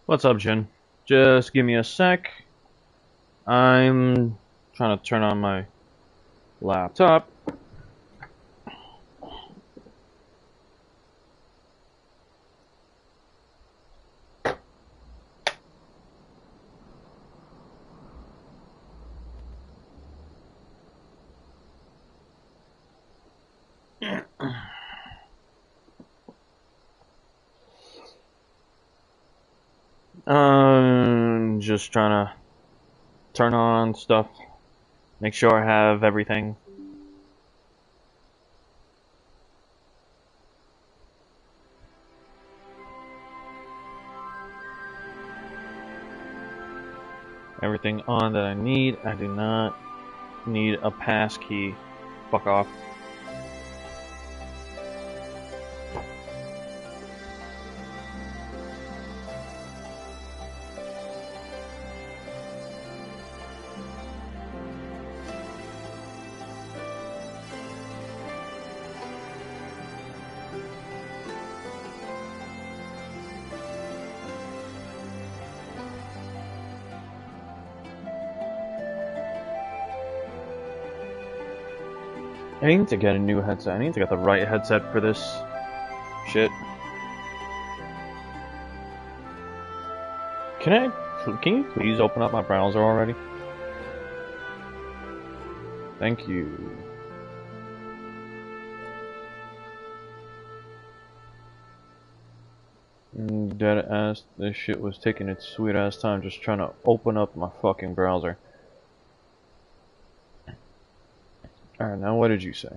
What's up, Jin? Just give me a sec. I'm trying to turn on my laptop. Just trying to turn on stuff. Make sure I have everything. Everything on that I need. I do not need a pass key. Fuck off. I need to get a new headset. I need to get the right headset for this shit. Can you please open up my browser already? Thank you. Dead ass, this shit was taking its sweet ass time just trying to open up my fucking browser. Alright, now what did you say?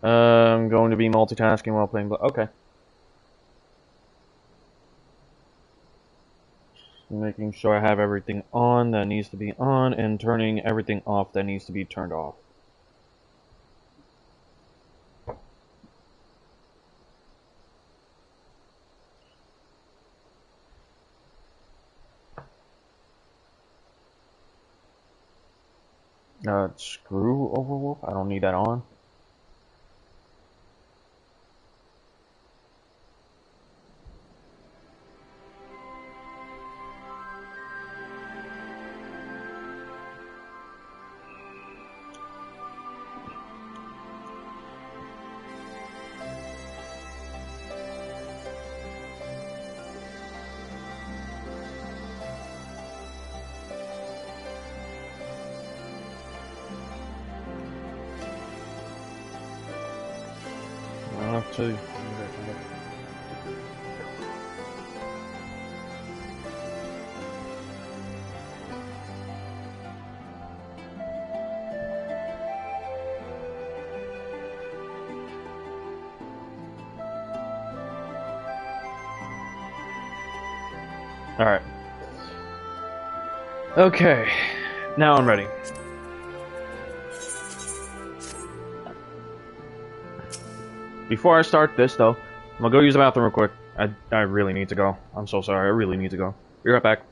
I'm going to be multitasking while playing, but okay. Just making sure I have everything on that needs to be on, and turning everything off that needs to be turned off. Screw Overwolf? I don't need that on. I'll have to. Alright. Okay. Now I'm ready. Before I start this, though, I'm gonna go use the bathroom real quick. I really need to go. I'm so sorry. I really need to go. Be right back.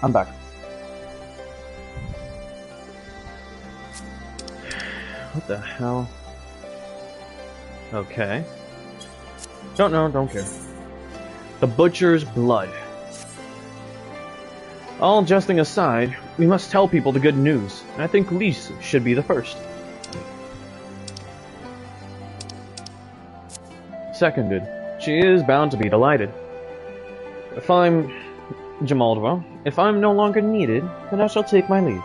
I'm back. What the hell? Okay. Don't know, don't care. The Butcher's Blood. All jesting aside, we must tell people the good news, and I think Lise should be the first. Seconded. She is bound to be delighted. If I'm no longer needed, then I shall take my leave.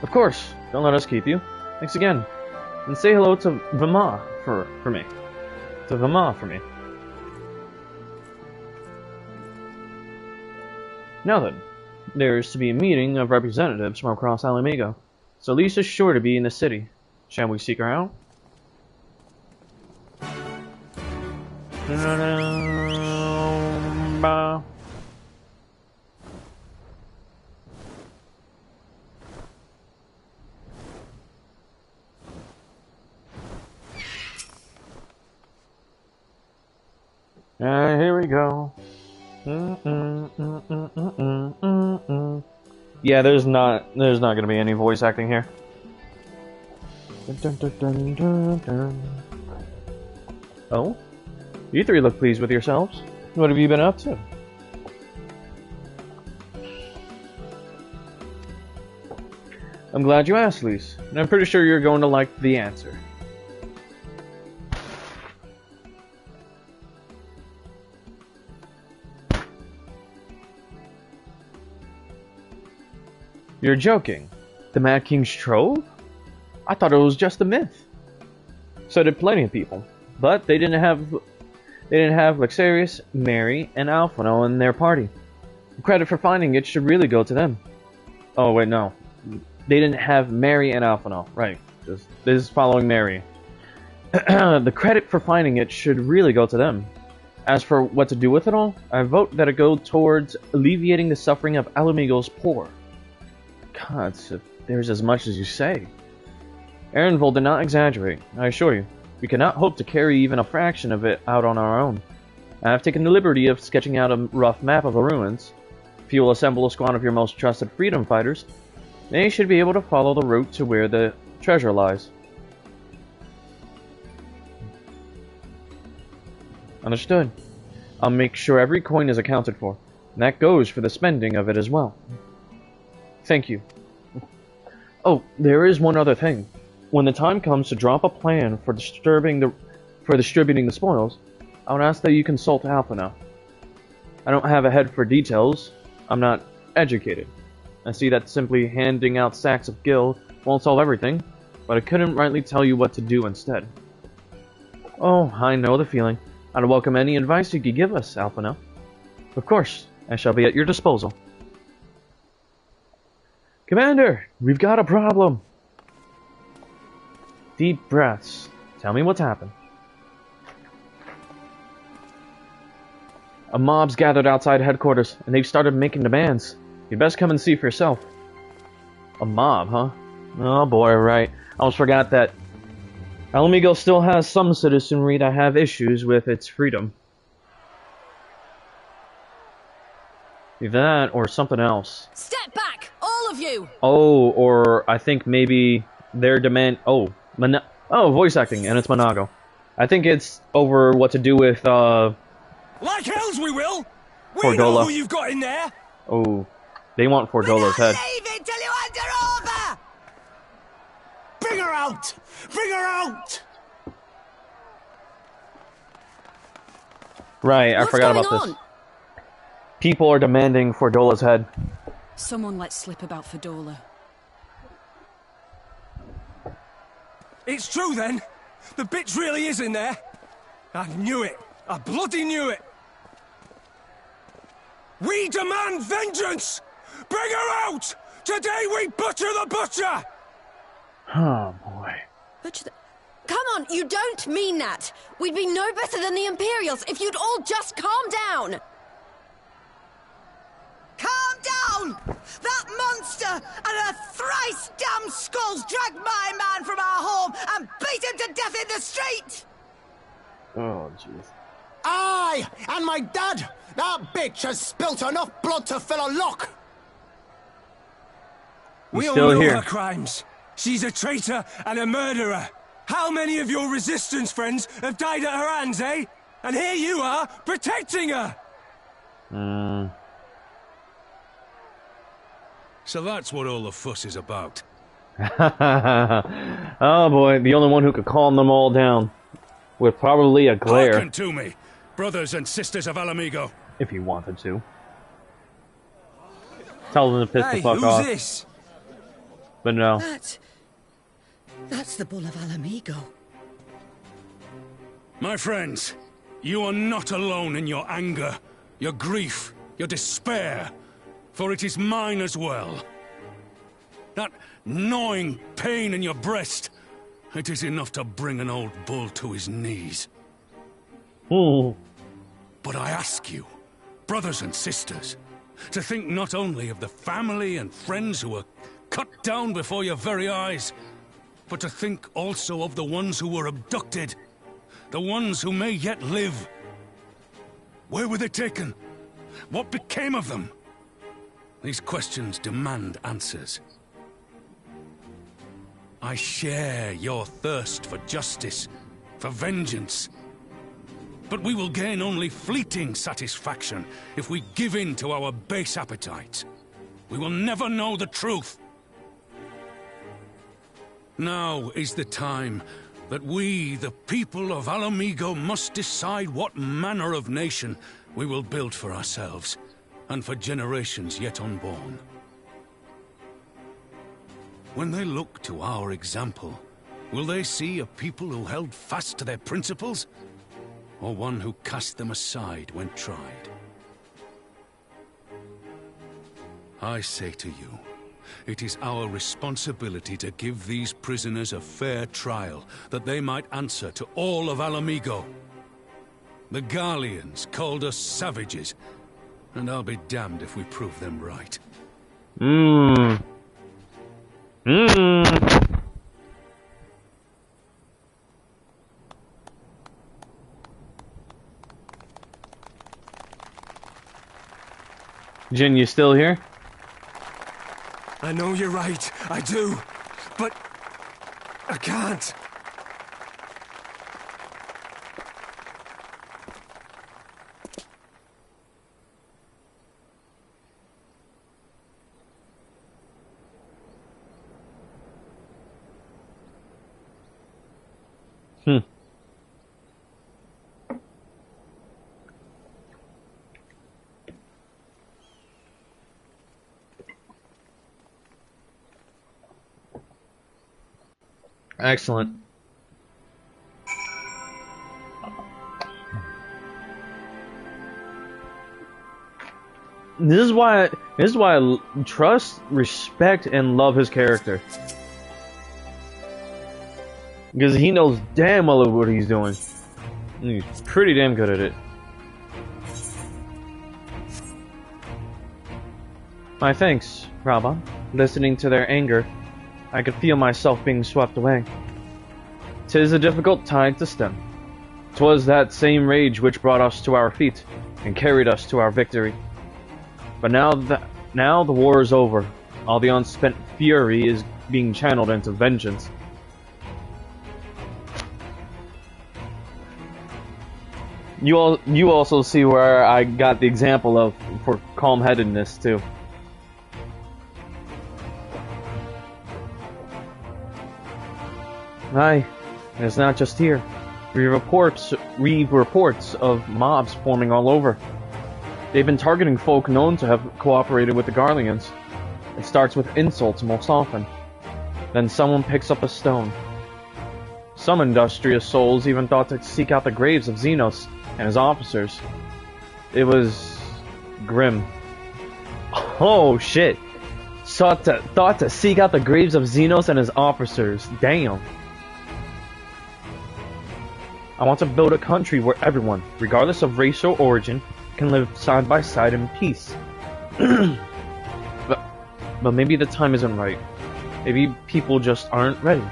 Of course, don't let us keep you. Thanks again. And say hello to Vama for me. To Vama for me. Now then, there's to be a meeting of representatives from across Alamigo, so Lisa's sure to be in the city. Shall we seek her out? Here we go. Yeah, there's not gonna be any voice acting here. Oh? You three look pleased with yourselves. What have you been up to? I'm glad you asked, Lise, and I'm pretty sure you're going to like the answer. You're joking. The Mad King's Trove? I thought it was just a myth. So did plenty of people, but they didn't have Luxarius, Mary, and Alphino in their party. The credit for finding it should really go to them. Oh wait, no. They didn't have Mary and Alphino. Right. This is following Mary. The credit for finding it should really go to them. As for what to do with it all, I vote that it go towards alleviating the suffering of Alamigo's poor. God, so there's as much as you say. Ehrenvold did not exaggerate, I assure you. We cannot hope to carry even a fraction of it out on our own. I have taken the liberty of sketching out a rough map of the ruins. If you will assemble a squad of your most trusted freedom fighters, they should be able to follow the route to where the treasure lies. Understood. I'll make sure every coin is accounted for, and that goes for the spending of it as well. Thank you. Oh, there is one other thing. When the time comes to drop a plan for distributing the spoils, I would ask that you consult Alphino. I don't have a head for details. I'm not educated. I see that simply handing out sacks of gil won't solve everything, but I couldn't rightly tell you what to do instead. Oh, I know the feeling. I'd welcome any advice you could give us, Alphino. Of course, I shall be at your disposal. Commander, we've got a problem. Deep breaths. Tell me what's happened. A mob's gathered outside headquarters, and they've started making demands. You'd best come and see for yourself. A mob, huh? Oh boy, right. I almost forgot that Alamigo still has some citizenry that have issues with its freedom. Either that or something else. Step back, all of you! Oh, or I think maybe their demand... Oh, voice acting, and it's Monago. I think it's over what to do with, Like hells we will! We know who you've got in there! Oh, they want Fordola's head. Leave it till you hand her over! Bring her out! Bring her out! Right, I forgot about this. People are demanding Fordola's head. Someone let slip about Fordola. It's true then. The bitch really is in there. I knew it. I bloody knew it. We demand vengeance! Bring her out! Today we butcher the butcher! Oh boy. Butcher the... Come on, you don't mean that! We'd be no better than the Imperials if you'd all just calm down! Calm down! That monster and her thrice damned skulls dragged my man from our home and beat him to death in the street! Oh, jeez. Aye, and my dad! That bitch has spilt enough blood to fill a lock! We all still know here. her crimes. She's a traitor and a murderer. How many of your resistance friends have died at her hands, eh? And here you are, protecting her! So that's what all the fuss is about. Oh boy, the only one who could calm them all down. With probably a glare. Hearken to me, brothers and sisters of Alamigo. If he wanted to. Tell them to piss Hey, the fuck who's off. this? But no. That's the Bull of Alamigo. My friends, you are not alone in your anger, your grief, your despair, for it is mine as well. That gnawing pain in your breast, it is enough to bring an old bull to his knees. But I ask you, brothers and sisters, to think not only of the family and friends who were cut down before your very eyes, but to think also of the ones who were abducted, the ones who may yet live. Where were they taken? What became of them? These questions demand answers. I share your thirst for justice, for vengeance. But we will gain only fleeting satisfaction if we give in to our base appetites. We will never know the truth. Now is the time that we, the people of Alamigo, must decide what manner of nation we will build for ourselves, and for generations yet unborn. When they look to our example, will they see a people who held fast to their principles, or one who cast them aside when tried? I say to you, it is our responsibility to give these prisoners a fair trial, that they might answer to all of Alamigo. The Garleans called us savages, and I'll be damned if we prove them right. Jin, you still here? I know you're right, I do. But I can't. Excellent. This is why I trust, respect, and love his character. Because he knows damn well what he's doing. And he's pretty damn good at it. My thanks, Rabban. Listening to their anger, I could feel myself being swept away. 'Tis a difficult tide to stem. 'Twas that same rage which brought us to our feet and carried us to our victory. But now the war is over. All the unspent fury is being channeled into vengeance. You also see where I got the example of for calm-headedness too. Aye, and it's not just here. We have reports of mobs forming all over. They've been targeting folk known to have cooperated with the Garleans. It starts with insults most often. Then someone picks up a stone. Some industrious souls even thought to seek out the graves of Xenos and his officers. It was grim. Oh shit! Thought to seek out the graves of Xenos and his officers. Damn. I want to build a country where everyone, regardless of race or origin, can live side by side in peace. but maybe the time isn't right. Maybe people just aren't ready.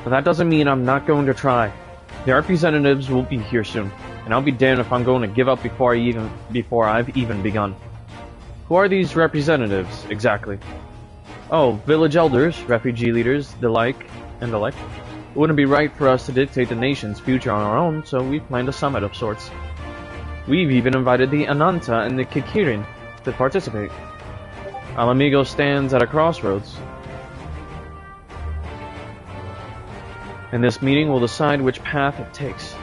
But that doesn't mean I'm not going to try. The representatives will be here soon, and I'll be damned if I'm going to give up before I've even begun. Who are these representatives, exactly? Oh, village elders, refugee leaders, the like. It wouldn't be right for us to dictate the nation's future on our own, so we've planned a summit of sorts. We've even invited the Ananta and the Kikirin to participate. Alamigo stands at a crossroads. And this meeting will decide which path it takes.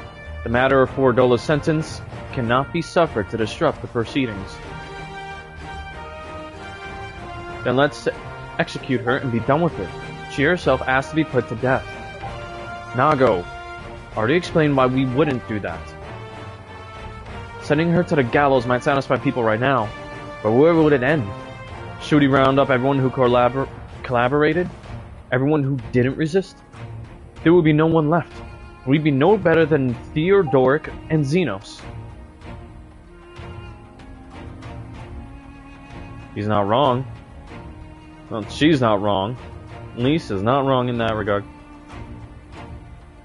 The matter of Fordola's sentence cannot be suffered to disrupt the proceedings. Then let's execute her and be done with it. She herself asked to be put to death. Nago already explained why we wouldn't do that. Sending her to the gallows might satisfy people right now, but where would it end? Should we round up everyone who collaborated? Everyone who didn't resist? There would be no one left. We'd be no better than Theodoric and Xenos. He's not wrong. Well, she's not wrong. Lisa's not wrong in that regard.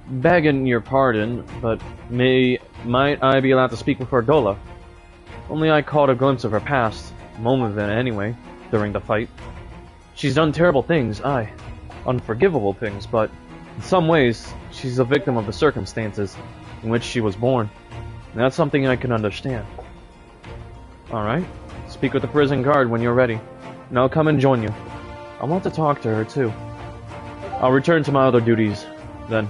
Begging your pardon, but might I be allowed to speak with Fordola? Only I caught a glimpse of her past, a moment of it anyway, during the fight. She's done terrible things, aye, unforgivable things, but in some ways, she's a victim of the circumstances in which she was born, and that's something I can understand. Alright, speak with the prison guard when you're ready, and I'll come and join you. I want to talk to her too. I'll return to my other duties, then.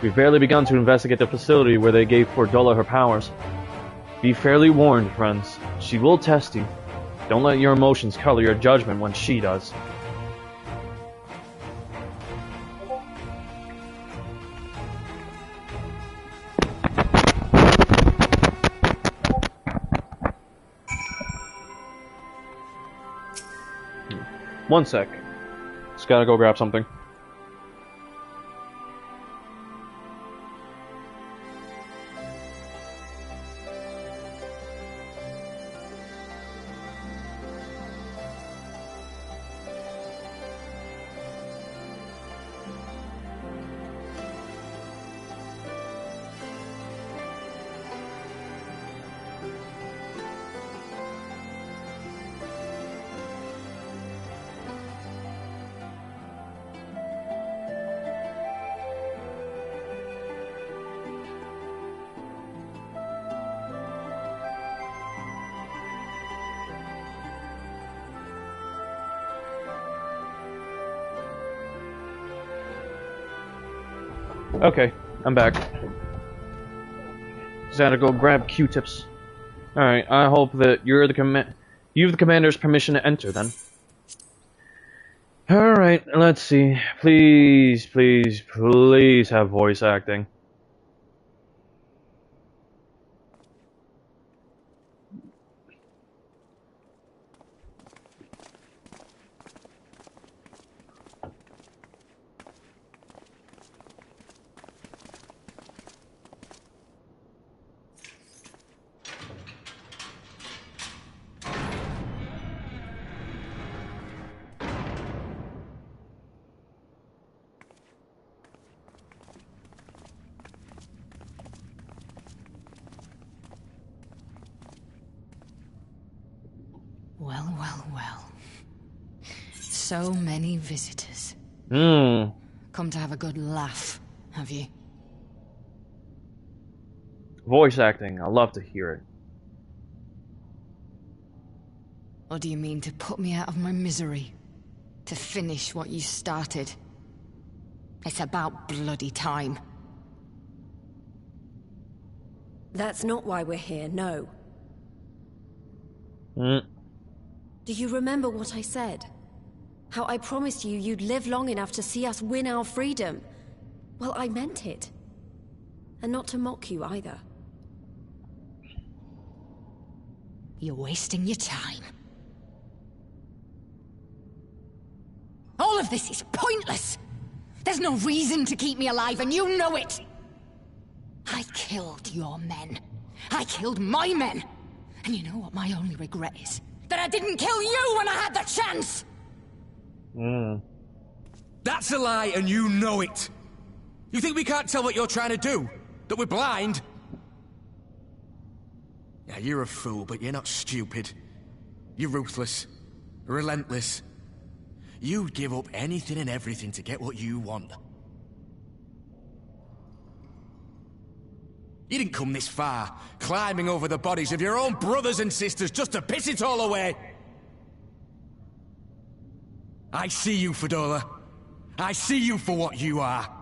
We've barely begun to investigate the facility where they gave Fordola her powers. Be fairly warned, friends. She will test you. Don't let your emotions color your judgment when she does. One sec. Just gotta go grab something. Okay, I'm back. Just had to go grab Q-tips. Alright, I hope that you have the commander's permission to enter then. Alright, let's see. Please, please, please have voice acting. Well, well, well. So many visitors. Come to have a good laugh, have you? Voice acting, I love to hear it. Or do you mean to put me out of my misery? To finish what you started? It's about bloody time. That's not why we're here, no. Do you remember what I said? How I promised you you'd live long enough to see us win our freedom? Well, I meant it. And not to mock you either. You're wasting your time. All of this is pointless! There's no reason to keep me alive, and you know it! I killed your men. I killed my men! And you know what my only regret is? That I didn't kill you when I had the chance! That's a lie, and you know it! You think we can't tell what you're trying to do? That we're blind? Yeah, you're a fool, but you're not stupid. You're ruthless. Relentless. You'd give up anything and everything to get what you want. You didn't come this far, climbing over the bodies of your own brothers and sisters just to piss it all away. I see you, Fedora. I see you for what you are.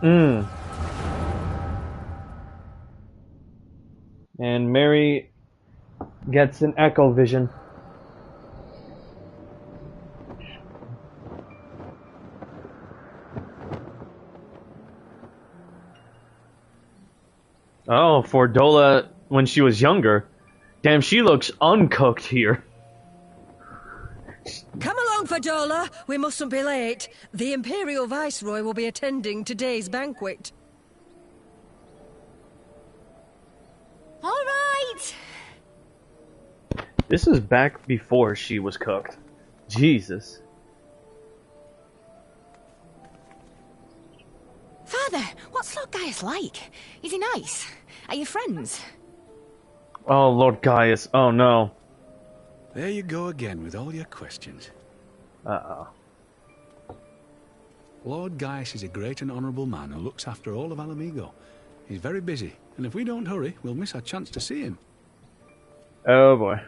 And Mary gets an echo vision. Oh, for Dola when she was younger. Damn, she looks uncooked here. Come along, Fadola. We mustn't be late. The Imperial Viceroy will be attending today's banquet. All right. This is back before she was cooked. Jesus. Father, what's Lord Gaius like? Is he nice? Are you friends? Oh, Lord Gaius. Oh, no. There you go again with all your questions. Uh-oh. Lord Gaius is a great and honourable man who looks after all of Alamigo. He's very busy, and if we don't hurry, we'll miss our chance to see him. Oh, boy.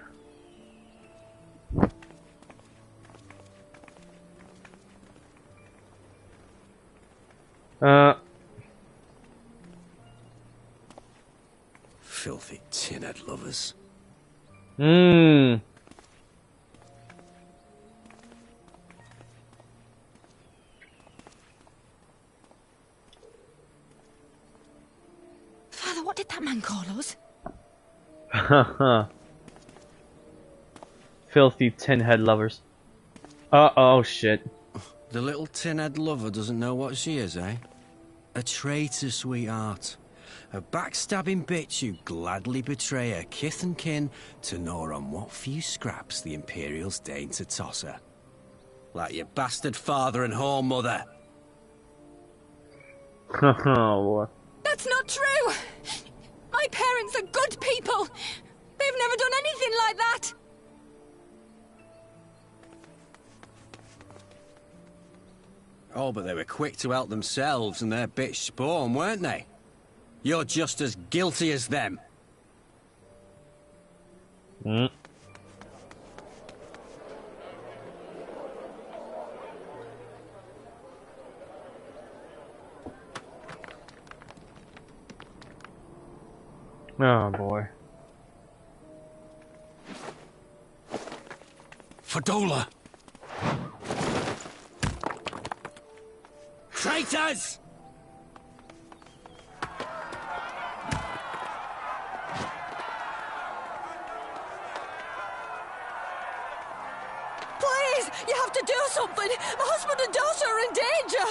Filthy tin-head lovers. Father, what did that man call us? Filthy tin-head lovers. Uh-oh, shit. The little tin-head lover doesn't know what she is, eh? A traitor, sweetheart. A backstabbing bitch who'd gladly betray her kith and kin to gnaw on what few scraps the Imperials deign to toss her. Like your bastard father and whore mother. Oh, boy. That's not true! My parents are good people! They've never done anything like that! Oh, but they were quick to help themselves and their bitch spawn, weren't they? You're just as guilty as them. Oh, boy. Fadola! Traitors! Please, you have to do something. My husband and daughter are in danger.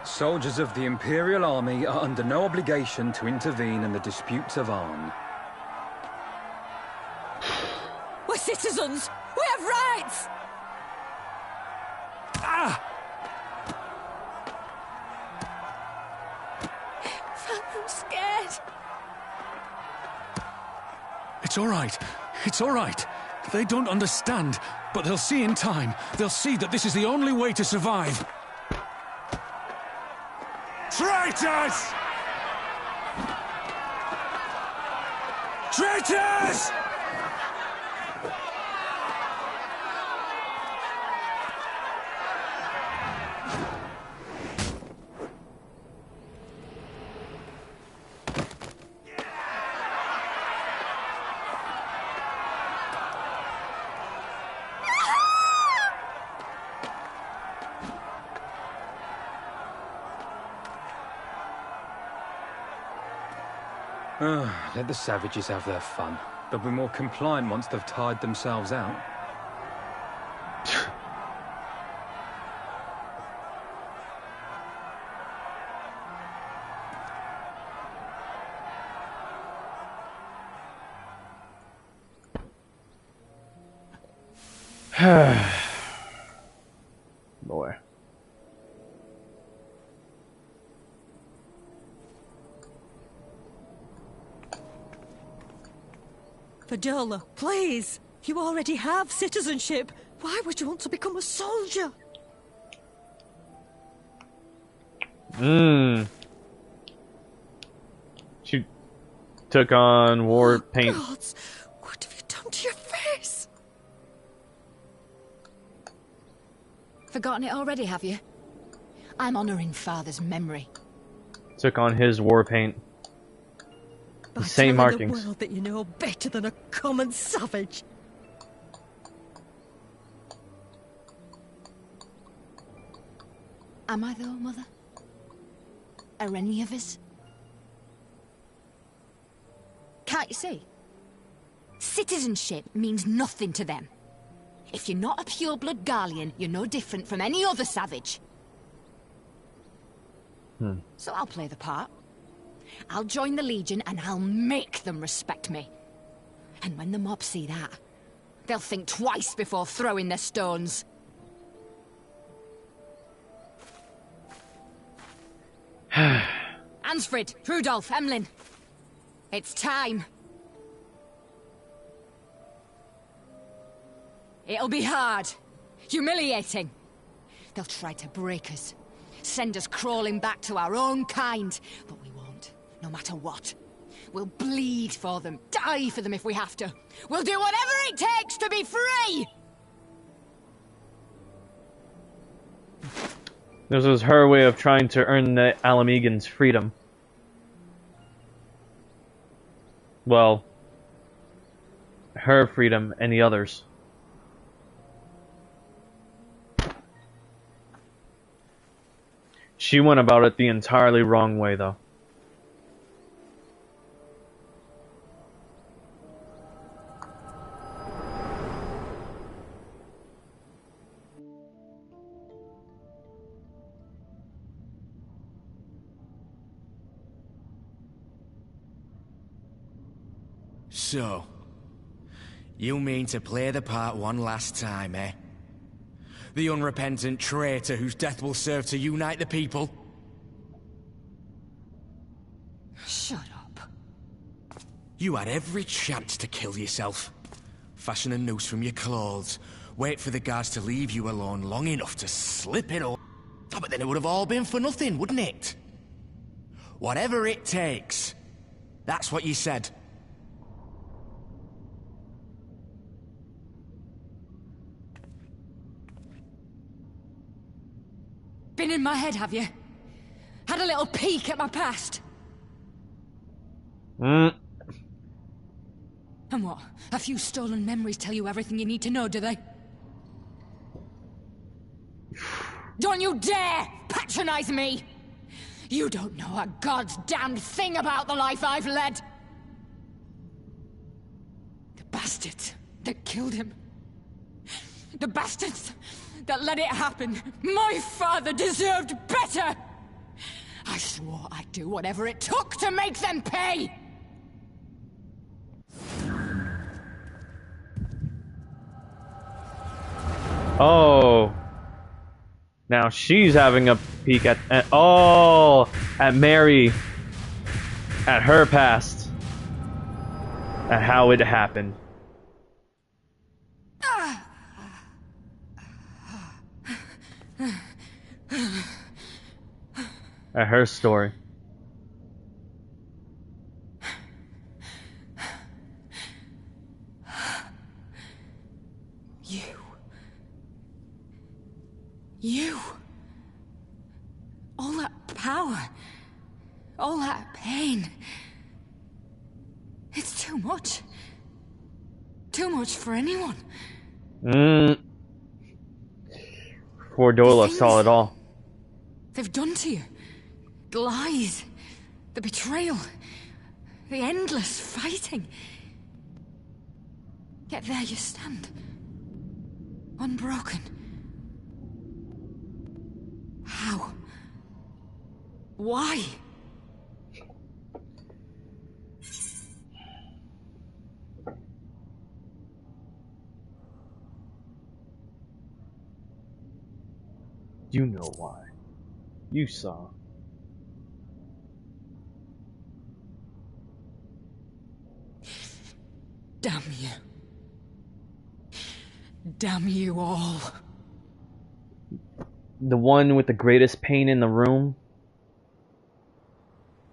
Soldiers of the Imperial Army are under no obligation to intervene in the disputes of Arn. We're citizens. We have rights. I'm scared. It's all right. It's all right. They don't understand, but they'll see in time. They'll see that this is the only way to survive. Traitors! Traitors! Let the savages have their fun. They'll be more compliant once they've tired themselves out. Viola, please. You already have citizenship. Why would you want to become a soldier? She took on war paint. Gods, what have you done to your face? Forgotten it already, have you? I'm honoring Father's memory. Took on his war paint. By The same telling markings. the world that you know better than a common savage. Am I though, Mother? Are any of us? Can't you see? Citizenship means nothing to them. If you're not a pure-blood Garlean, you're no different from any other savage. So I'll play the part. I'll join the Legion and I'll make them respect me. And when the mob see that, they'll think twice before throwing their stones. Ansfrid, Rudolph, Emlyn. It's time. It'll be hard. Humiliating. They'll try to break us. Send us crawling back to our own kind. But we won't, no matter what. We'll bleed for them, die for them if we have to. We'll do whatever it takes to be free! This was her way of trying to earn the Alamegans' freedom. Well, her freedom and the others. She went about it the entirely wrong way, though. So, you mean to play the part one last time, eh? The unrepentant traitor whose death will serve to unite the people? Shut up. You had every chance to kill yourself. Fashion a noose from your clothes. Wait for the guards to leave you alone long enough to slip it all. Oh, but then it would have all been for nothing, wouldn't it? Whatever it takes. That's what you said. Been in my head, have you? Had a little peek at my past? And what? A few stolen memories tell you everything you need to know, do they? Don't you dare patronize me! You don't know a goddamn thing about the life I've led! The bastards that killed him. The bastards that let it happen. My father deserved better! I swore I'd do whatever it took to make them pay! Oh. Now she's having a peek at Mary. At her past. At how it happened. At her story. You. All that power. All that pain. It's too much. Too much for anyone. Fordola saw it all. They've done to you. The lies. The betrayal. The endless fighting. Yet there you stand. Unbroken. How? Why? You know why. You saw. Damn you. Damn you all. The one with the greatest pain in the room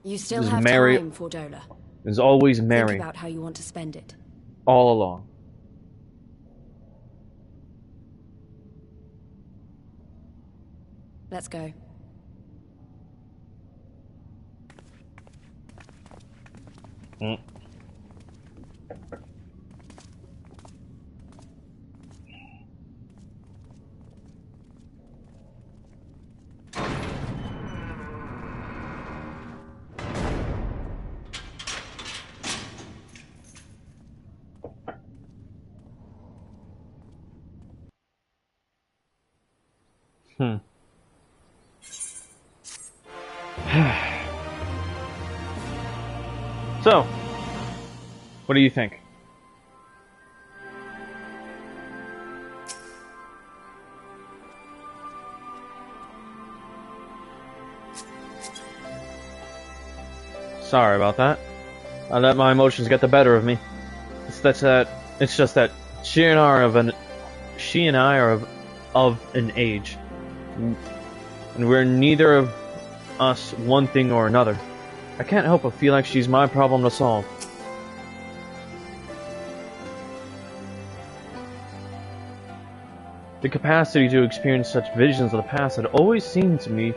You still is have Mary. time, Fordola. Is always Mary. Think about how you want to spend it. All along. Let's go. Mm. So, what do you think? Sorry about that. I let my emotions get the better of me. It's just that she and I are of an age, and we're neither of us one thing or another. I can't help but feel like she's my problem to solve. The capacity to experience such visions of the past had always seemed to me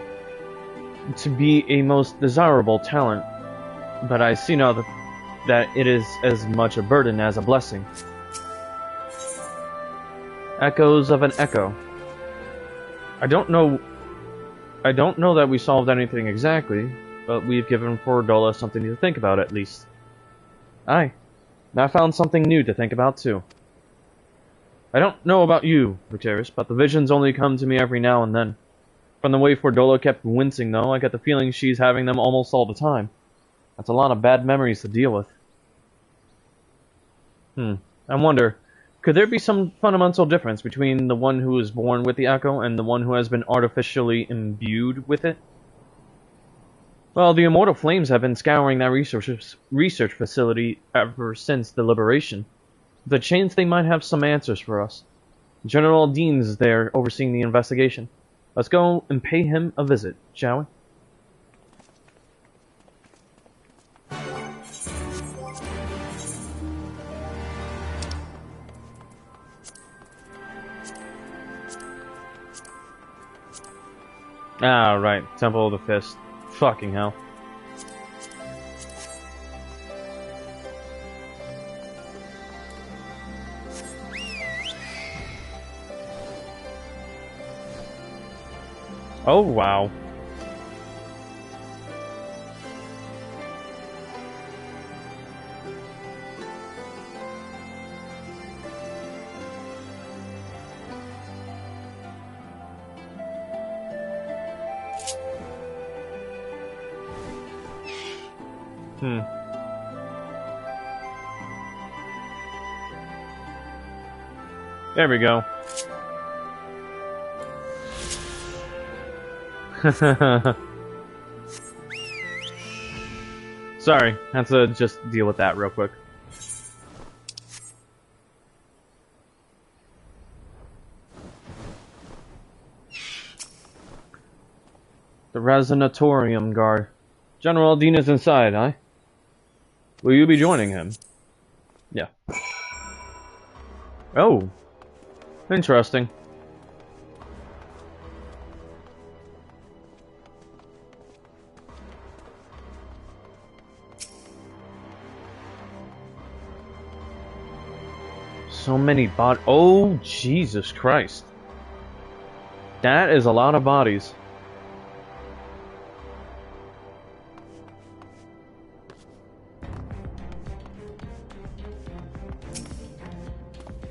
to be a most desirable talent, but I see now that it is as much a burden as a blessing. Echoes of an echo. I don't know that we solved anything exactly, but we've given Fordola something to think about at least. Aye, and I found something new to think about too. I don't know about you, Viteris, but the visions only come to me every now and then. From the way Fordola kept wincing though, I get the feeling she's having them almost all the time. That's a lot of bad memories to deal with. I wonder, could there be some fundamental difference between the one who was born with the echo and the one who has been artificially imbued with it? Well, the Immortal Flames have been scouring that research facility ever since the liberation. With a chance they might have some answers for us. General Dean's is there overseeing the investigation. Let's go and pay him a visit, shall we? Ah, right. Temple of the Fist. Fucking hell. Oh, wow. There we go. Sorry, had to just deal with that real quick. The Resonatorium guard. General Dean is inside, huh? Will you be joining him? Yeah. Oh. Interesting. So many oh, Jesus Christ. That is a lot of bodies.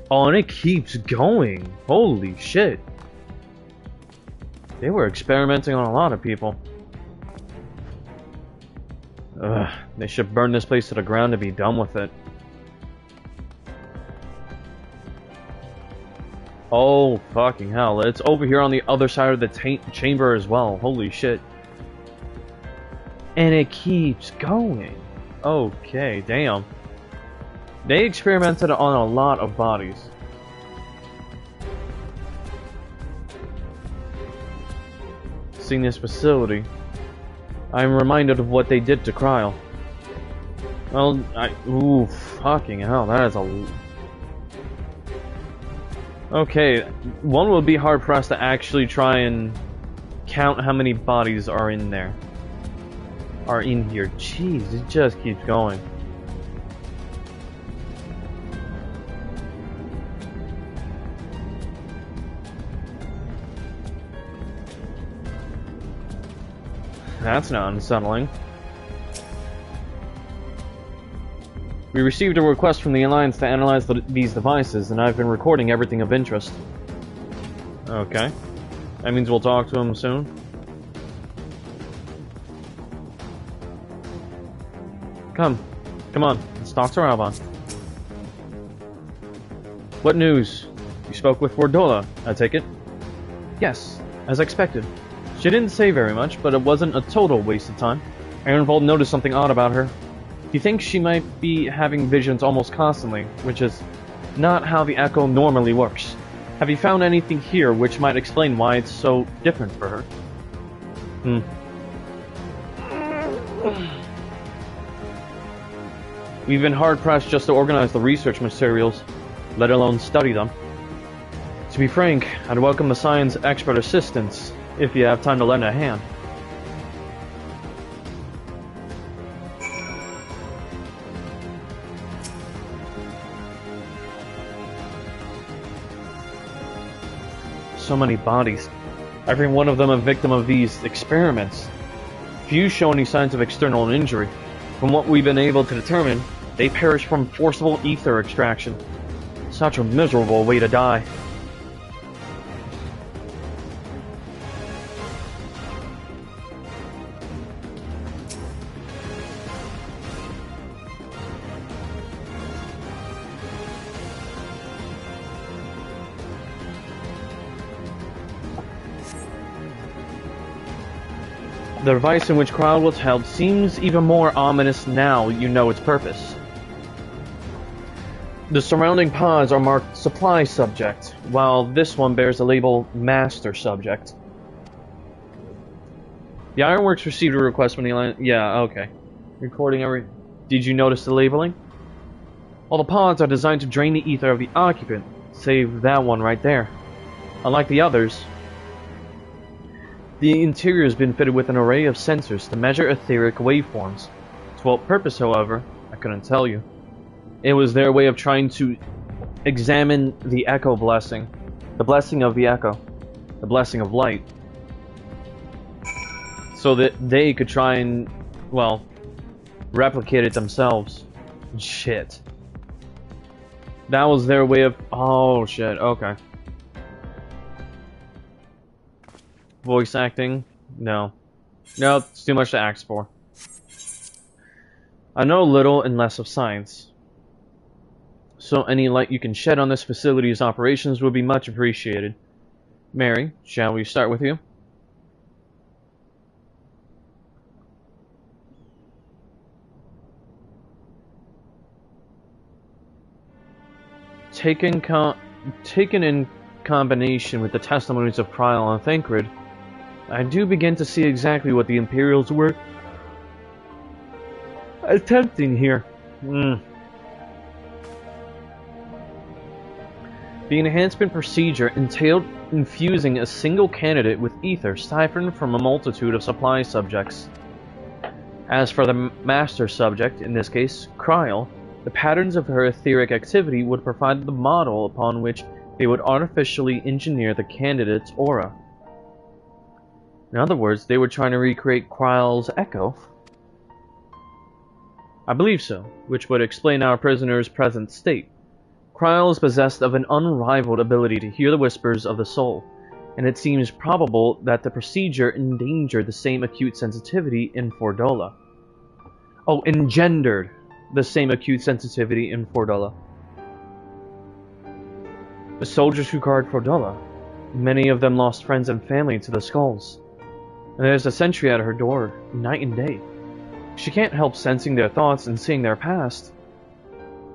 Oh, and it keeps going. Holy shit. They were experimenting on a lot of people. Ugh, they should burn this place to the ground to be done with it. Oh, fucking hell. It's over here on the other side of the chamber as well. Holy shit. And it keeps going. Okay, damn. They experimented on a lot of bodies. Seeing this facility, I'm reminded of what they did to Kryl. Well, ooh, fucking hell, that is a... Okay, one will be hard-pressed to actually try and count how many bodies are in there. Are in here. Jeez, it just keeps going. That's not unsettling. We received a request from the Alliance to analyze these devices, and I've been recording everything of interest. Okay. That means we'll talk to him soon. Come on, let's talk to Alban. What news? You spoke with Fordola, I take it? Yes, as expected. She didn't say very much, but it wasn't a total waste of time. Ehrenwald noticed something odd about her. He thinks she might be having visions almost constantly, which is not how the Echo normally works. Have you found anything here which might explain why it's so different for her? We've been hard-pressed just to organize the research materials, let alone study them. To be frank, I'd welcome the science expert assistance, if you have time to lend a hand. So many bodies. Every one of them a victim of these experiments. Few show any signs of external injury. From what we've been able to determine, they perished from forcible ether extraction. Such a miserable way to die. The device in which Kryl was held seems even more ominous now you know its purpose. The surrounding pods are marked Supply Subject, while this one bears the label Master Subject. The Ironworks received a request from the Alliance. Yeah, okay. Recording every... Did you notice the labeling? All the pods are designed to drain the ether of the occupant, save that one right there. Unlike the others, the interior has been fitted with an array of sensors to measure etheric waveforms. To what purpose, however, I couldn't tell you. It was their way of trying to examine the Echo blessing. The blessing of the Echo. The blessing of light. So that they could try and, well, replicate it themselves. Shit. That was their way of... Oh, shit. Okay. Voice acting? No. No, it's too much to ask for. I know little and less of science. So any light you can shed on this facility's operations would be much appreciated. Mary, shall we start with you? Taken in combination with the testimonies of Kryl and Thancred, I do begin to see exactly what the Imperials were attempting here. The enhancement procedure entailed infusing a single candidate with ether siphoned from a multitude of supply subjects. As for the master subject, in this case, Kryl, the patterns of her etheric activity would provide the model upon which they would artificially engineer the candidate's aura. In other words, they were trying to recreate Kryl's Echo. I believe so, which would explain our prisoner's present state. Kryl is possessed of an unrivaled ability to hear the whispers of the soul, and it seems probable that the procedure endangered the same acute sensitivity in Fordola. Oh, engendered the same acute sensitivity in Fordola. The soldiers who guard Fordola, many of them lost friends and family to the skulls. And there's a sentry at her door, night and day. She can't help sensing their thoughts and seeing their past.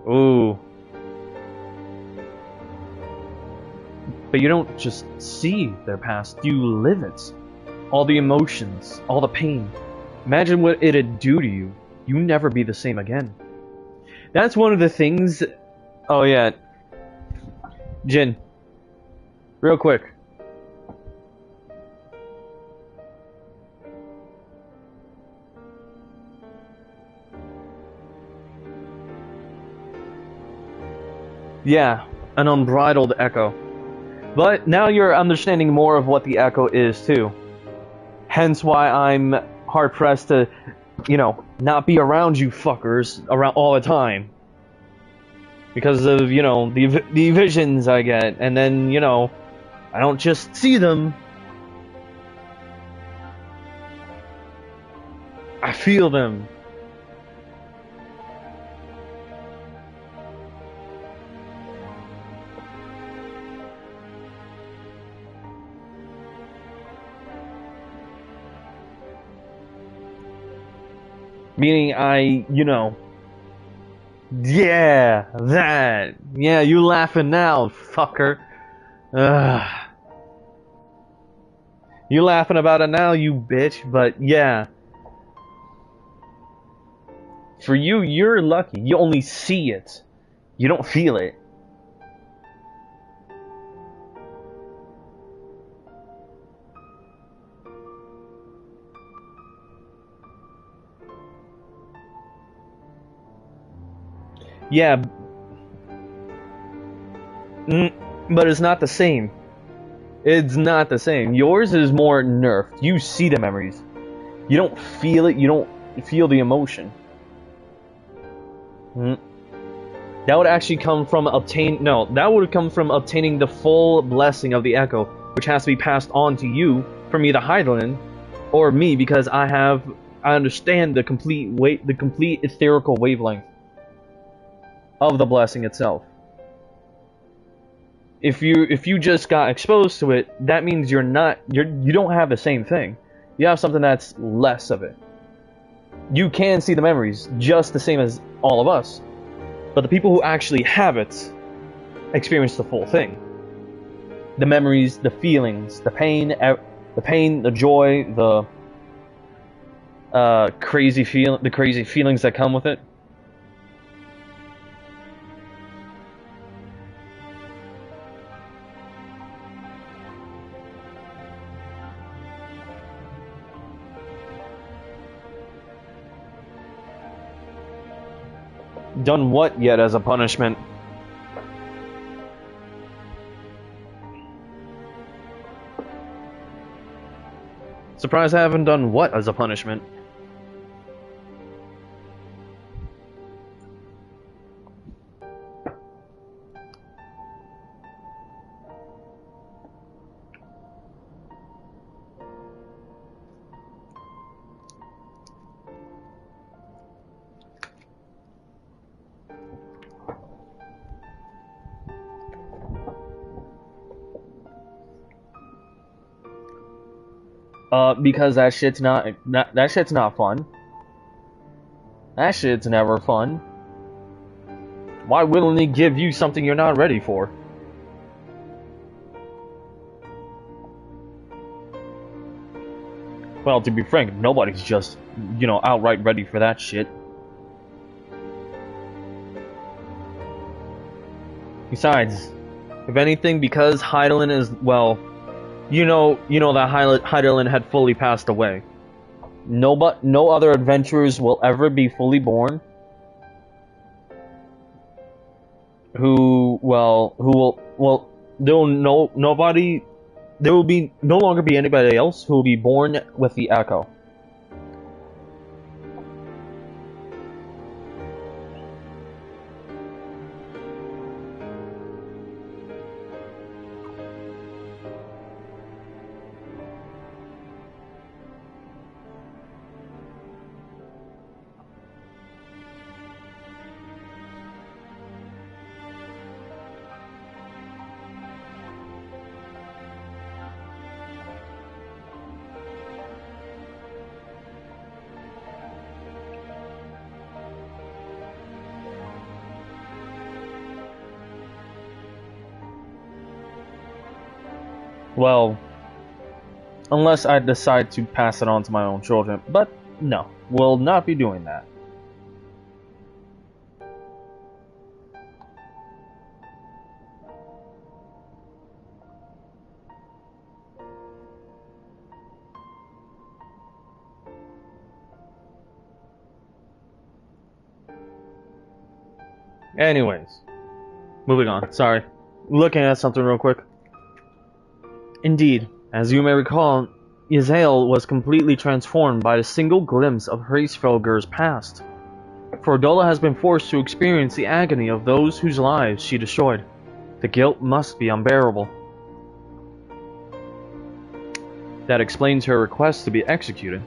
Ooh. But you don't just see their past, you live it. All the emotions, all the pain. Imagine what it'd do to you. You never be the same again. That's one of the things... Oh yeah. Jin. Real quick. Yeah, an unbridled echo. But now you're understanding more of what the echo is too. Hence why I'm hard pressed to, you know, not be around you fuckers around all the time. Because of, you know, the visions I get, and then, you know, I don't just see them. I feel them. Meaning you know... Yeah, that. Yeah, you laughing now, fucker. Ugh. You laughing about it now, you bitch, but yeah. For you, you're lucky. You only see it. You don't feel it. Yeah. But it's not the same. It's not the same. Yours is more nerfed. You see the memories. You don't feel it. You don't feel the emotion. That would actually come from that would come from obtaining the full blessing of the echo, which has to be passed on to you from either Hydaelyn or me, because I understand the complete etherical wavelength of the blessing itself. If you just got exposed to it, that means you don't have the same thing. You have something that's less of it. You can see the memories just the same as all of us, but the people who actually have it experience the full thing. The memories, the feelings, the pain, the joy, the crazy feelings that come with it. Done what yet as a punishment? Surprised I haven't done what as a punishment? Because that shit's not fun. That shit's never fun. Why willingly give you something you're not ready for? Well, to be frank, nobody's just, you know, outright ready for that shit. Besides, if anything, because Hydaelyn is, well, you know that Hydaelyn had fully passed away. No other adventurers will ever be fully born. There will no longer be anybody else who will be born with the echo. Well, unless I decide to pass it on to my own children. But no, we'll not be doing that. Anyways, moving on. Sorry. Looking at something real quick. Indeed, as you may recall, Yazael was completely transformed by a single glimpse of Hraesvelgur's past. Fordola has been forced to experience the agony of those whose lives she destroyed. The guilt must be unbearable. That explains her request to be executed.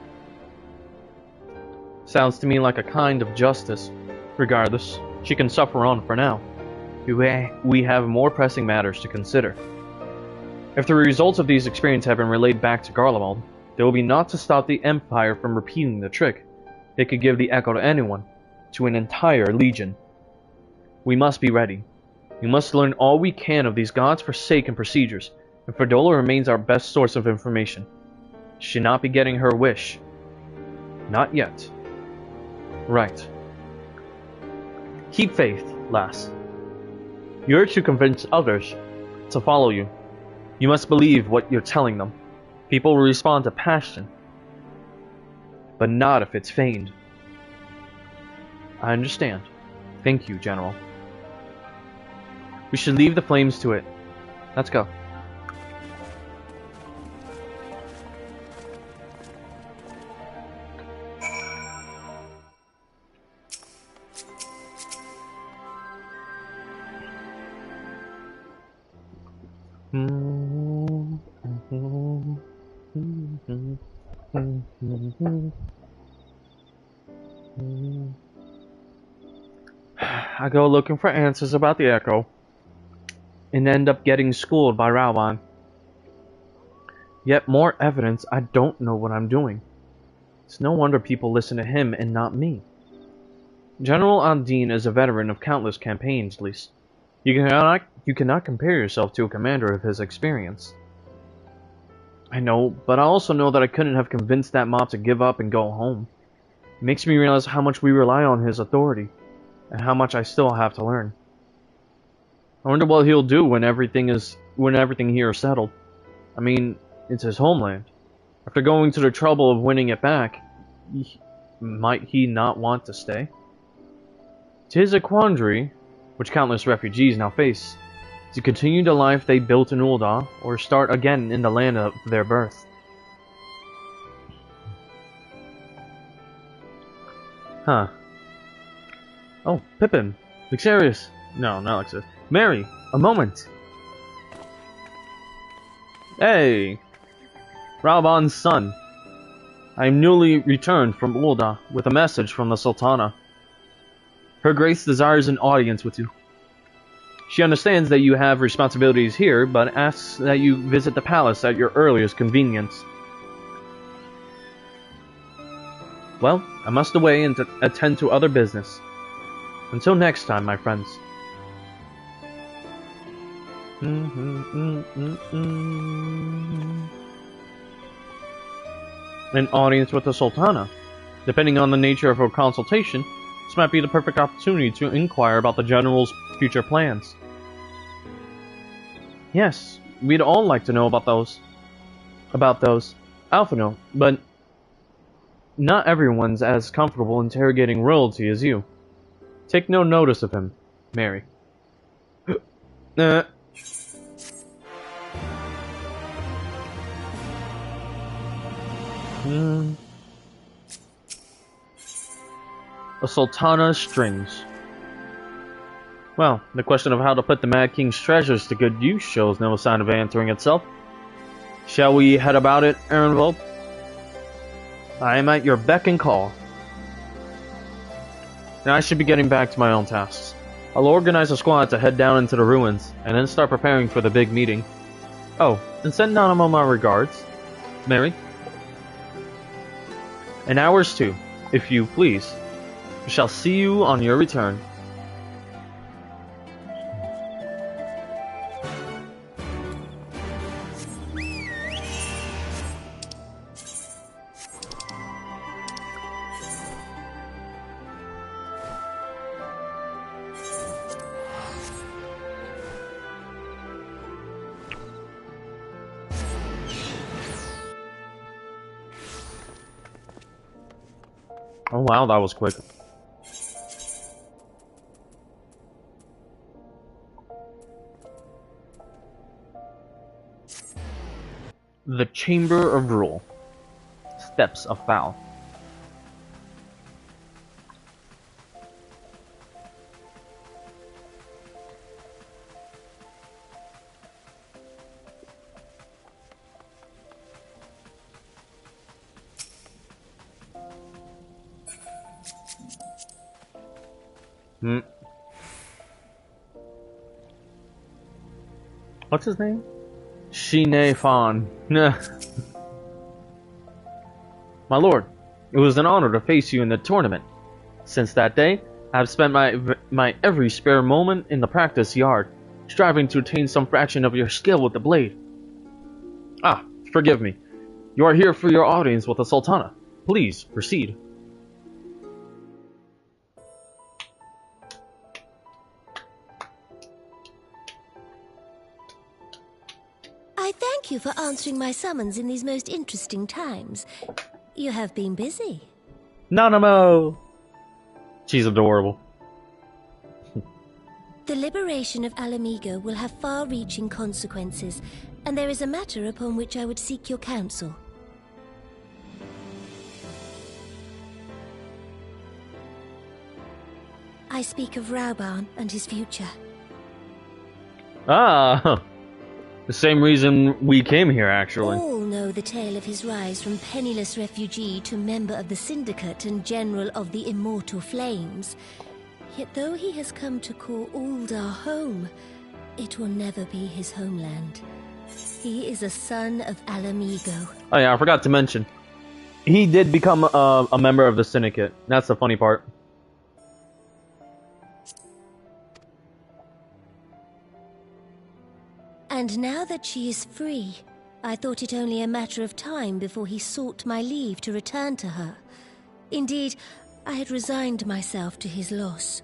Sounds to me like a kind of justice. Regardless, she can suffer on for now. We have more pressing matters to consider. If the results of these experiences have been relayed back to Garlemald, there will be naught to stop the Empire from repeating the trick. They could give the echo to anyone, to an entire legion. We must be ready. We must learn all we can of these gods-forsaken procedures, and Fordola remains our best source of information. She should not be getting her wish. Not yet. Right. Keep faith, lass. You're to convince others to follow you. You must believe what you're telling them. People will respond to passion, but not if it's feigned. I understand. Thank you, General. We should leave the flames to it. Let's go. I go looking for answers about the Echo, and end up getting schooled by Rauban. Yet more evidence I don't know what I'm doing. It's no wonder people listen to him and not me. General Andine is a veteran of countless campaigns, at least. You cannot compare yourself to a commander of his experience. I know, but I also know that I couldn't have convinced that mob to give up and go home. It makes me realize how much we rely on his authority, and how much I still have to learn. I wonder what he'll do when everything here is settled. I mean, it's his homeland. After going to the trouble of winning it back, might he not want to stay? 'Tis a quandary which countless refugees now face, to continue the life they built in Ul'dah, or start again in the land of their birth. Huh. Oh, Pippin. Luxarius. No, not Luxarius. Mary, a moment. Hey. Rauban's son. I am newly returned from Ul'dah with a message from the Sultana. Her Grace desires an audience with you. She understands that you have responsibilities here, but asks that you visit the palace at your earliest convenience. Well, I must away and attend to other business. Until next time, my friends. An audience with the Sultana. Depending on the nature of her consultation, this might be the perfect opportunity to inquire about the General's future plans. Yes, we'd all like to know about those. Alphino, but not everyone's as comfortable interrogating royalty as you. Take no notice of him, Mary. A Sultana's strings. Well, the question of how to put the Mad King's treasures to good use shows no sign of answering itself. Shall we head about it, Ehrenwald? I am at your beck and call. And I should be getting back to my own tasks. I'll organize a squad to head down into the ruins, and then start preparing for the big meeting. Oh, and send Nanamo my regards. Mary? And ours too, if you please. We shall see you on your return. Oh wow, that was quick. The Chamber of Rule. Steps of Foul. What's his name? Shine Fan. My lord, it was an honor to face you in the tournament. Since that day, I have spent my every spare moment in the practice yard, striving to attain some fraction of your skill with the blade. Ah, forgive me. You are here for your audience with the Sultana. Please, proceed. I thank you for answering my summons in these most interesting times. You have been busy. Nanamo! She's adorable. The liberation of Alamigo will have far-reaching consequences, and there is a matter upon which I would seek your counsel. I speak of Rauban and his future. Ah, the same reason we came here, actually. All know the tale of his rise from penniless refugee to member of the Syndicate and General of the Immortal Flames. Yet though he has come to call Ul'dah home, it will never be his homeland. He is a son of Alamigo. Oh yeah, I forgot to mention. He did become a member of the Syndicate. That's the funny part. And now that she is free, I thought it only a matter of time before he sought my leave to return to her. Indeed, I had resigned myself to his loss.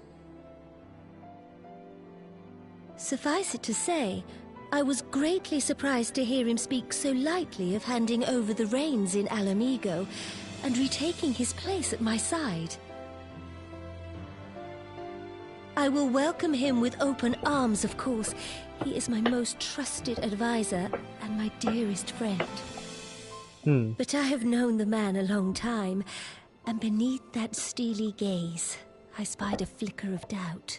Suffice it to say, I was greatly surprised to hear him speak so lightly of handing over the reins in Alamigo and retaking his place at my side. I will welcome him with open arms, of course. He is my most trusted advisor and my dearest friend. But I have known the man a long time, and beneath that steely gaze, I spied a flicker of doubt.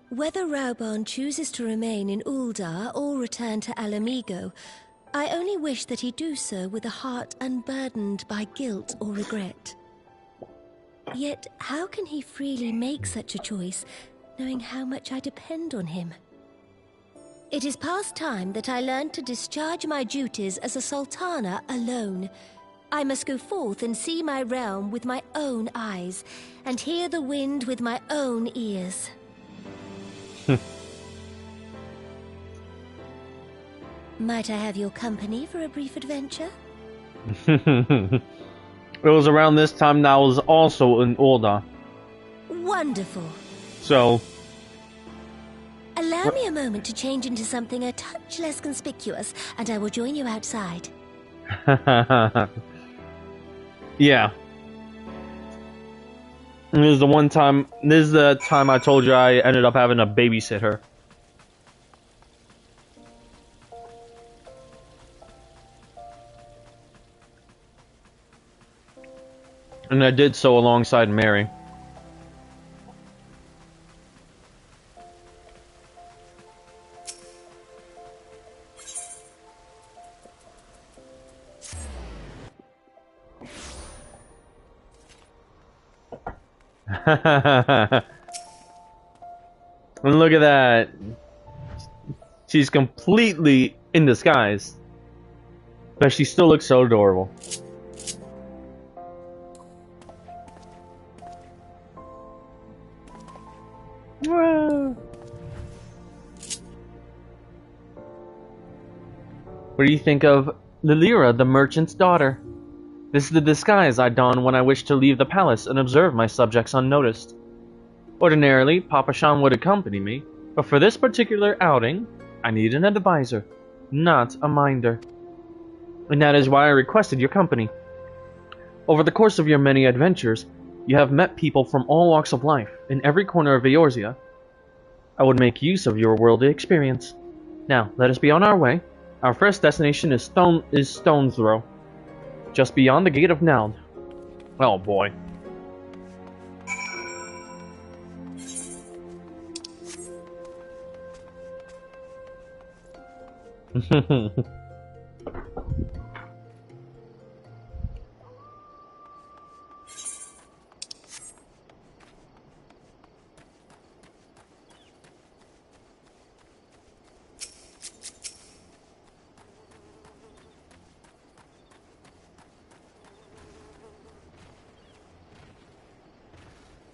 Whether Rauban chooses to remain in Ul'dah or return to Alamigo, I only wish that he do so with a heart unburdened by guilt or regret. Yet, how can he freely make such a choice, knowing how much I depend on him? It is past time that I learned to discharge my duties as a Sultana alone. I must go forth and see my realm with my own eyes, and hear the wind with my own ears. Might I have your company for a brief adventure? It was around this time that I was also in Ul'dah. Wonderful. So... Allow me a moment to change into something a touch less conspicuous, and I will join you outside. Yeah. And this is the time I told you I ended up having to babysit her. And I did so alongside Mary. And look at that. She's completely in disguise. But she still looks so adorable. What do you think of Lilira, the merchant's daughter? This is the disguise I don when I wish to leave the palace and observe my subjects unnoticed. Ordinarily, Papa Shan would accompany me, but for this particular outing, I need an advisor, not a minder. and that is why I requested your company. Over the course of your many adventures, you have met people from all walks of life in every corner of Eorzea. I would make use of your worldly experience. Now, let us be on our way. Our first destination is Stone's Throw, just beyond the Gate of Nald. Oh boy.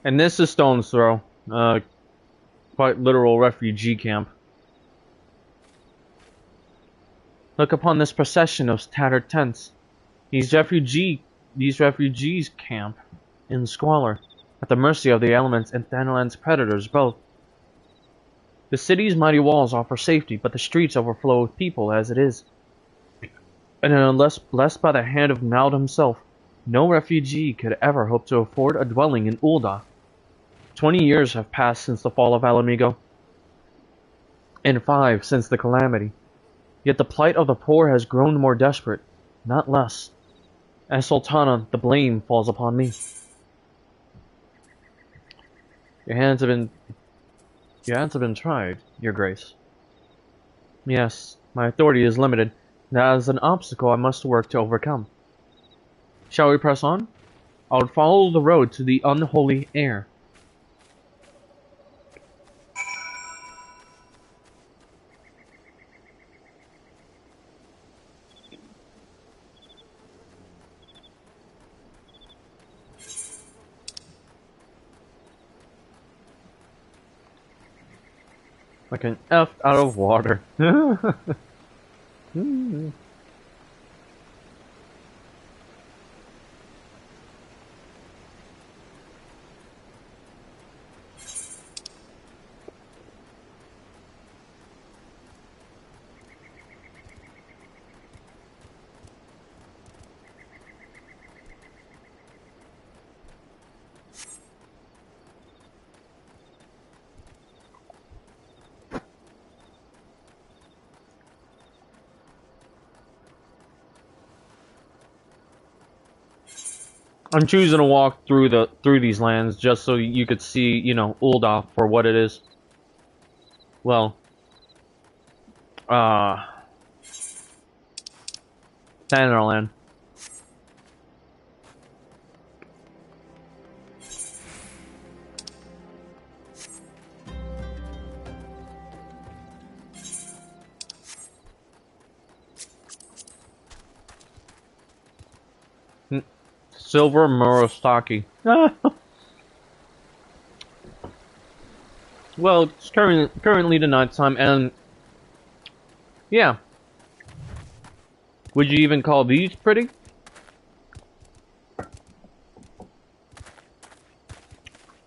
And this is Stone's Throw, quite literal refugee camp. Look upon this procession of tattered tents. These refugees camp in squalor, at the mercy of the elements and Thanalan's predators both. The city's mighty walls offer safety, but the streets overflow with people as it is. And unless blessed by the hand of Nald himself, no refugee could ever hope to afford a dwelling in Ul'dah. 20 years have passed since the fall of Alamigo, and 5 since the calamity. Yet the plight of the poor has grown more desperate, not less. As Sultana, the blame falls upon me. Your hands have been tried, Your Grace. Yes, my authority is limited. That is an obstacle I must work to overcome. Shall we press on? I would follow the road to the unholy air. Like an F out of water. I'm choosing to walk through these lands just so you could see, you know, Ul'dah for what it is. Well, Thanalan. Silver Murasaki. Well, it's currently the nighttime, and yeah. Would you even call these pretty?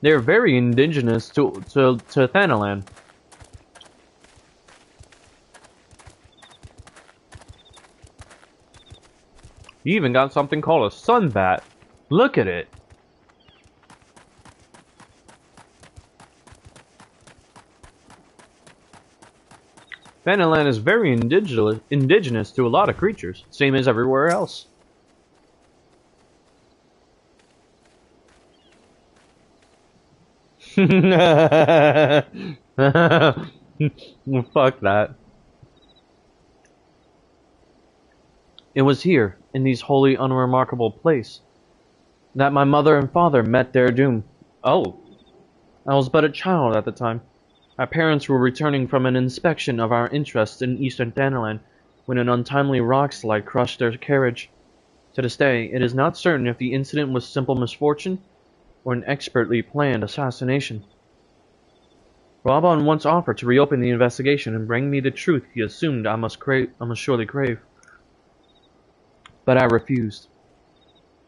They're very indigenous to Thanalan. You even got something called a sunbat. Look at it. Thanalan is very indigenous to a lot of creatures, same as everywhere else. Fuck that. It was here, in these holy, unremarkable place, that my mother and father met their doom. Oh, I was but a child at the time. Our parents were returning from an inspection of our interests in eastern Thanalan when an untimely rock slide crushed their carriage. To this day, it is not certain if the incident was simple misfortune or an expertly planned assassination. Raban once offered to reopen the investigation and bring me the truth he assumed I must surely crave. But I refused.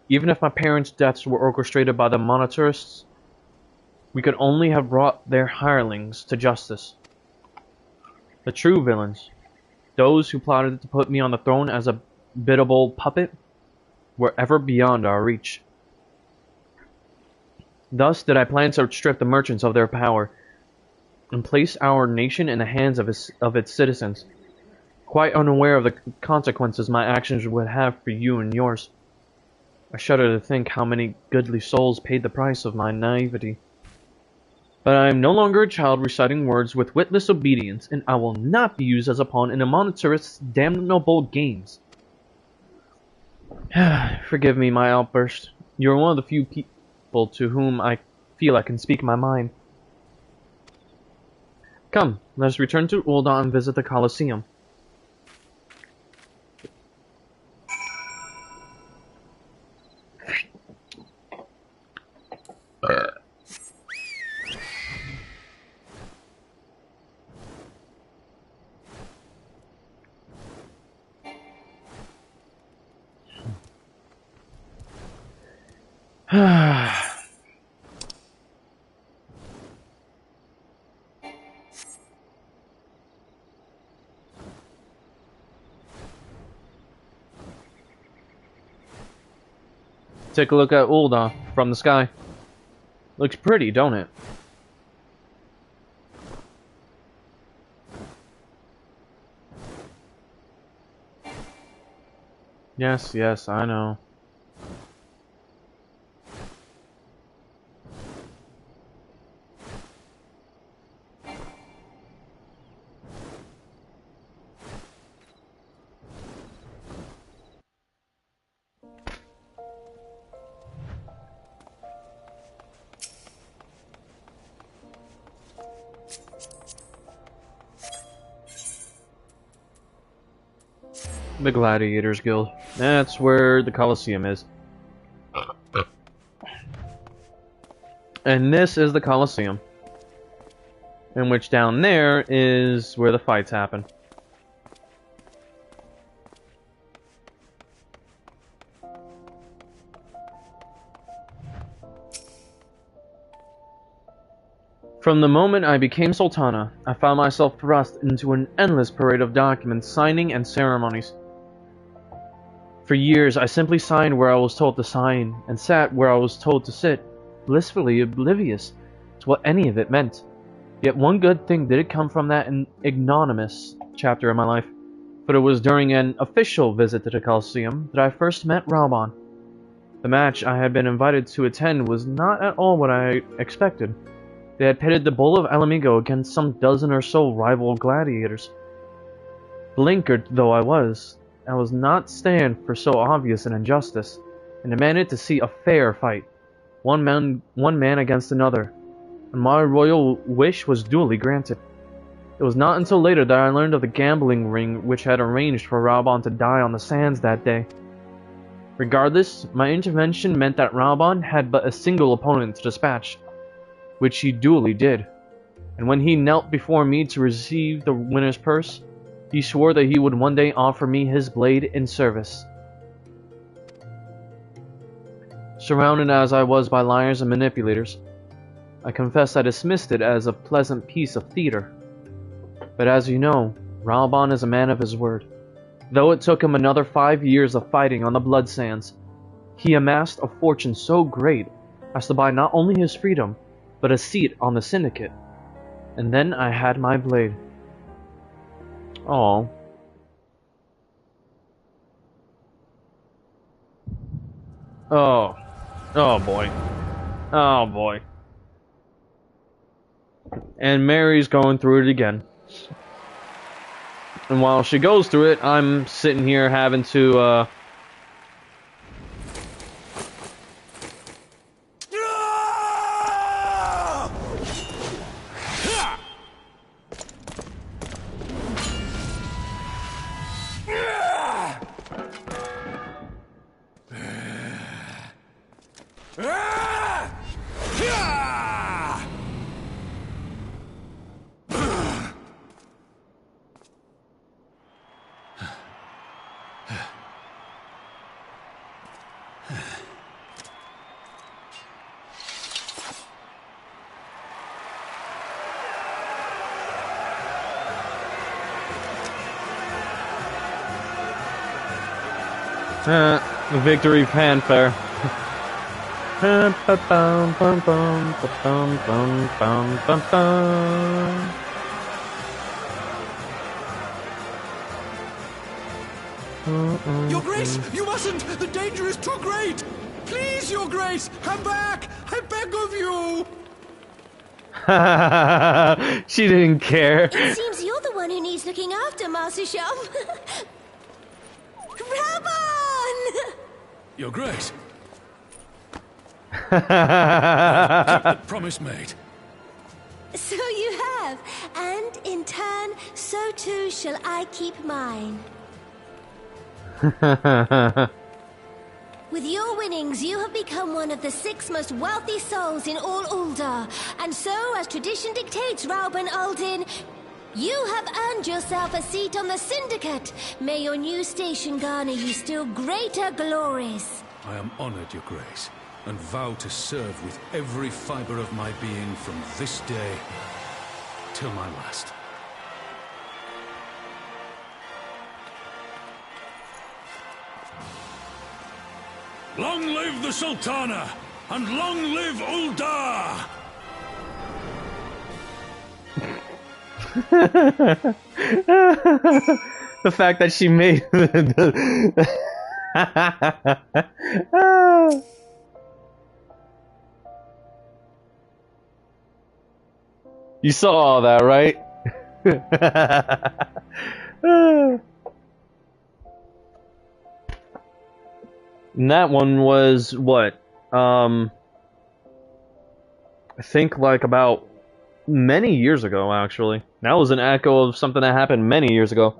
Even if my parents' deaths were orchestrated by the monitorists, we could only have brought their hirelings to justice. The true villains, those who plotted to put me on the throne as a biddable puppet were ever beyond our reach. Thus did I plan to strip the merchants of their power and place our nation in the hands of its citizens, quite unaware of the consequences my actions would have for you and yours. I shudder to think how many goodly souls paid the price of my naivety. But I am no longer a child reciting words with witless obedience, and I will not be used as a pawn in a monetarist's damnable games. Forgive me my outburst. You are one of the few people to whom I feel I can speak my mind. Come, let us return to Ul'dah and visit the Colosseum. Take a look at Ul'dah from the sky. Looks pretty, don't it? Yes, yes, I know. The Gladiators Guild. That's where the Colosseum is. And this is the Colosseum. In which down there is where the fights happen. From the moment I became Sultana, I found myself thrust into an endless parade of documents, signing, and ceremonies. For years, I simply signed where I was told to sign, and sat where I was told to sit, blissfully oblivious to what any of it meant. Yet one good thing did come from that ignominious chapter in my life, for it was during an official visit to the Colosseum that I first met Raubahn. The match I had been invited to attend was not at all what I expected. They had pitted the Bull of Alamigo against some dozen or so rival gladiators. Blinkered though I was not stand for so obvious an injustice, and demanded to see a fair fight, one man against another, and my royal wish was duly granted. It was not until later that I learned of the gambling ring which had arranged for Raubahn to die on the sands that day. Regardless, my intervention meant that Raubahn had but a single opponent to dispatch, which he duly did, and when he knelt before me to receive the winner's purse, he swore that he would one day offer me his blade in service. Surrounded as I was by liars and manipulators, I confess I dismissed it as a pleasant piece of theater. But as you know, Raubahn is a man of his word. Though it took him another 5 years of fighting on the blood sands, he amassed a fortune so great as to buy not only his freedom, but a seat on the syndicate. And then I had my blade. Oh. Oh. Oh boy. Oh boy. And Mary's going through it again. And while she goes through it, I'm sitting here having to, Victory fanfare. Your Grace, you mustn't! The danger is too great! Please, Your Grace, come back! I beg of you! She didn't care. It seems you're the one who needs looking after, Master Sham. Rabon! Your Grace. Keep the promise made. So you have, and in turn, so too shall I keep mine. With your winnings, you have become one of the 6 most wealthy souls in all Uldar, and so, as tradition dictates, Rauben Aldin, you have earned yourself a seat on the Syndicate. May your new station garner you still greater glories. I am honored, Your Grace, and vow to serve with every fiber of my being from this day till my last. Long live the Sultana, and long live Uldar! The fact that she made You saw all that, right? And that one was what? I think like about many years ago, actually. That was an echo of something that happened many years ago.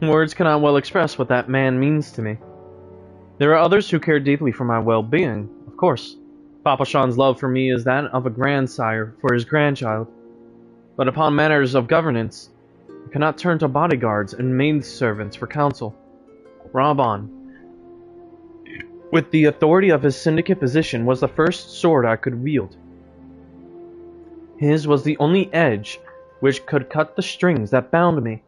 Words cannot well express what that man means to me. There are others who care deeply for my well-being, of course. Papa Sean's love for me is that of a grandsire for his grandchild. But upon matters of governance, I cannot turn to bodyguards and maidservants for counsel. Rabon, with the authority of his syndicate position, was the first sword I could wield. His was the only edge which could cut the strings that bound me.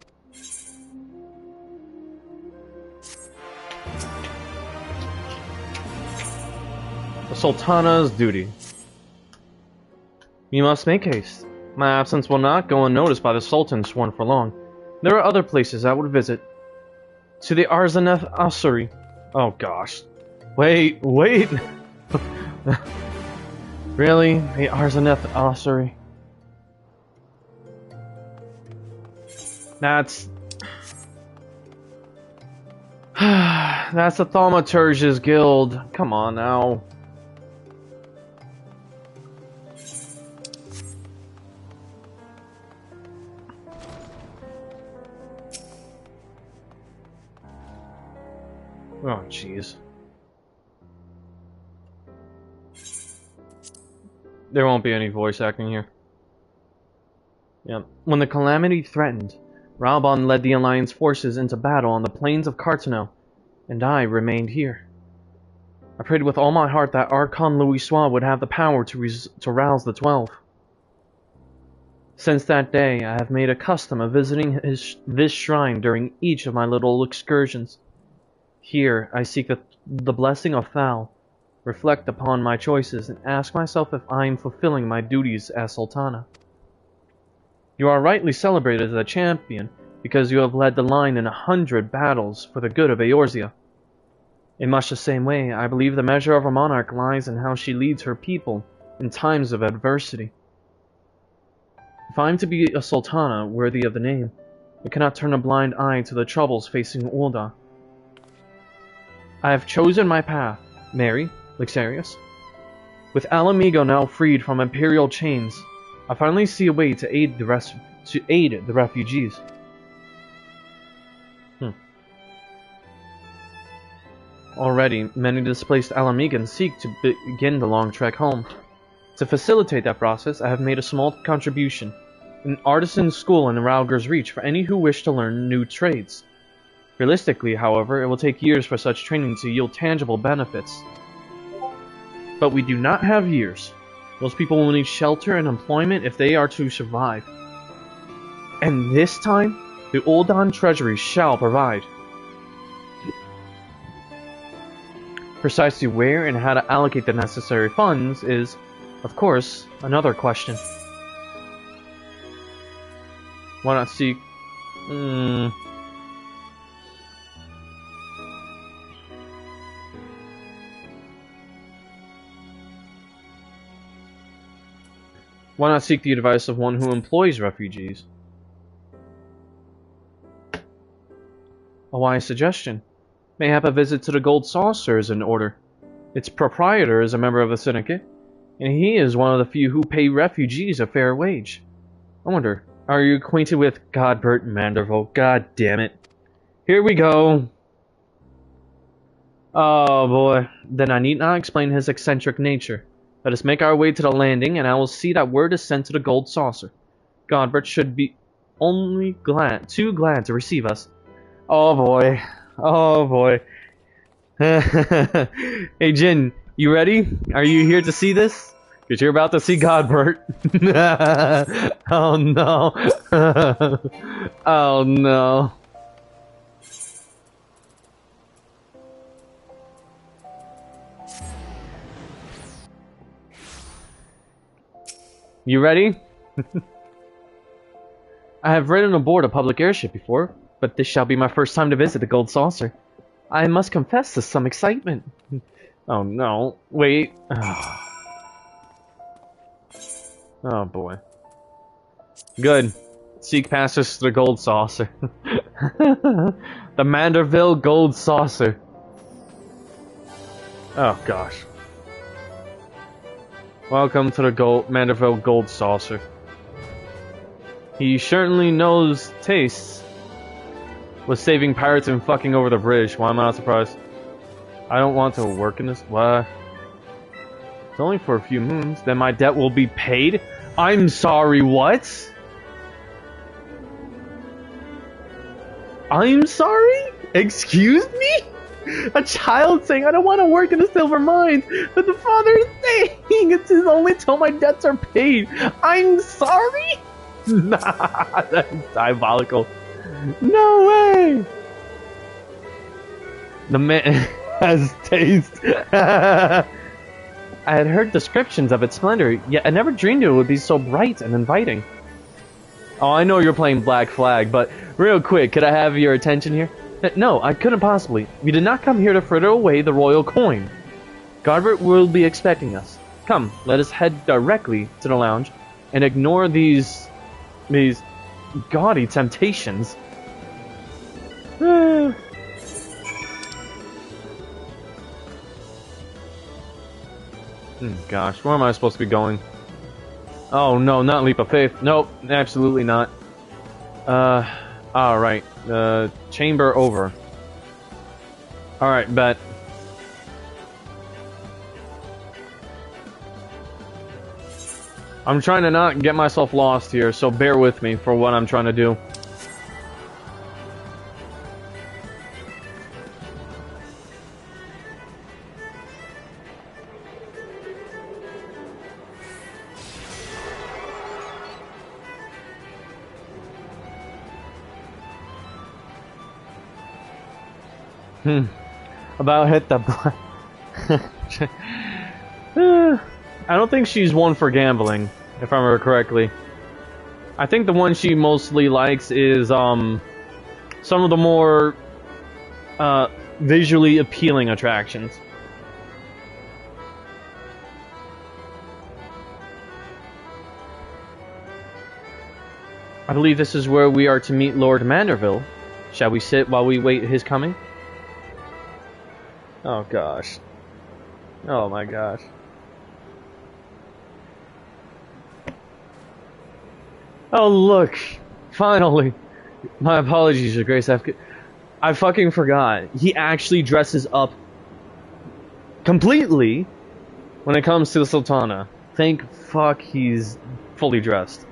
The Sultana's duty. We must make haste. My absence will not go unnoticed by the Sultan sworn for long. There are other places I would visit. To the Arzaneth Ossuary. Oh gosh. Wait. Really? The Arzaneth Ossuary? That's the Thaumaturge's Guild. Come on now. Oh, jeez. There won't be any voice acting here. Yep. When the calamity threatened, Rabon led the Alliance forces into battle on the plains of Cartano, and I remained here. I prayed with all my heart that Archon Louisoix would have the power to rouse the 12. Since that day, I have made a custom of visiting this shrine during each of my little excursions. Here, I seek the blessing of Thal, reflect upon my choices, and ask myself if I am fulfilling my duties as Sultana. You are rightly celebrated as a champion because you have led the line in 100 battles for the good of Eorzea. In much the same way, I believe the measure of a monarch lies in how she leads her people in times of adversity. If I am to be a Sultana worthy of the name, I cannot turn a blind eye to the troubles facing Uldar. I have chosen my path, Mary, Lixarius. With Alamigo now freed from imperial chains, I finally see a way to aid the refugees. Already, many displaced Alamegans seek to begin the long trek home. To facilitate that process, I have made a small contribution. an artisan school in Rauger's Reach for any who wish to learn new trades. Realistically, however, it will take years for such training to yield tangible benefits. But we do not have years. Those people will need shelter and employment if they are to survive. And this time, the Uldan Treasury shall provide. Precisely where and how to allocate the necessary funds is, of course, another question. Why not seek... Why not seek the advice of one who employs refugees? A wise suggestion. Mayhap a visit to the Gold Saucer is in order. Its proprietor is a member of the syndicate, and he is one of the few who pay refugees a fair wage. I wonder, are you acquainted with Godbert Manderville? God damn it. Here we go. Oh boy. Then I need not explain his eccentric nature. Let us make our way to the landing, and I will see that word is sent to the Gold Saucer. Godbert should be too glad to receive us. Oh boy. Oh boy. Hey Jin, you ready? Are you here to see this? Because you're about to see Godbert. Oh no. Oh no. You ready? I have ridden aboard a public airship before, but this shall be my first time to visit the Gold Saucer. I must confess to some excitement. Oh no. Wait. Oh boy. Good. Seek passage to the Gold Saucer. The Manderville Gold Saucer. Oh gosh. Welcome to the Manderville Gold Saucer. He certainly knows tastes. Was saving pirates and fucking over the bridge. Why am I not surprised? I don't want to work in this. What? It's only for a few moons. Then my debt will be paid? I'm sorry, what? I'm sorry? Excuse me? A child saying, I don't want to work in the silver mines, but the father is saying it's his only till my debts are paid. I'm sorry? Nah, that's diabolical. No way! The man has taste. I had heard descriptions of its splendor, yet I never dreamed it would be so bright and inviting. Oh, I know you're playing Black Flag, but real quick, could I have your attention here? No, I couldn't possibly. We did not come here to fritter away the royal coin. Godbert will be expecting us. Come, let us head directly to the lounge and ignore these gaudy temptations. Gosh, where am I supposed to be going? Oh no, not leap of faith. Nope, absolutely not. Alright. Chamber over. Alright, bet. I'm trying to not get myself lost here, so bear with me for what I'm trying to do. About hit the I don't think she's one for gambling, if I remember correctly. I think the one she mostly likes is some of the more visually appealing attractions. I believe this is where we are to meet Lord Manderville. Shall we sit while we wait his coming? Oh gosh. Oh my gosh. Oh look! Finally! My apologies, Your Grace. I fucking forgot. He actually dresses up completely when it comes to the Sultana. Thank fuck he's fully dressed.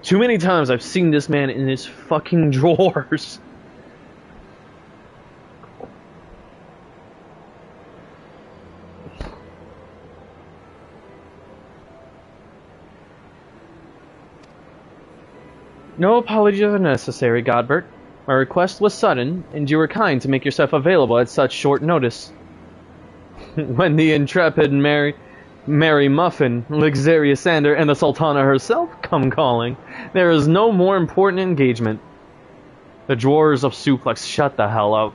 Too many times I've seen this man in his fucking drawers. No apologies are necessary, Godbert. My request was sudden, and you were kind to make yourself available at such short notice. When the intrepid Mary Muffin, Luxuriasander, and the Sultana herself come calling, there is no more important engagement. The drawers of Suplex shut the hell up.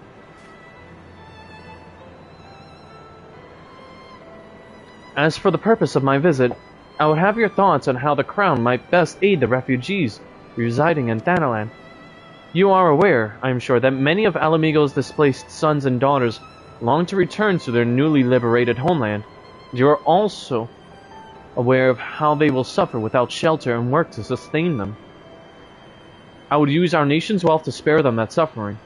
As for the purpose of my visit, I would have your thoughts on how the Crown might best aid the refugees residing in Thanalan. You are aware, I am sure, that many of Alamigo's displaced sons and daughters long to return to their newly liberated homeland. You are also aware of how they will suffer without shelter and work to sustain them. I would use our nation's wealth to spare them that suffering.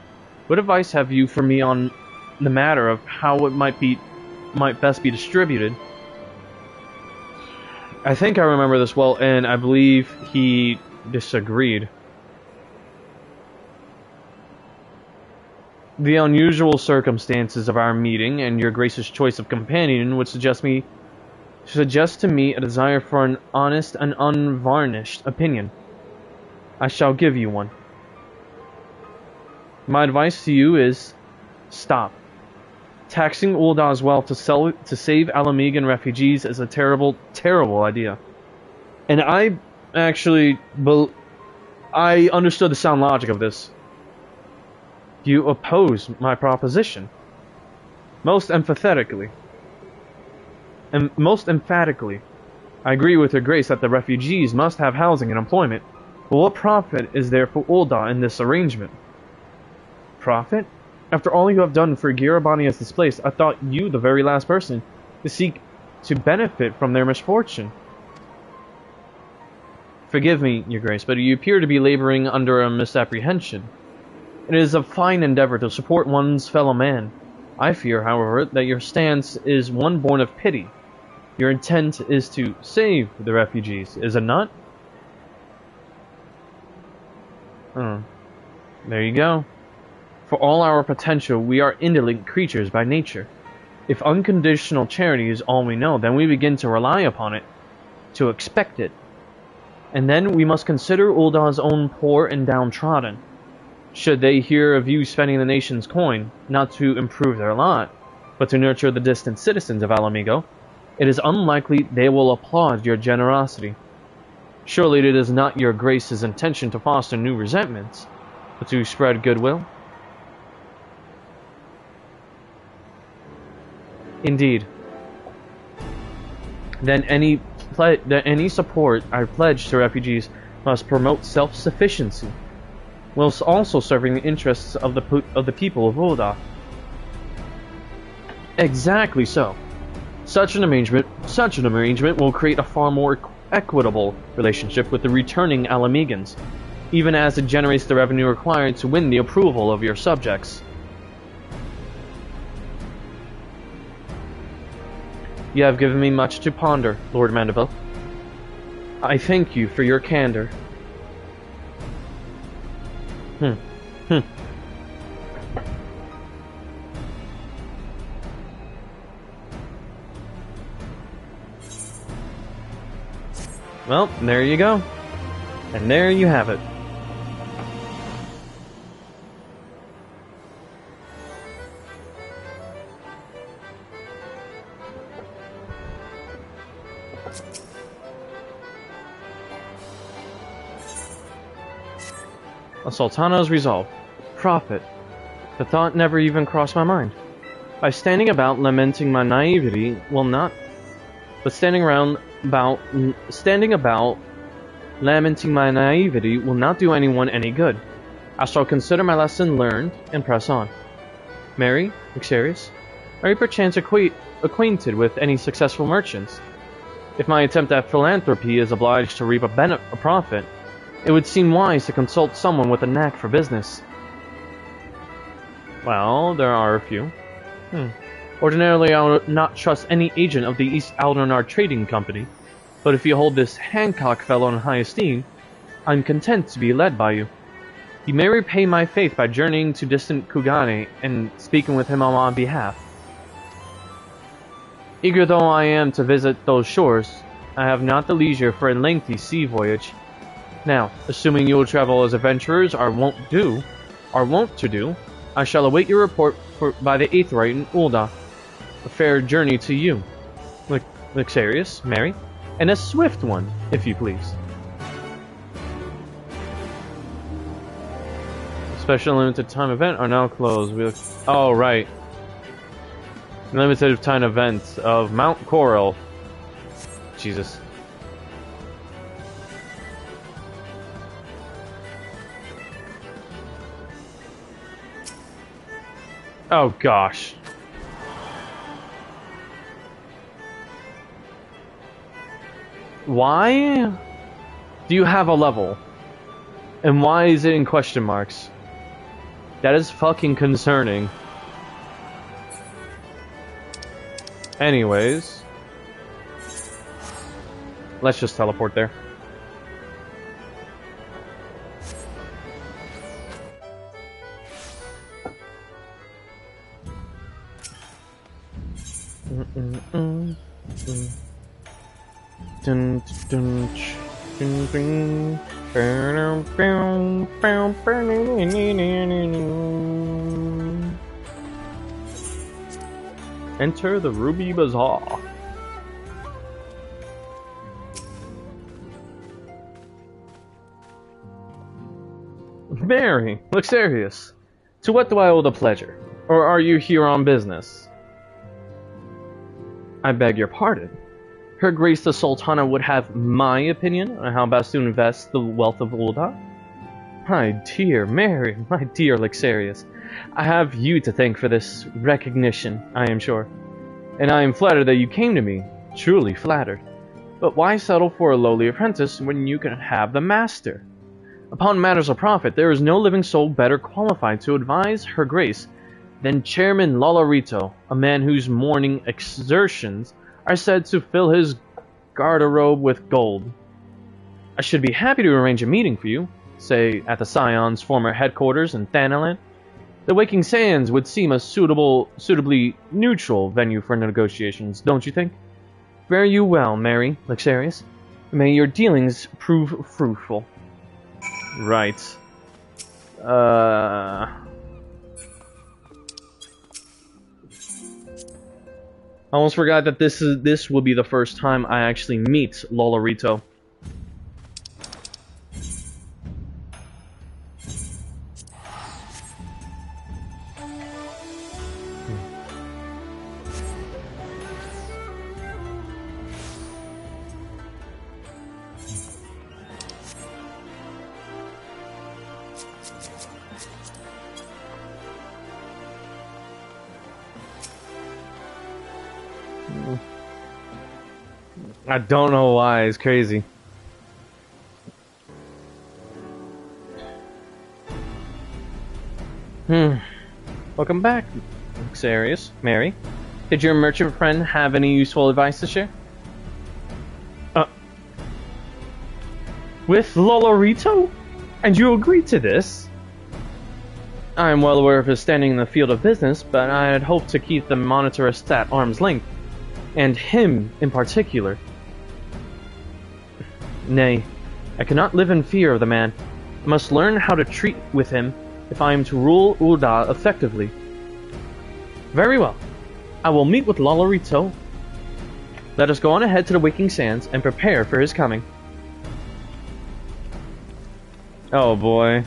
What advice have you for me on the matter of how it might best be distributed? I think I remember this well, and I believe he disagreed. The unusual circumstances of our meeting and your gracious choice of companion would suggest to me a desire for an honest and unvarnished opinion. I shall give you one. My advice to you is, stop. Taxing Uldah's wealth to save Alamigan refugees is a terrible, terrible idea. And I actually, I understood the sound logic of this. You oppose my proposition. Most emphatically, I agree with your grace that the refugees must have housing and employment. But what profit is there for Uldah in this arrangement? Profit? After all you have done for Girabania's displaced, I thought you the very last person to seek to benefit from their misfortune. Forgive me, your grace, but you appear to be laboring under a misapprehension. It is a fine endeavor to support one's fellow man. I fear, however, that your stance is one born of pity. Your intent is to save the refugees, is it not? There you go. For all our potential, we are indolent creatures by nature. If unconditional charity is all we know, then we begin to rely upon it, to expect it. And then we must consider Uldah's own poor and downtrodden. Should they hear of you spending the nation's coin, not to improve their lot, but to nurture the distant citizens of Alamigo, it is unlikely they will applaud your generosity. Surely it is not your grace's intention to foster new resentments, but to spread goodwill? Indeed. Then any support I pledge to refugees must promote self-sufficiency, whilst also serving the interests of the people of Uldah. Exactly so. Such an arrangement will create a far more equitable relationship with the returning Alamegans, even as it generates the revenue required to win the approval of your subjects. You have given me much to ponder, Lord Mandeville. I thank you for your candor. Well, there you go. And there you have it. A Sultana's resolve. Profit. The thought never even crossed my mind. By standing about lamenting my naivety will not... But standing about lamenting my naivety will not do anyone any good. I shall consider my lesson learned and press on. Mary, Xerius, are you perchance acquainted with any successful merchants? If my attempt at philanthropy is obliged to reap a profit, it would seem wise to consult someone with a knack for business. Well, there are a few. Ordinarily, I would not trust any agent of the East Aldernar Trading Company, but if you hold this Hancock fellow in high esteem, I'm content to be led by you. You may repay my faith by journeying to distant Kugane and speaking with him on my behalf. Eager though I am to visit those shores, I have not the leisure for a lengthy sea voyage. Now, assuming you will travel as adventurers are wont to do, I shall await your report by the Aetheryte in Ul'dah. A fair journey to you, Lixarius, Mary, and a swift one, if you please. Special limited time event are now closed. Oh, right. Limited time event of Mount Coral. Jesus. Oh gosh. Why do you have a level? And why is it in question marks? That is fucking concerning. Anyways, let's just teleport there. Enter the Ruby Bazaar. Mary, Lixarius, to what do I owe the pleasure? Or are you here on business? I beg your pardon. Her Grace the Sultana would have my opinion on how best to invest the wealth of Ul'dah? My dear Mary, my dear Lixarius, I have you to thank for this recognition, I am sure. And I am flattered that you came to me, truly flattered. But why settle for a lowly apprentice when you can have the master? Upon matters of profit, there is no living soul better qualified to advise Her Grace than Chairman Lolarito, a man whose morning exertions are said to fill his garderobe with gold. I should be happy to arrange a meeting for you, say at the Scion's former headquarters in Thanalan. The Waking Sands would seem a suitably neutral venue for negotiations, don't you think? Fare you well, Mary, Lixarius. May your dealings prove fruitful. Right. I almost forgot that this will be the first time I actually meet Lolarito. I don't know why, it's crazy. Welcome back, Xarius. Mary. Did your merchant friend have any useful advice to share? With Lolarito? And you agreed to this? I am well aware of his standing in the field of business, but I had hoped to keep the monetarist at arm's length. And him in particular. Nay, I cannot live in fear of the man. I must learn how to treat with him if I am to rule Ul'dah effectively. Very well. I will meet with Lolarito. Let us go on ahead to the Waking Sands and prepare for his coming. Oh boy.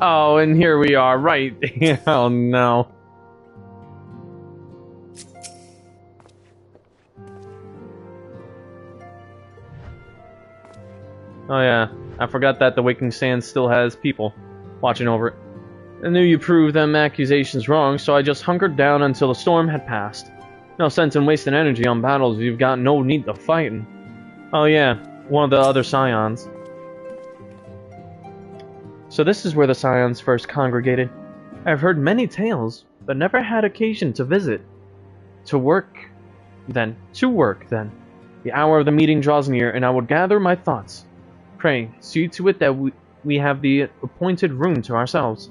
Oh, and here we are, right. Oh no. Oh yeah, I forgot that the Waking Sands still has people watching over it. I knew you proved them accusations wrong, so I just hunkered down until the storm had passed. No sense in wasting energy on battles you've got no need to fight in. Oh yeah, one of the other Scions. So this is where the Scions first congregated. I've heard many tales, but never had occasion to visit. To work, then. The hour of the meeting draws near, and I will gather my thoughts. Pray, see to it that we have the appointed room to ourselves.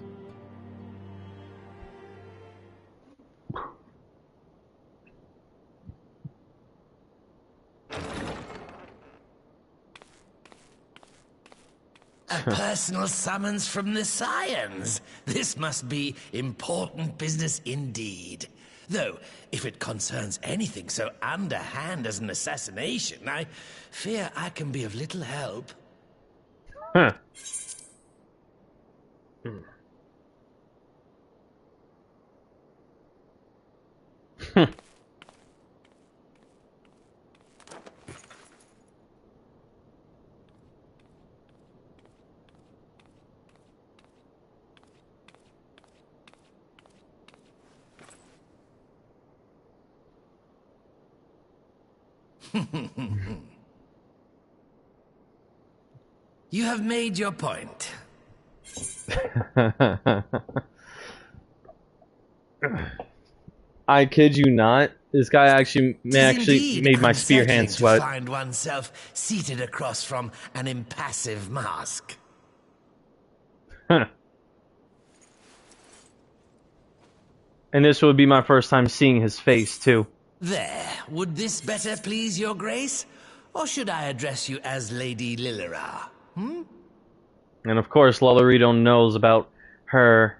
A personal summons from the Scions. This must be important business indeed. Though, if it concerns anything so underhand as an assassination, I fear I can be of little help. Huh. You have made your point. I kid you not. This guy actually made my spear hand sweat. To find oneself seated across from an impassive mask. Huh. And this would be my first time seeing his face, too. There, would this better please your grace? Or should I address you as Lady Lilira? Hmm? And of course, Lolorito knows about her,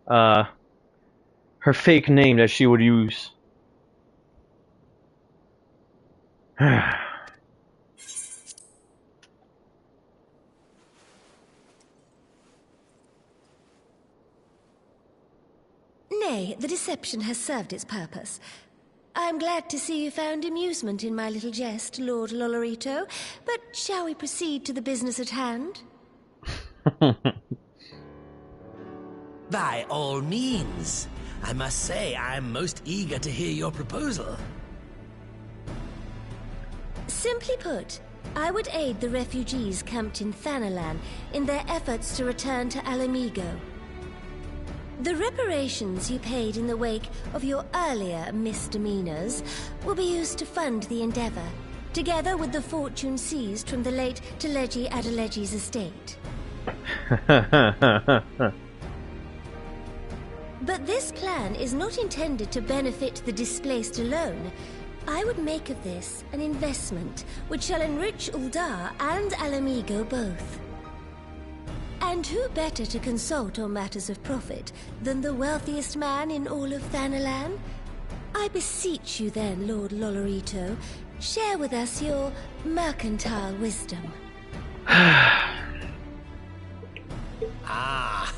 her fake name that she would use. Nay, the deception has served its purpose. I'm glad to see you found amusement in my little jest, Lord Lolorito, but shall we proceed to the business at hand? By all means. I must say, I'm most eager to hear your proposal. Simply put, I would aid the refugees camped in Thanalan in their efforts to return to Alamigo. The reparations you paid in the wake of your earlier misdemeanors will be used to fund the endeavor, together with the fortune seized from the late Teleji Adeleji's estate. But this plan is not intended to benefit the displaced alone. I would make of this an investment which shall enrich Uldar and Alamigo both. And who better to consult on matters of profit than the wealthiest man in all of Thanalan? I beseech you then, Lord Lolorito, share with us your mercantile wisdom. Ah,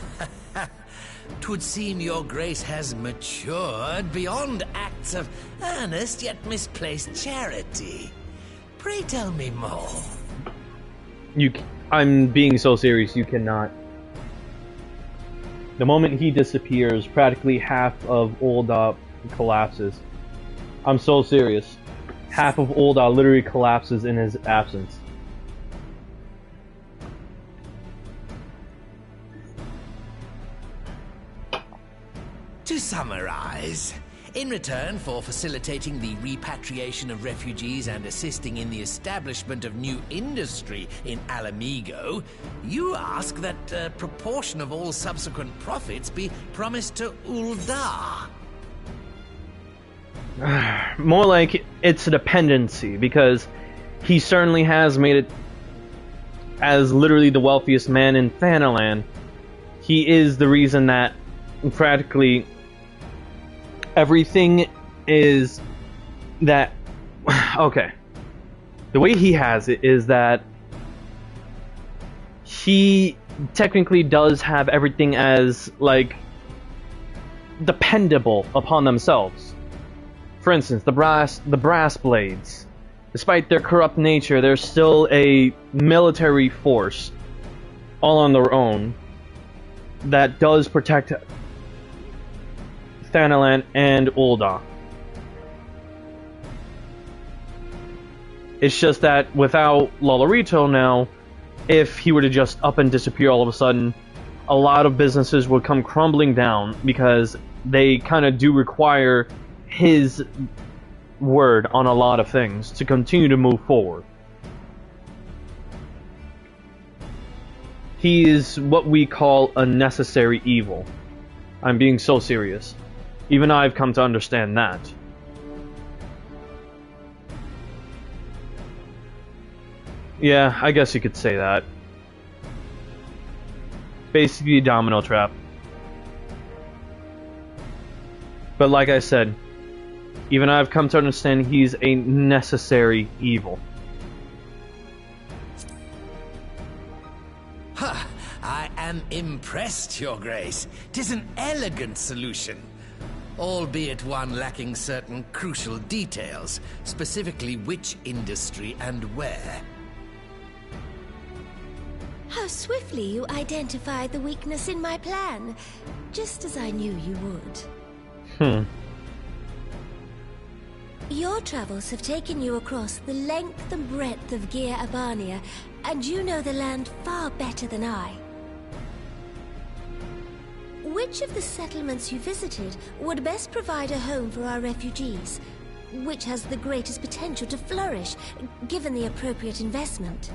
'twould seem your grace has matured beyond acts of earnest yet misplaced charity. Pray tell me more. I'm being so serious, you cannot. The moment he disappears, practically half of Ul'dah collapses. I'm so serious. Half of Ul'dah literally collapses in his absence. To summarize, in return for facilitating the repatriation of refugees and assisting in the establishment of new industry in Alamigo, you ask that a proportion of all subsequent profits be promised to Ul'dah. More like it's a dependency, because he certainly has made it as literally the wealthiest man in Thanalan. He is the reason that practically everything is that... Okay. The way he has it is that he technically does have everything as, like, dependable upon themselves. For instance, the brass blades. Despite their corrupt nature, they're still a military force all on their own that does protect Thanalan and Ul'dah. It's just that without Lolorito now, if he were to just up and disappear all of a sudden, a lot of businesses would come crumbling down because they kind of do require his word on a lot of things to continue to move forward. He is what we call a necessary evil. I'm being so serious. Even I've come to understand that. Yeah, I guess you could say that. Basically a domino trap. But like I said, even I've come to understand he's a necessary evil. Ha! I am impressed, Your Grace. 'Tis an elegant solution, albeit one lacking certain crucial details, specifically which industry and where. How swiftly you identified the weakness in my plan, just as I knew you would. Your travels have taken you across the length and breadth of Gir Abania, and you know the land far better than I. Which of the settlements you visited would best provide a home for our refugees? Which has the greatest potential to flourish, given the appropriate investment?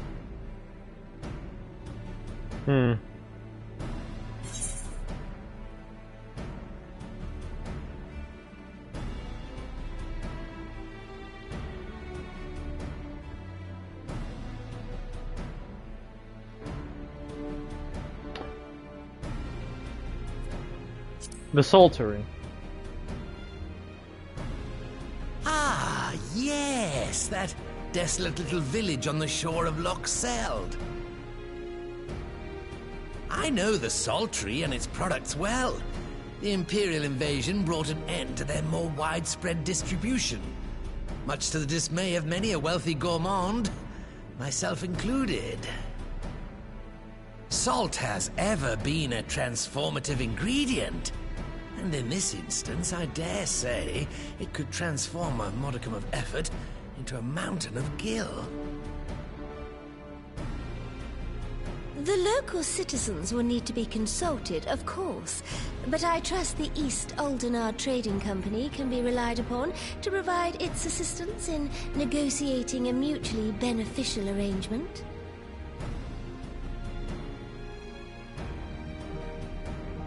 The Saltery. Ah, yes, that desolate little village on the shore of Loch Seld. I know the Saltery and its products well. The Imperial invasion brought an end to their more widespread distribution, much to the dismay of many a wealthy gourmand, myself included. Salt has ever been a transformative ingredient, and in this instance, I dare say, it could transform a modicum of effort into a mountain of gil. The local citizens will need to be consulted, of course, but I trust the East Aldenard Trading Company can be relied upon to provide its assistance in negotiating a mutually beneficial arrangement.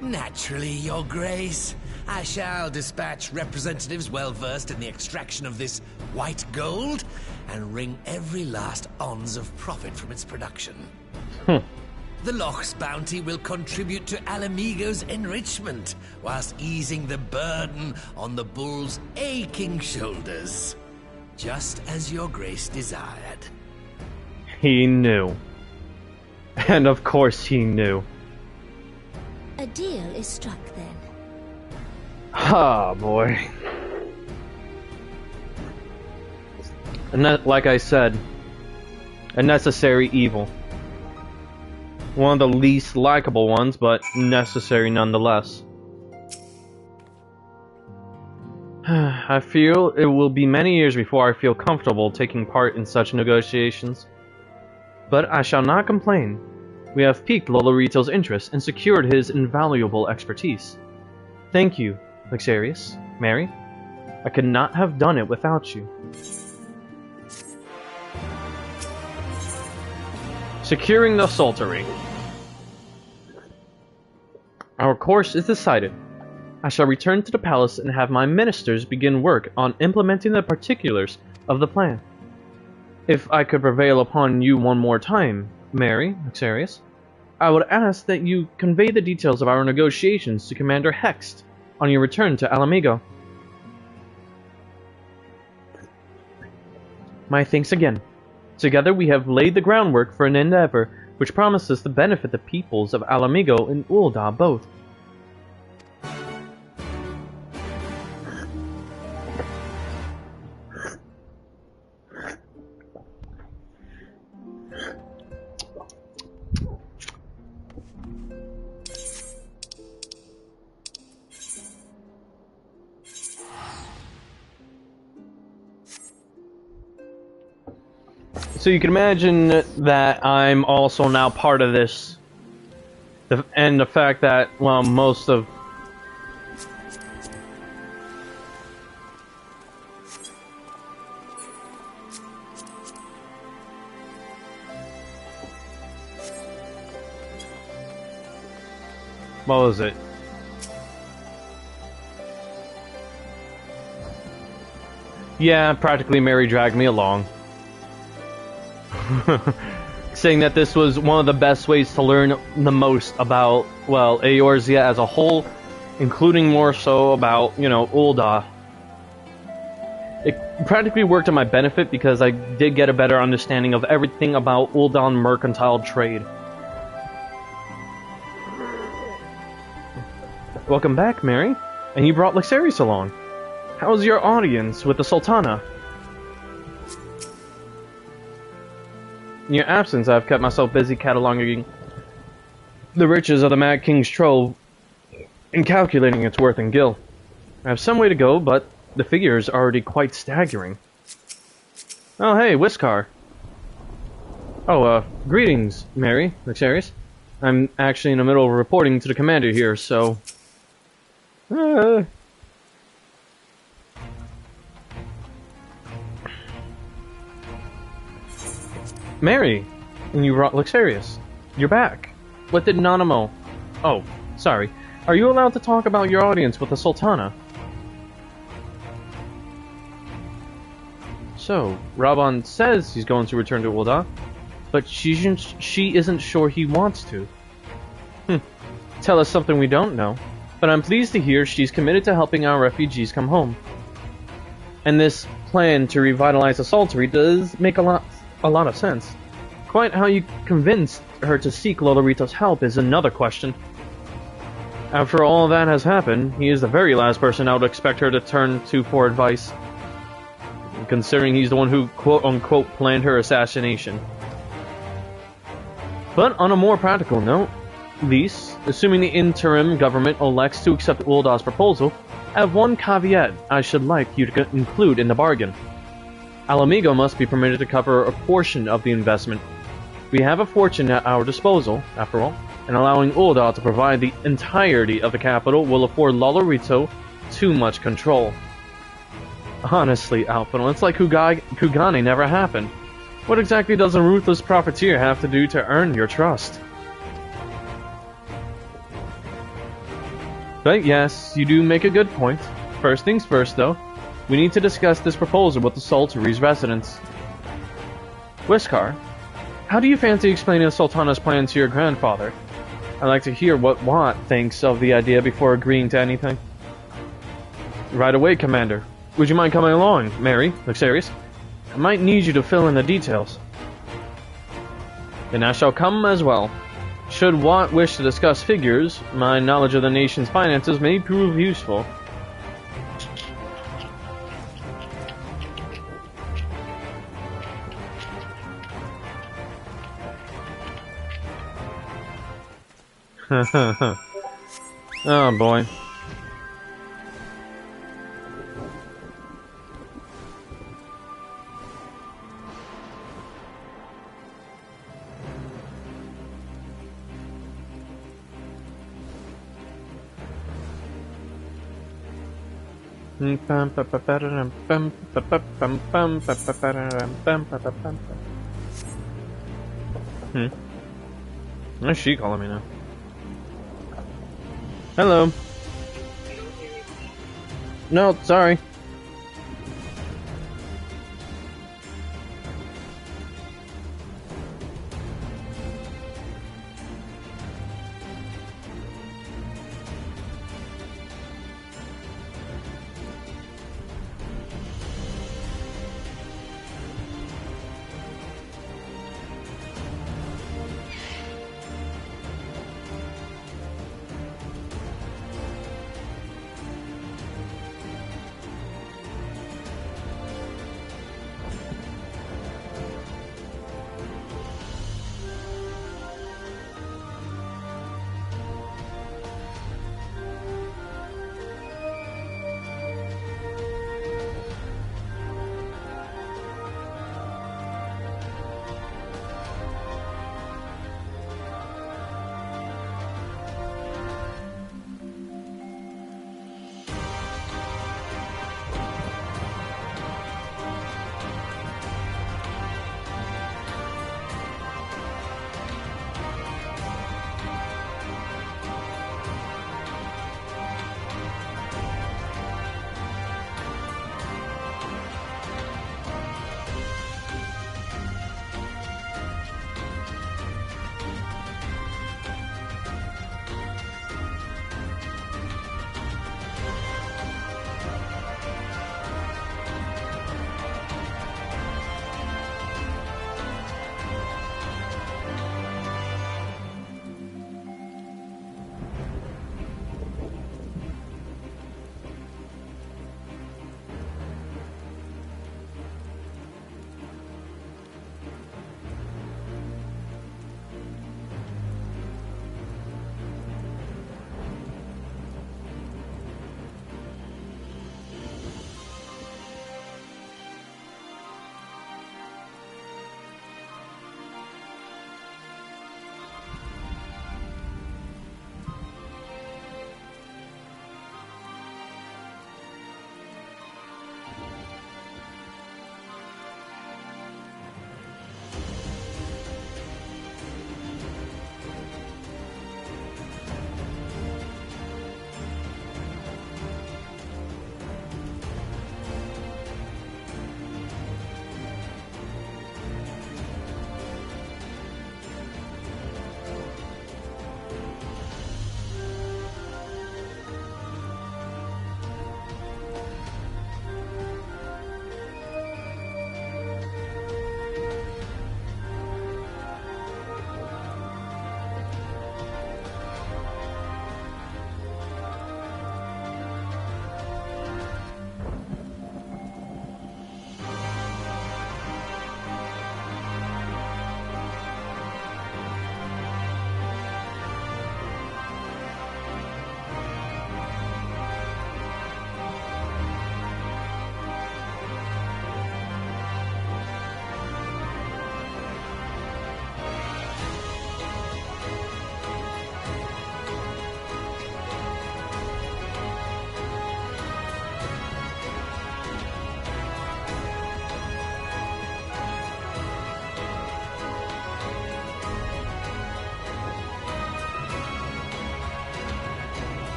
Naturally, Your Grace. I shall dispatch representatives well-versed in the extraction of this white gold and wring every last ons of profit from its production. The Loch's bounty will contribute to Alamigo's enrichment, whilst easing the burden on the bull's aching shoulders. Just as Your Grace desired. He knew. And of course he knew. A deal is struck then. Ah, boy. And that, like I said, a necessary evil. One of the least likable ones, but necessary nonetheless. I feel it will be many years before I feel comfortable taking part in such negotiations. But I shall not complain. We have piqued Lolorito's interest and secured his invaluable expertise. Thank you, Luxarius, Mary. I could not have done it without you. Securing the Saltery. Our course is decided. I shall return to the palace and have my ministers begin work on implementing the particulars of the plan. If I could prevail upon you one more time, Mary, Luxarius, I would ask that you convey the details of our negotiations to Commander Hext on your return to Alamigo. My thanks again. Together we have laid the groundwork for an endeavor which promises to benefit the peoples of Alamigo and Ul'dah both. So you can imagine that I'm also now part of this, and the fact that, well, most of What was it? Yeah, practically Mary dragged me along. Saying that this was one of the best ways to learn the most about, well, Eorzea as a whole, including more so about, you know, Ul'dah. It practically worked to my benefit because I did get a better understanding of everything about Ul'dah mercantile trade. Welcome back, Mary. And you brought Lexarius along. How's your audience with the Sultana? In your absence, I've kept myself busy cataloging the riches of the Mad King's Trove and calculating its worth in gil. I have some way to go, but the figure is already quite staggering. Oh, hey, Whiskar. Oh, greetings, Mary, Lexarius. I'm actually in the middle of reporting to the commander here, so... Mary, and you brought Lexarius. You're back. What did Nanamo... Oh, sorry. Are you allowed to talk about your audience with the Sultana? So, Raban says he's going to return to Ul'dah, but she isn't sure he wants to. Tell us something we don't know. But I'm pleased to hear she's committed to helping our refugees come home. And this plan to revitalize the Saltery does make a lot of sense. Quite how you convinced her to seek Lolorito's help is another question. After all that has happened, he is the very last person I would expect her to turn to for advice. Considering he's the one who quote-unquote planned her assassination. But on a more practical note, Lys, assuming the interim government elects to accept Ul'dah's proposal, I have one caveat I should like you to include in the bargain. Alamigo must be permitted to cover a portion of the investment. We have a fortune at our disposal, after all, and allowing Ul'dah to provide the entirety of the capital will afford Lolorito too much control. Honestly, Alphonse, it's like Kugane never happened. What exactly does a ruthless profiteer have to do to earn your trust? But yes, you do make a good point. First things first, though. We need to discuss this proposal with the Saltery's residents. Whiskar, how do you fancy explaining the Sultana's plan to your grandfather? I'd like to hear what Watt thinks of the idea before agreeing to anything. Right away, Commander. Would you mind coming along, Mary, Lexarius? I might need you to fill in the details. Then I shall come as well. Should Watt wish to discuss figures, my knowledge of the nation's finances may prove useful. Oh boy. What's she calling me now? Hello. No, sorry.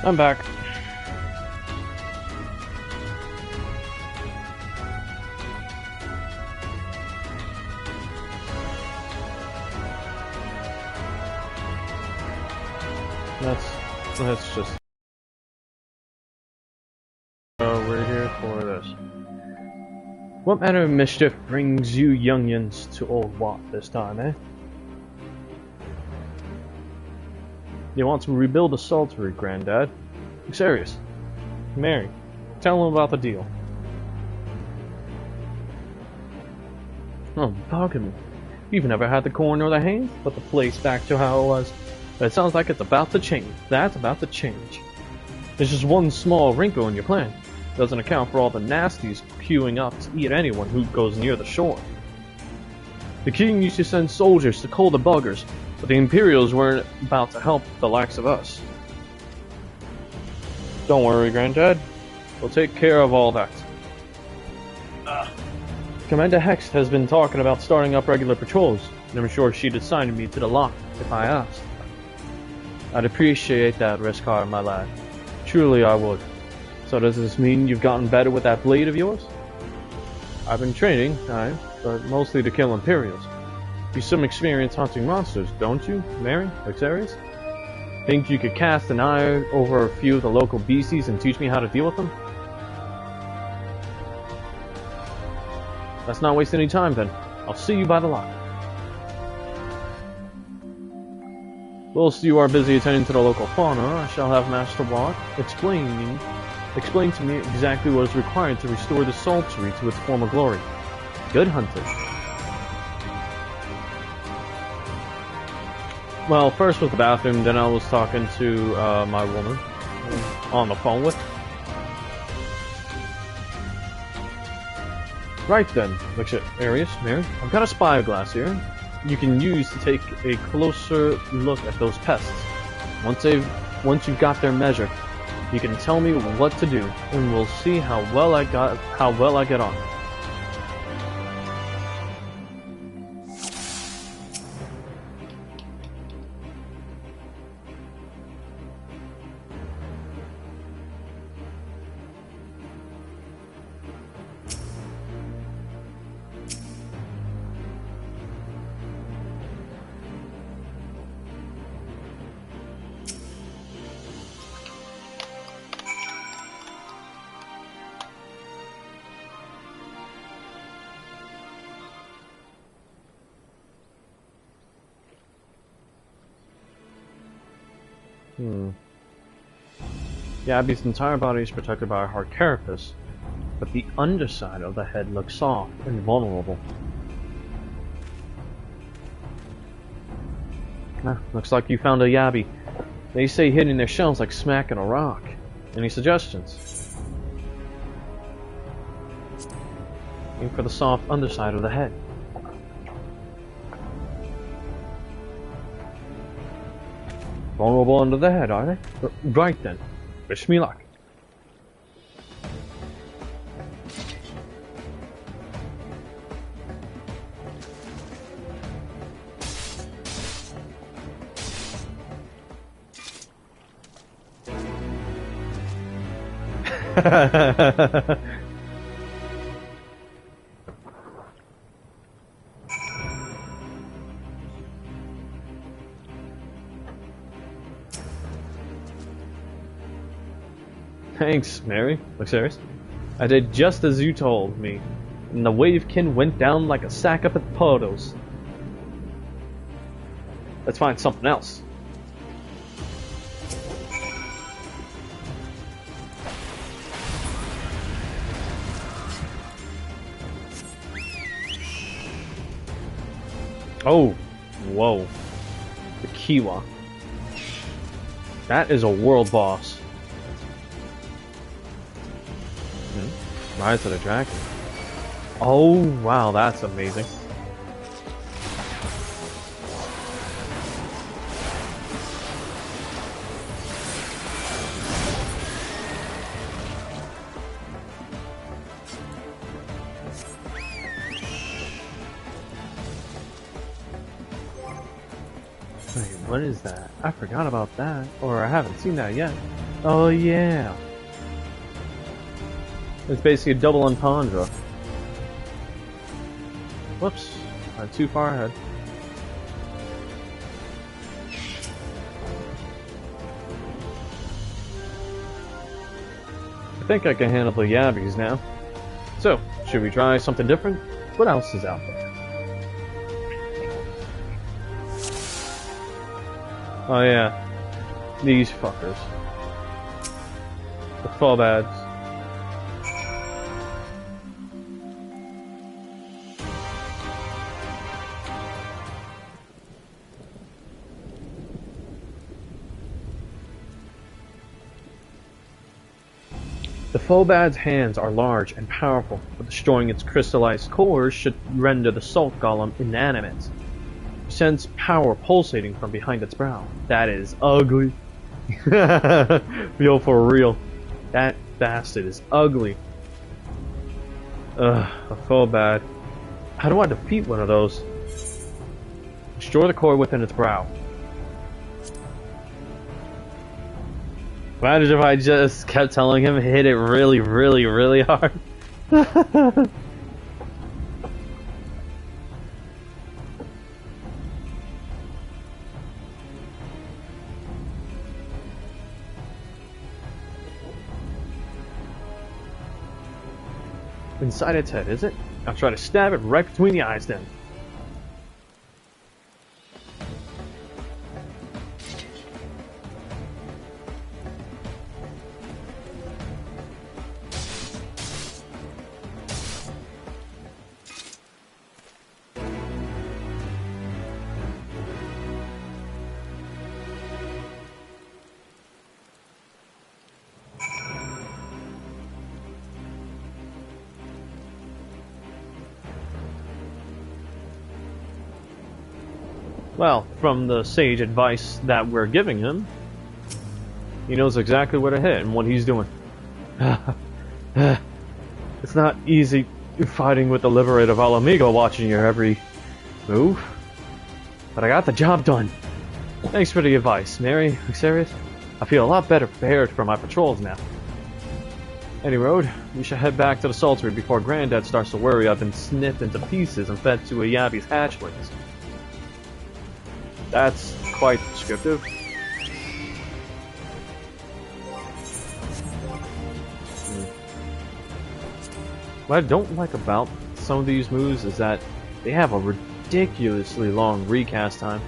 I'm back. Let's just we're here for this. What manner of mischief brings you youngins to Old Wat this time, eh? You want to rebuild the Saltery, Granddad? Serious. Mary, tell him about the deal. Oh, pardon me. You've never had the corn or the hay? Put the place back to how it was. But it sounds like it's about to change. That's about to change. There's just one small wrinkle in your plan. Doesn't account for all the nasties queuing up to eat anyone who goes near the shore. The king used to send soldiers to cull the buggers, but the Imperials weren't about to help the likes of us. Don't worry, Granddad. We'll take care of all that. Commander Hext has been talking about starting up regular patrols, and I'm sure she'd assign me to the lot if I asked. I'd appreciate that, Riskar, my lad. Truly I would. So does this mean you've gotten better with that blade of yours? I've been training, aye, but mostly to kill Imperials. You've some experience hunting monsters, don't you, Mary? Xeris? Think you could cast an eye over a few of the local beasties and teach me how to deal with them? Let's not waste any time then. I'll see you by the lock. Whilst you are busy attending to the local fauna, I shall have Master Watt explain to me exactly what is required to restore the Saltery to its former glory. Good hunting. Well, first was the bathroom, then I was talking to my woman on the phone with. Right then, Arius, Mary, I've got a spyglass here. You can use to take a closer look at those pests. Once you've got their measure, you can tell me what to do, and we'll see how well I get on. Gabby's entire body is protected by a hard carapace, but the underside of the head looks soft and vulnerable. Looks like you found a Yabby. They say hitting their shells like smacking a rock. Any suggestions? Aim for the soft underside of the head. Vulnerable under the head, are they? Right then. Wish me luck. Thanks, Mary. Look serious. I did just as you told me, and the wavekin went down like a sack of potatoes. Let's find something else. Oh, whoa. The Kiwa. That is a world boss. Rise of the Dragon. Oh, wow, that's amazing. Wait, what is that? I forgot about that. Or I haven't seen that yet. Oh yeah. It's basically a double entendre. Whoops. I'm too far ahead. I think I can handle the yabbies now. So, should we try something different? What else is out there? Oh yeah, these fuckers. The Fobads. The Fobad's hands are large and powerful, but destroying its crystallized cores should render the Salt Golem inanimate. Sense power pulsating from behind its brow. That is ugly. Yo, for real. That bastard is ugly. Ugh, a Fobad. How do I defeat one of those? Destroy the core within its brow. Imagine if I just kept telling him hit it really, really, really hard. Inside its head, is it? I'll try to stab it right between the eyes then. Well, from the sage advice that we're giving him, he knows exactly where to hit and what he's doing. It's not easy fighting with the Liberator of Alamigo watching your every move, but I got the job done. Thanks for the advice, Mary. Are you serious? I feel a lot better prepared for my patrols now. Any road, we should head back to the Saltery before Granddad starts to worry I've been snipped into pieces and fed to a Yabby's hatchlings. That's quite descriptive. What I don't like about some of these moves is that they have a ridiculously long recast time.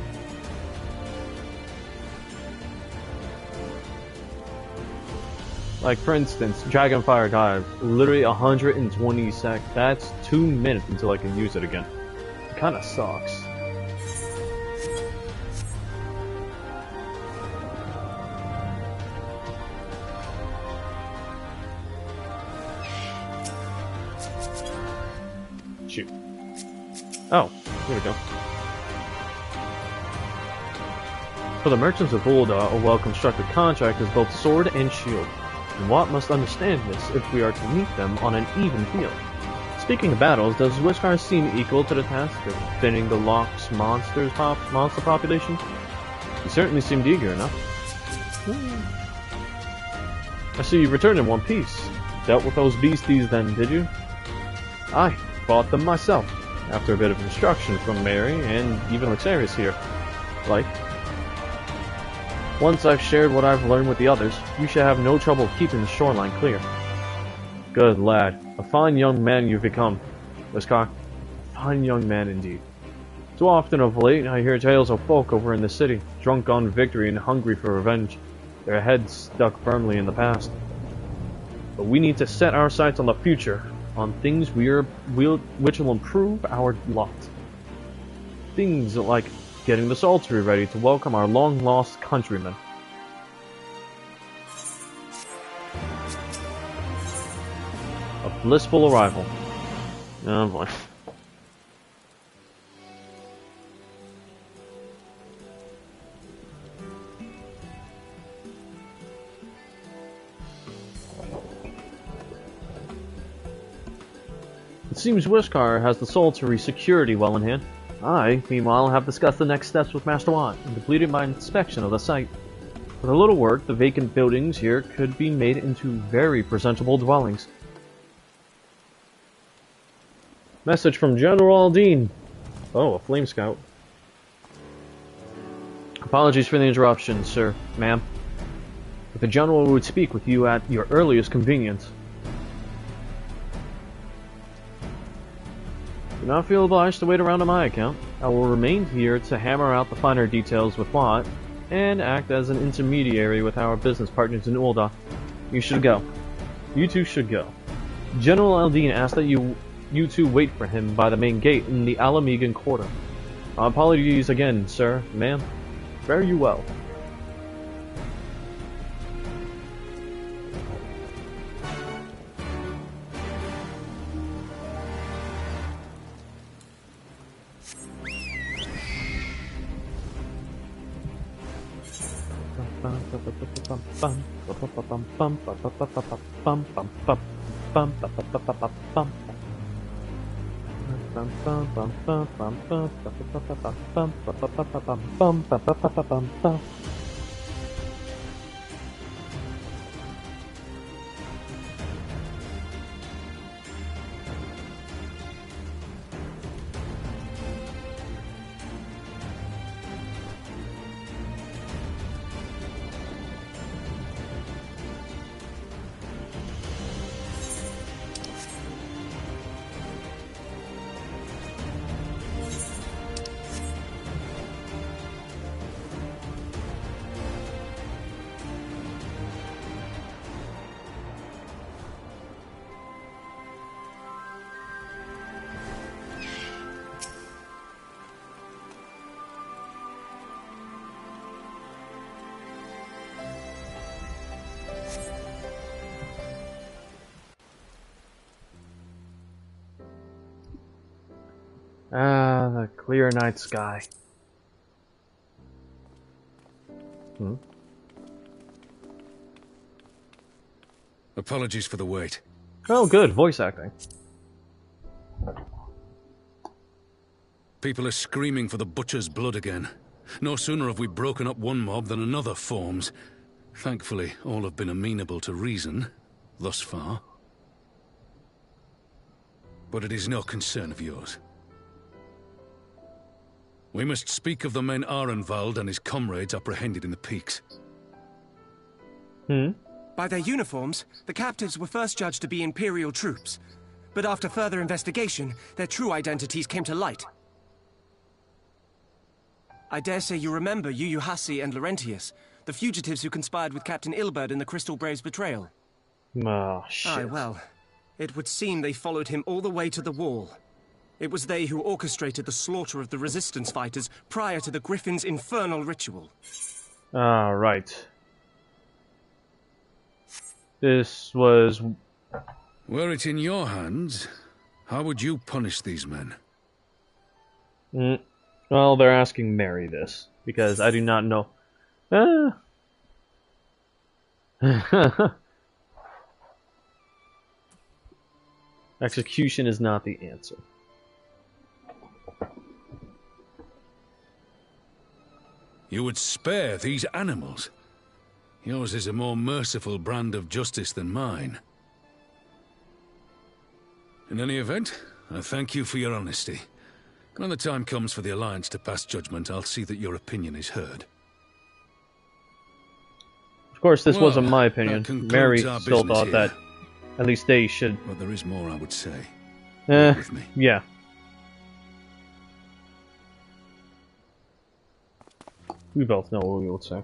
Like for instance, Dragonfire Dive, literally 120 seconds. That's 2 minutes until I can use it again. It kinda sucks. Shoot. Oh, here we go. For the merchants of Ul'dah, a well-constructed contract is both sword and shield, and Watt must understand this if we are to meet them on an even field. Speaking of battles, does Wishkar seem equal to the task of thinning the Loch's monster population? He certainly seemed eager enough. I see you returned in one piece. Dealt with those beasties then, did you? Aye. Fought them myself, after a bit of instruction from Mary and even Luxarius here. Like, once I've shared what I've learned with the others, you should have no trouble keeping the shoreline clear. Good lad. A fine young man you've become, Wishkar. A fine young man indeed. Too often of late I hear tales of folk over in the city, drunk on victory and hungry for revenge, their heads stuck firmly in the past. But we need to set our sights on the future, on things which will improve our lot. Things like getting the Saltery ready to welcome our long-lost countrymen. A blissful arrival. Oh boy. It seems Wishkar has the Saltery security well in hand. I, meanwhile, have discussed the next steps with Master Watt and completed my inspection of the site. With a little work, the vacant buildings here could be made into very presentable dwellings. Message from General Aldine. Oh, a flame scout. Apologies for the interruption, sir, ma'am. But the General would speak with you at your earliest convenience. Do not feel obliged to wait around on my account. I will remain here to hammer out the finer details with Watt, and act as an intermediary with our business partners in Ul'dah. You should go. You two should go. General Aldine asked that you two wait for him by the main gate in the Alamegan Quarter. Apologies again, sir, ma'am. Fare you well. Ah, the clear night sky. Apologies for the wait. Oh, good. Voice acting. People are screaming for the butcher's blood again. No sooner have we broken up one mob than another forms. Thankfully, all have been amenable to reason, thus far. But it is no concern of yours. We must speak of the men Arenvald and his comrades apprehended in the peaks. By their uniforms, the captives were first judged to be Imperial troops. But after further investigation, their true identities came to light. I dare say you remember Yuyuhasi and Laurentius, the fugitives who conspired with Captain Ilberd in the Crystal Brave's betrayal. Oh, shit. Aye, well, it would seem they followed him all the way to the wall. It was they who orchestrated the slaughter of the resistance fighters prior to the Griffin's infernal ritual. Ah, right. This was... Were it in your hands, how would you punish these men? Well, they're asking Mary this, because I do not know. Execution is not the answer. You would spare these animals? Yours is a more merciful brand of justice than mine. In any event, I thank you for your honesty. When the time comes for the Alliance to pass judgment, I'll see that your opinion is heard. Of course, this wasn't my opinion. That Mary concludes our still business thought here. that at least they should... But there is more I would say. Work with me. Yeah. We both know what we would say.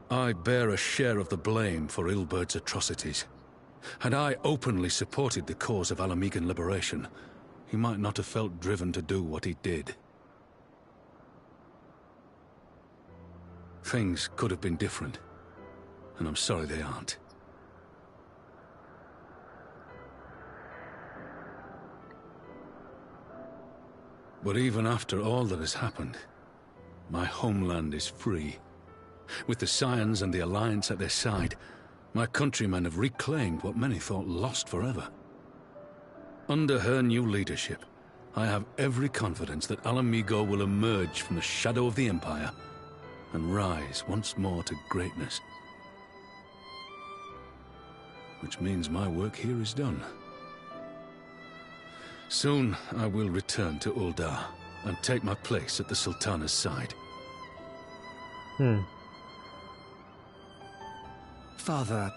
I bear a share of the blame for Ilberd's atrocities. Had I openly supported the cause of Alamegan liberation, he might not have felt driven to do what he did. Things could have been different, and I'm sorry they aren't. But even after all that has happened, my homeland is free. With the Scions and the Alliance at their side, my countrymen have reclaimed what many thought lost forever. Under her new leadership, I have every confidence that Alamigo will emerge from the shadow of the Empire and rise once more to greatness. Which means my work here is done. Soon I will return to Uldar and take my place at the Sultana's side. Father...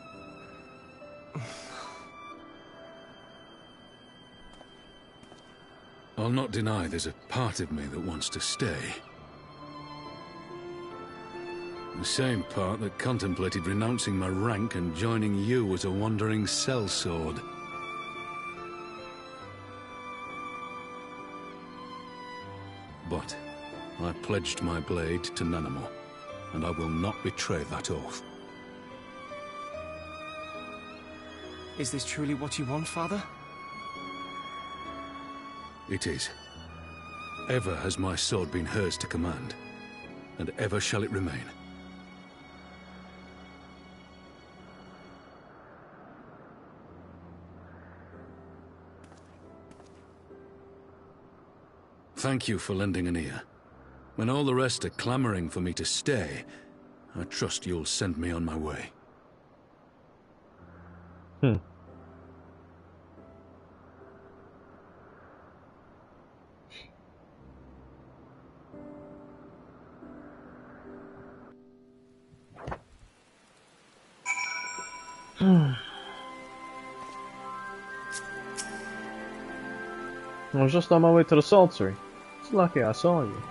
I'll not deny there's a part of me that wants to stay. The same part that contemplated renouncing my rank and joining you as a wandering sellsword. But I pledged my blade to Nanamo, and I will not betray that oath. Is this truly what you want, Father? It is. Ever has my sword been hers to command, and ever shall it remain. Thank you for lending an ear. When all the rest are clamoring for me to stay, I trust you'll send me on my way. I was just on my way to the saltery. It's lucky I saw you.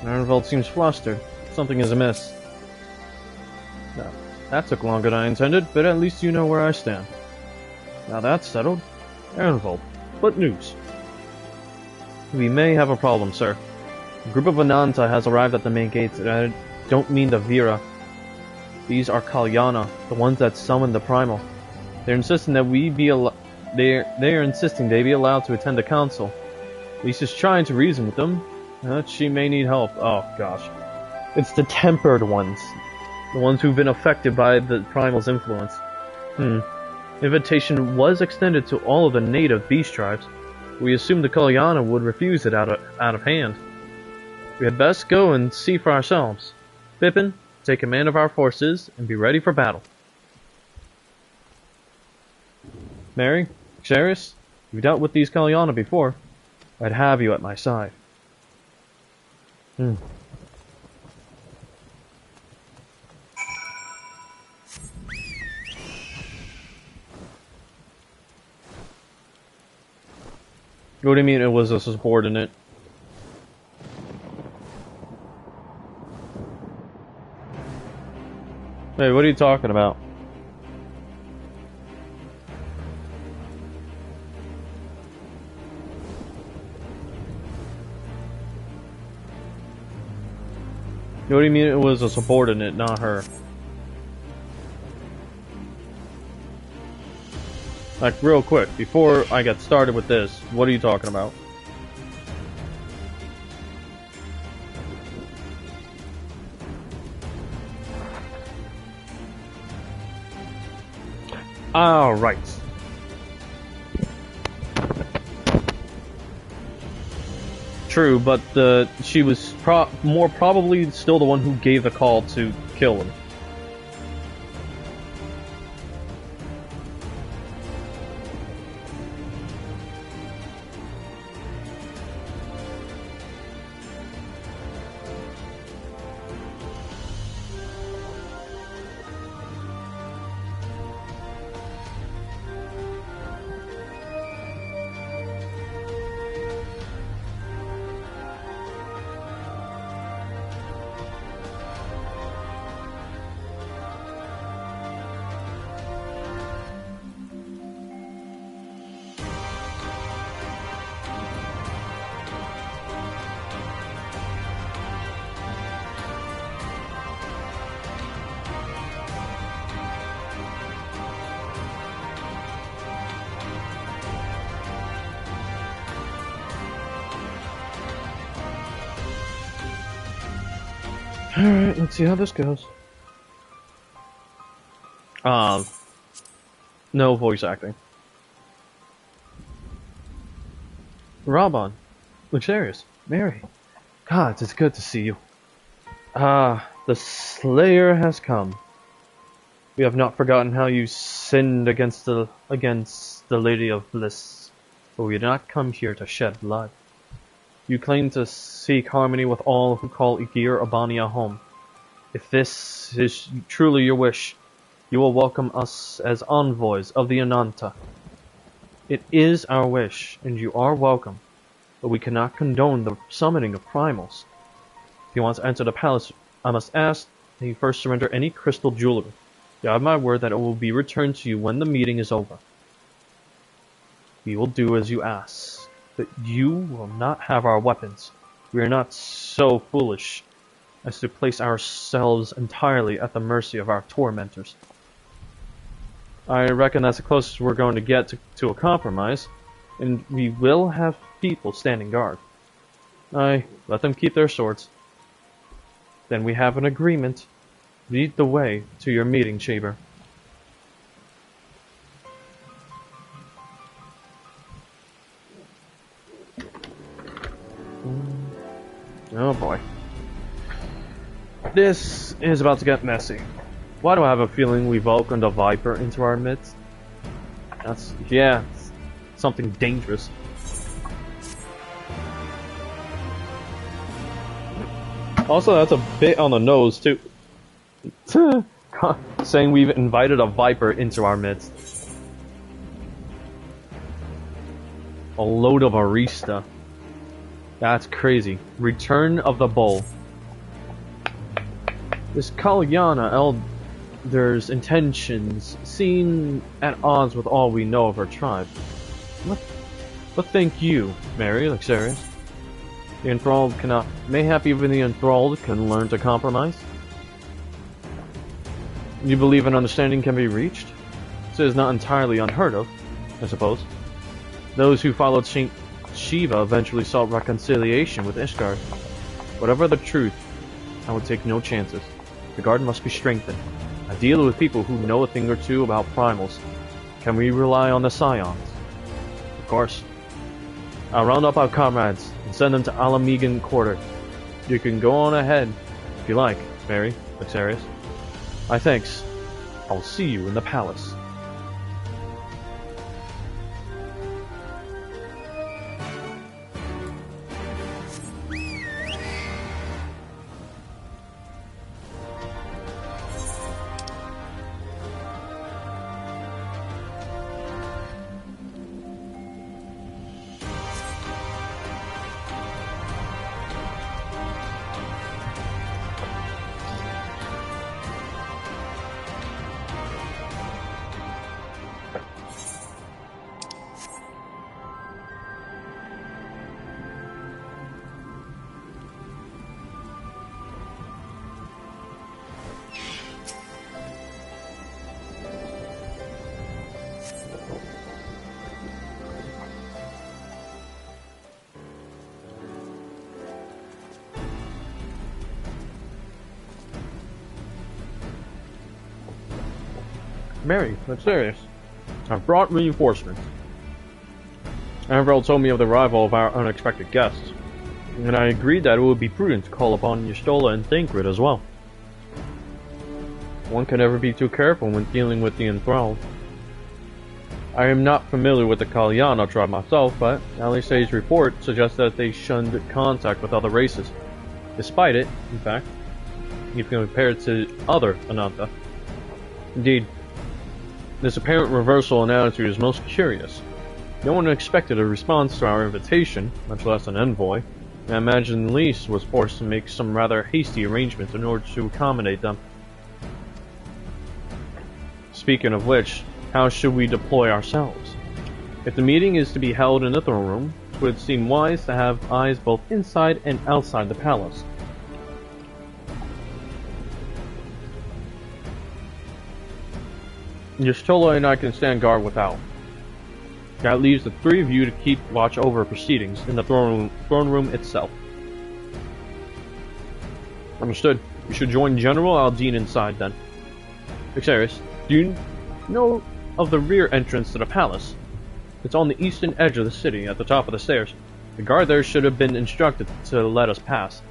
Ironveld seems flustered. Something is amiss. No, that took longer than I intended, but at least you know where I stand. Now that's settled. Ironveld, what news? We may have a problem, sir. A group of Ananta has arrived at the main gates, and I don't mean the Vira. These are Kalyana, the ones that summoned the Primal. They're insisting that we be they're insisting they be allowed to attend the council. Lisa's trying to reason with them. She may need help. Oh gosh. It's the tempered ones. The ones who've been affected by the Primal's influence. Invitation was extended to all of the native beast tribes. We assumed the Kalyana would refuse it out of hand. We had best go and see for ourselves. Pippin, take command of our forces and be ready for battle. Mary, Xeris, you've dealt with these Kalyana before. I'd have you at my side. What do you mean it was a subordinate? Hey, what are you talking about? What do you mean it was a subordinate, not her? Like, real quick, before I get started with this, what are you talking about? Alright. True, but she was more probably still the one who gave the call to kill him. Alright, let's see how this goes. No voice acting. Raban, Luxarius, Mary. Gods, it's good to see you. The Slayer has come. We have not forgotten how you sinned against the Lady of Bliss, but we did not come here to shed blood. You claim to seek harmony with all who call Igir Abania home. If this is truly your wish, you will welcome us as envoys of the Ananta. It is our wish, and you are welcome, but we cannot condone the summoning of primals. If you want to enter the palace, I must ask that you first surrender any crystal jewelry. You have my word that it will be returned to you when the meeting is over. We will do as you ask, but you will not have our weapons. We are not so foolish as to place ourselves entirely at the mercy of our tormentors. I reckon that's the closest we're going to get to a compromise, and we will have people standing guard. Aye, let them keep their swords. Then we have an agreement. Lead the way to your meeting chamber. Oh boy. This is about to get messy. Why do I have a feeling we welcomed a Viper into our midst? Yeah, something dangerous. Also, that's a bit on the nose, too. Saying we've invited a Viper into our midst. A load of Arista. That's crazy. Return of the Bull. This Kalyana Elder's intentions seem at odds with all we know of her tribe. What think you, Mary Luxarius? The enthralled cannot... Mayhap even the enthralled can learn to compromise? You believe an understanding can be reached? This is not entirely unheard of, I suppose. Those who followed Saint Shiva eventually sought reconciliation with Ishgard. Whatever the truth, I would take no chances. The guard must be strengthened. I deal with people who know a thing or two about primals. Can we rely on the Scions? Of course. I'll round up our comrades and send them to Alamegan Quarter. You can go on ahead, if you like, Mary Luxarius. My thanks. I'll see you in the palace. Mary, that's serious. I've brought reinforcements. Avril told me of the arrival of our unexpected guests, and I agreed that it would be prudent to call upon Y'shtola and Thancred as well. One can never be too careful when dealing with the enthralled. I am not familiar with the Kalyana tribe myself, but Alisae's report suggests that they shunned contact with other races. Despite it, in fact, if compared to other Ananta. Indeed, this apparent reversal in attitude is most curious. No one expected a response to our invitation, much less an envoy, and I imagine Lise was forced to make some rather hasty arrangements in order to accommodate them. Speaking of which, how should we deploy ourselves? If the meeting is to be held in the throne room, it would seem wise to have eyes both inside and outside the palace. Y'shtola and I can stand guard without. That leaves the three of you to keep watch over proceedings in the throne room itself. Understood. We should join General Aldine inside then. Xeris, do you know of the rear entrance to the palace? It's on the eastern edge of the city, at the top of the stairs. The guard there should have been instructed to let us pass.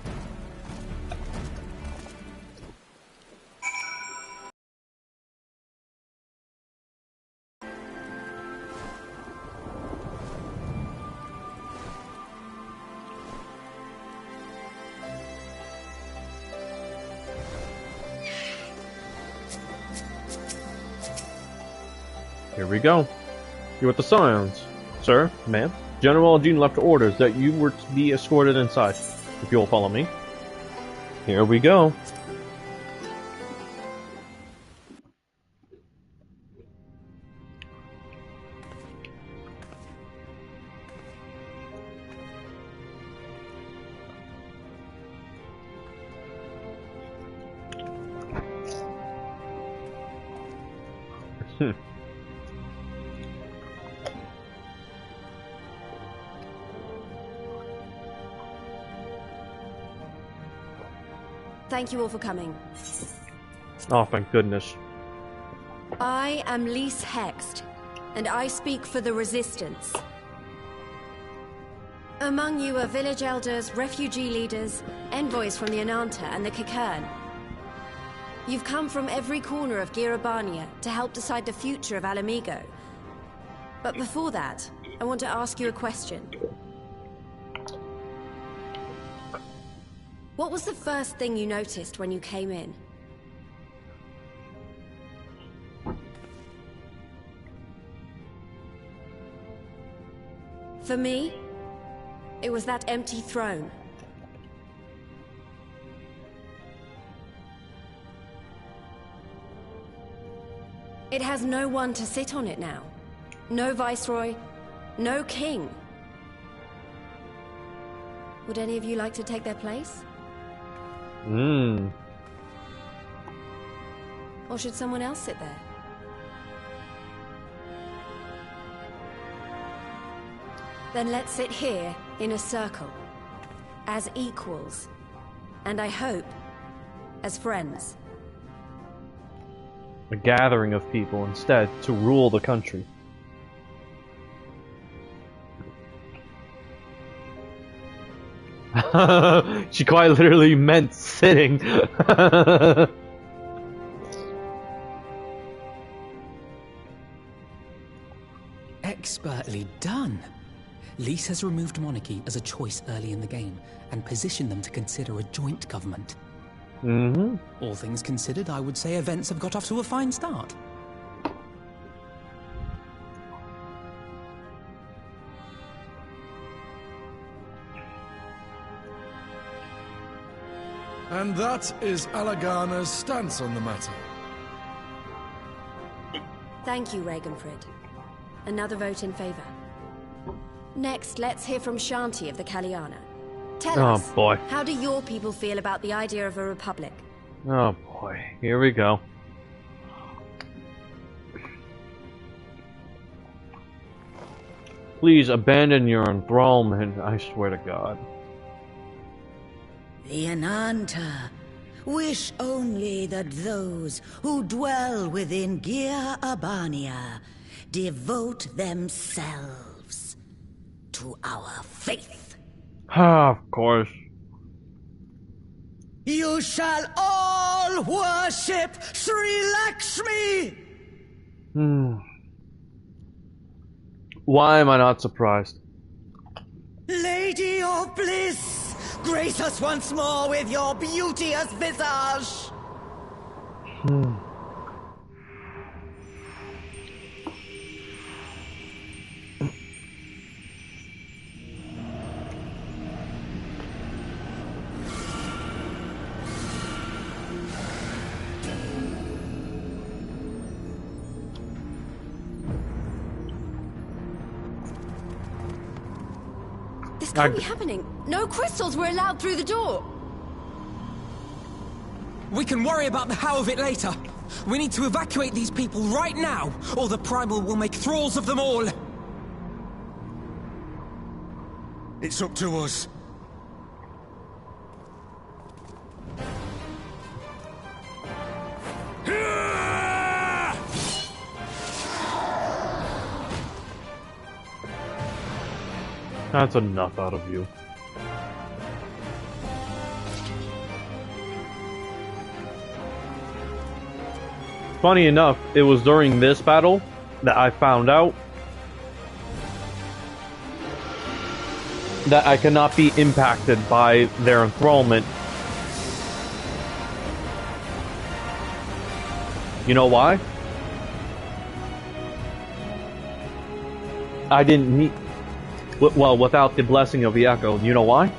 Here we go. You're with the Scions. Sir, ma'am, General Aldine left orders that you were to be escorted inside. If you'll follow me. Here we go. Thank you all for coming. Oh, thank goodness. I am Lys Hext, and I speak for the Resistance. Among you are village elders, refugee leaders, envoys from the Ananta and the Kikern. You've come from every corner of Girabania to help decide the future of Alamigo. But before that, I want to ask you a question. What was the first thing you noticed when you came in? For me, it was that empty throne. It has no one to sit on it now. No viceroy, no king. Would any of you like to take their place? Or should someone else sit there? Then let's sit here in a circle, as equals, and I hope, as friends. A gathering of people instead to rule the country. She quite literally meant sitting. Expertly done. Lys has removed monarchy as a choice early in the game and positioned them to consider a joint government. All things considered, I would say events have got off to a fine start. And that is Alagana's stance on the matter. Thank you, Ragenfrid. Another vote in favor. Next, let's hear from Shanti of the Kaliana. Tell us, boy. How do your people feel about the idea of a republic? Oh boy, here we go. Please abandon your enthrallment, I swear to God. The Ananta wish only that those who dwell within Gir Abania devote themselves to our faith. Ah, of course. You shall all worship Sri Lakshmi! Why am I not surprised? Lady of Bliss! Grace us once more with your beauteous visage! This can't be happening. No crystals were allowed through the door. We can worry about the how of it later. We need to evacuate these people right now, or the Primal will make thralls of them all. It's up to us. That's enough out of you. Funny enough, it was during this battle that I found out that I cannot be impacted by their enthrallment. You know why? I didn't meet... Well, without the blessing of the Echo. You know why?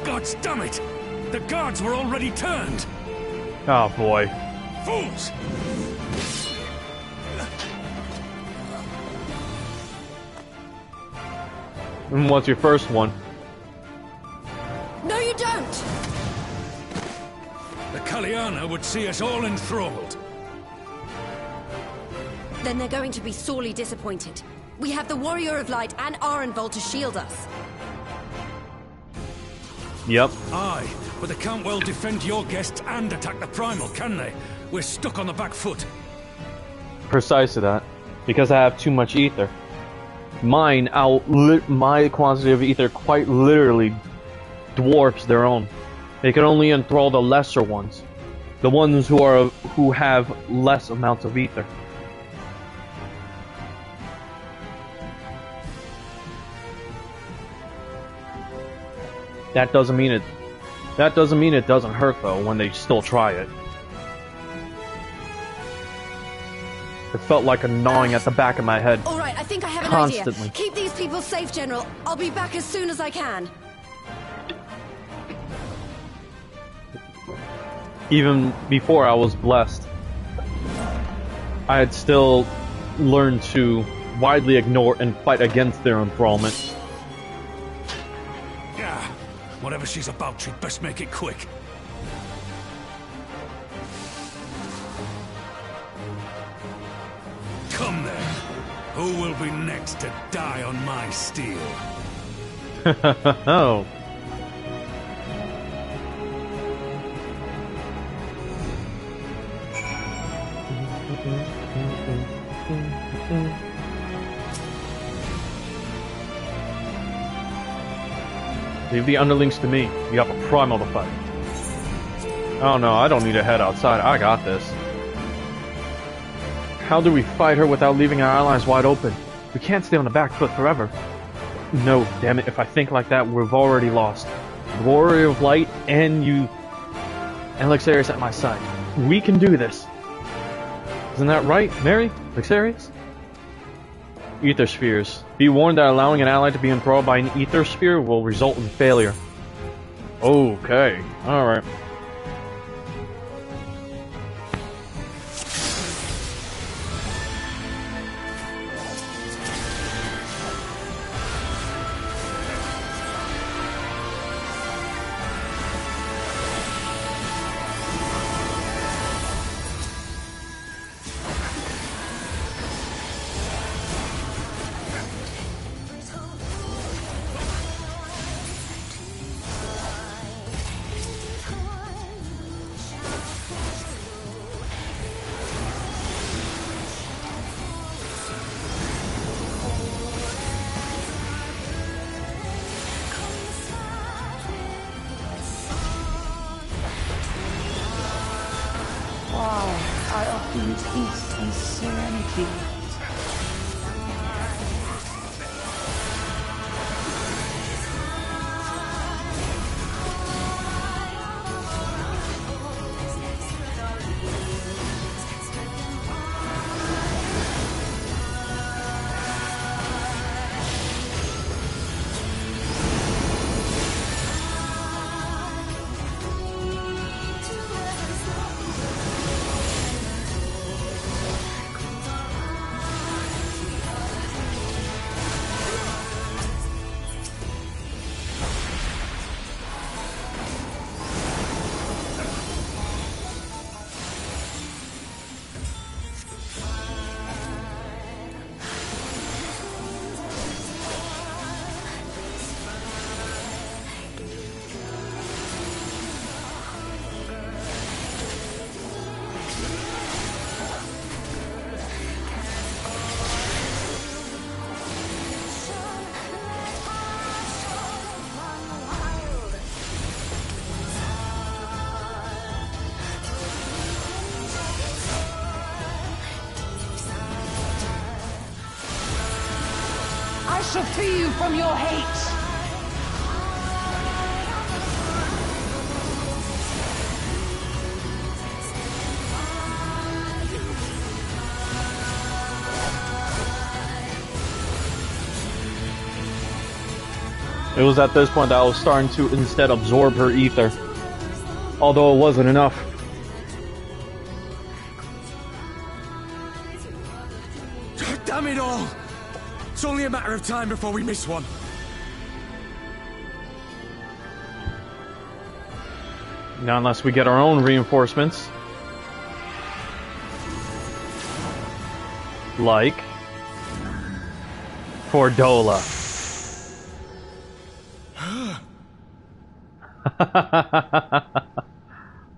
Gods damn it! The guards were already turned! Oh boy. Fools! And what's your first one? No, you don't! The Kaliana would see us all enthralled. Then they're going to be sorely disappointed. We have the Warrior of Light and Arenvald to shield us. Yep. Aye, but they can't well defend your guests and attack the Primal, can they? We're stuck on the back foot. Precisely that. Because I have too much ether. My quantity of ether quite literally dwarfs their own. They can only enthrall the lesser ones. The ones who have less amounts of ether. That doesn't mean it doesn't hurt though when they still try it. It felt like a gnawing at the back of my head. All right, I think I have an Constantly. idea. Keep these people safe, General. I'll be back as soon as I can. Even before I was blessed, I had still learned to widely ignore and fight against their enthrallment. Yeah, whatever she's about, she'd best make it quick. Come then. Who will be next to die on my steel? Oh. Leave the underlings to me. You have a primal to fight. Oh no, I don't need to head outside. I got this. How do we fight her without leaving our allies wide open? We can't stay on the back foot forever. No, damn it, if I think like that, we've already lost. The Warrior of Light and you... and Lexarius at my side. We can do this. Isn't that right, Mary? Lexarius? Ether spheres. Be warned that allowing an ally to be enthralled by an ether sphere will result in failure. Okay, alright. I offer you peace and serenity. I shall free you from your hate! It was at this point that I was starting to instead absorb her ether. Although it wasn't enough. Damn it all! It's only a matter of time before we miss one. Now, unless we get our own reinforcements. Like Fordola.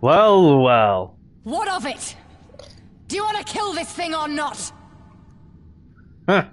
Well, well. What of it? Do you want to kill this thing or not? Huh.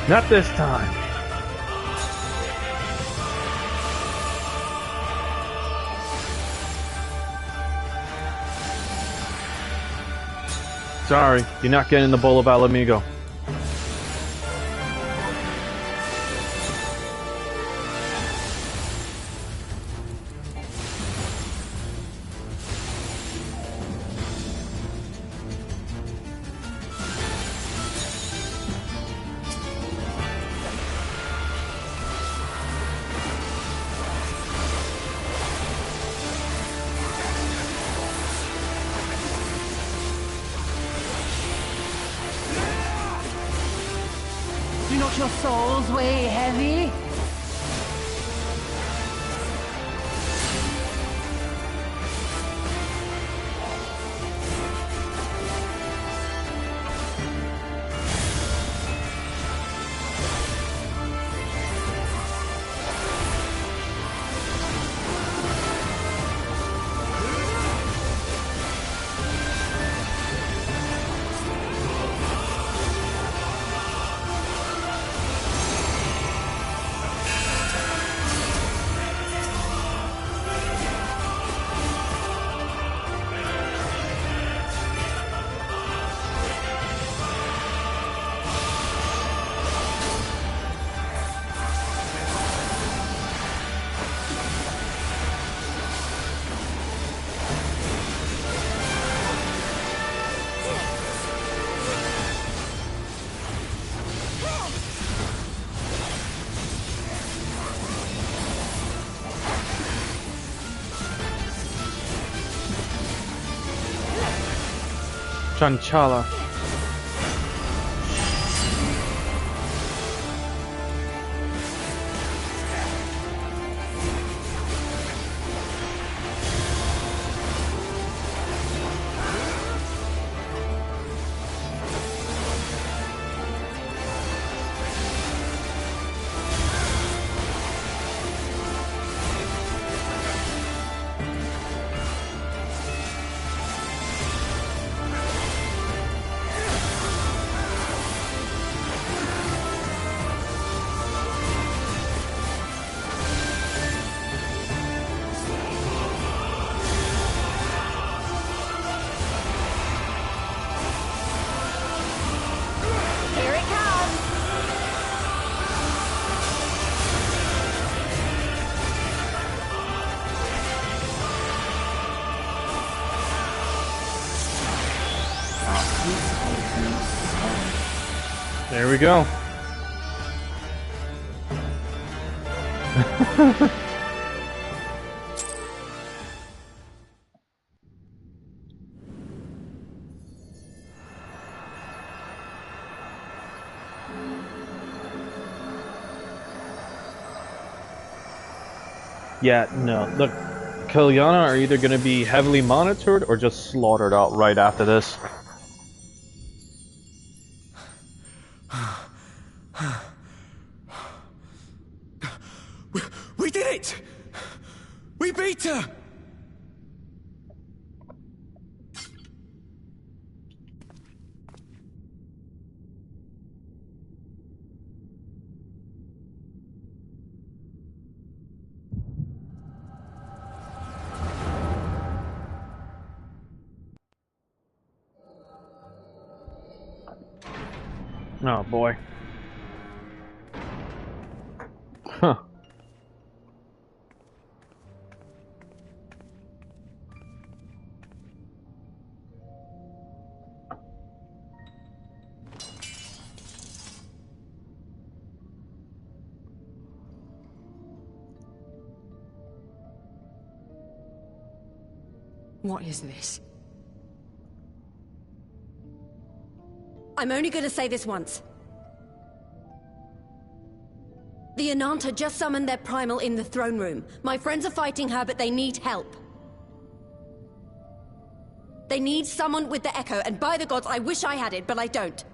Not this time. Sorry, you're not getting the bowl of Alamigo. Do not your souls weigh heavy? Chanchala. There we go. Yeah, no. Look, Kalyana are either going to be heavily monitored or just slaughtered out right after this. We did it! We beat her! Oh boy. Huh. What is this? I'm only gonna say this once. The Ananta just summoned their primal in the throne room. My friends are fighting her, but they need help. They need someone with the Echo, and by the gods, I wish I had it, but I don't.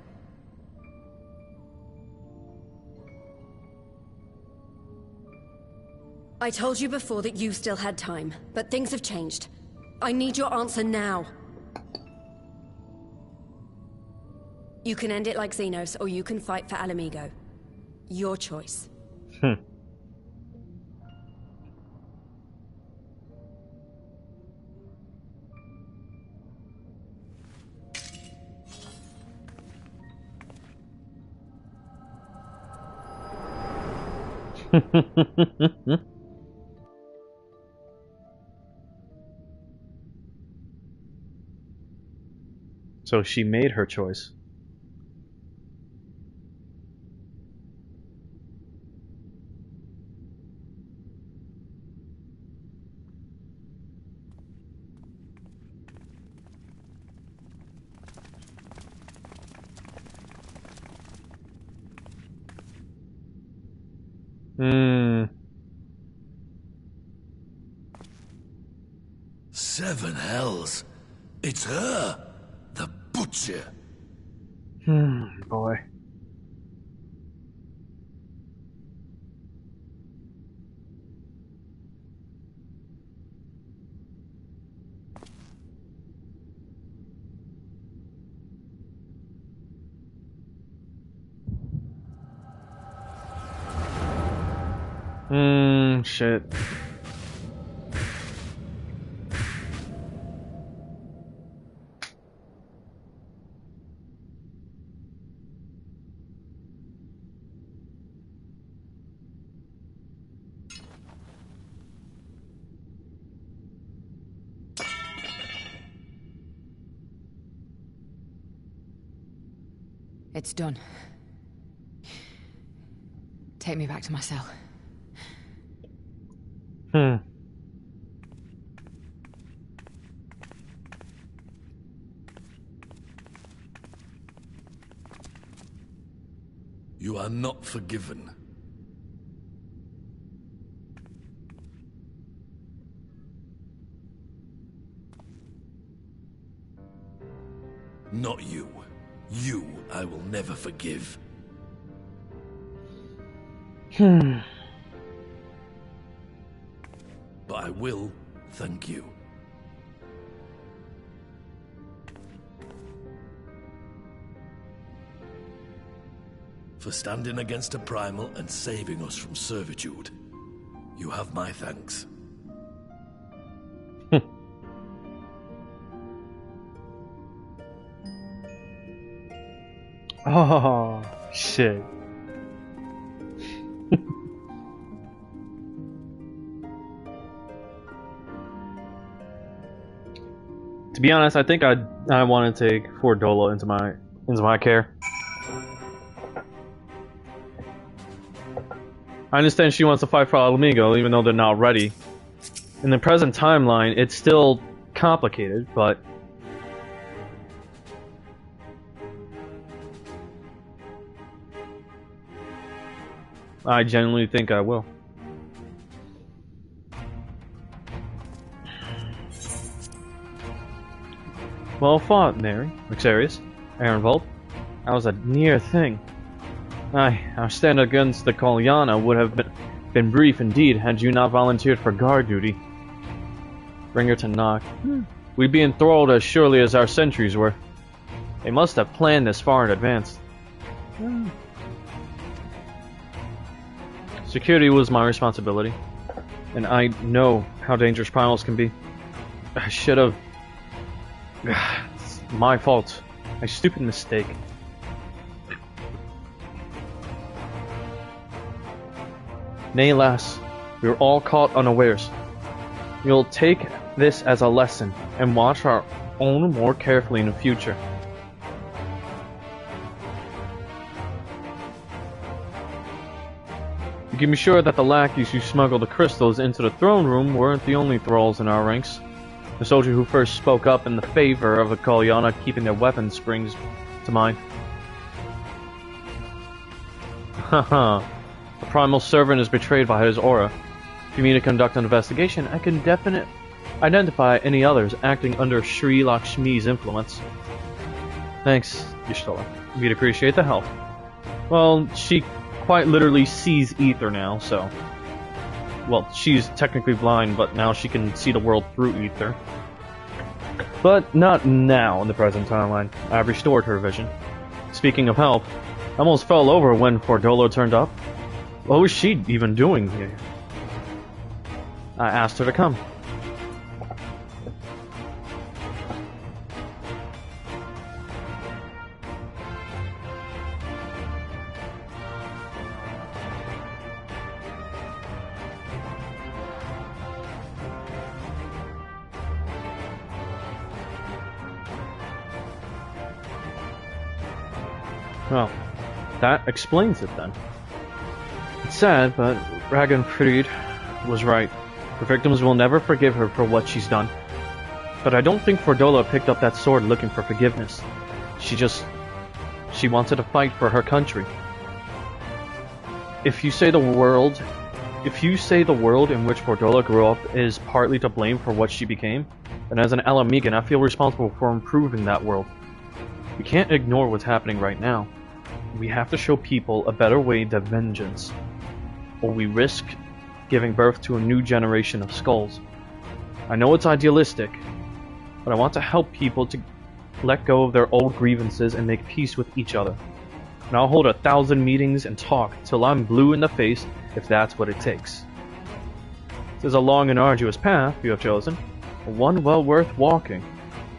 I told you before that you still had time, but things have changed. I need your answer now. You can end it like Xenos, or you can fight for Alamigo. Your choice. So she made her choice. Seven hells. It's her. The butcher. Boy. Shit. It's done. Take me back to my cell. You are not forgiven. Not you. You I will never forgive. But I will thank you. For standing against a primal and saving us from servitude. You have my thanks. Oh, shit. To be honest, I think I want to take Fordola into my care. I understand she wants to fight for Alamigo, even though they're not ready. In the present timeline, it's still complicated, but I genuinely think I will. Well fought, Mary, Luxarius, Ehrenwald. That was a near thing. Aye, our stand against the Kolyana would have been brief indeed had you not volunteered for guard duty. Bring her to knock. We'd be enthralled as surely as our sentries were. They must have planned this far in advance. Security was my responsibility, and I know how dangerous primals can be. I should have... It's my fault. A stupid mistake. Nay, lass, we were all caught unawares. We'll take this as a lesson, and watch our own more carefully in the future. You can be sure that the lackeys who smuggled the crystals into the throne room weren't the only thralls in our ranks. The soldier who first spoke up in the favor of the Kolyana keeping their weapons springs to mind. Haha. A primal servant is betrayed by his aura. If you mean to conduct an investigation, I can definitely identify any others acting under Sri Lakshmi's influence. Thanks, Y'shtola. We'd appreciate the help. Well, she quite literally sees ether now, so... Well, she's technically blind, but now she can see the world through ether. But not now in the present timeline. I've restored her vision. Speaking of help, I almost fell over when Fordola turned up. What was she even doing here? I asked her to come. Well, that explains it then. It's sad, but Ragnfrid was right. Her victims will never forgive her for what she's done. But I don't think Fordola picked up that sword looking for forgiveness. She wanted to fight for her country. If you say the world in which Fordola grew up is partly to blame for what she became, then as an Alamigan, I feel responsible for improving that world. We can't ignore what's happening right now. We have to show people a better way than vengeance, or we risk giving birth to a new generation of skulls. I know it's idealistic, but I want to help people to let go of their old grievances and make peace with each other. And I'll hold 1,000 meetings and talk till I'm blue in the face if that's what it takes. This is a long and arduous path you have chosen, but one well worth walking.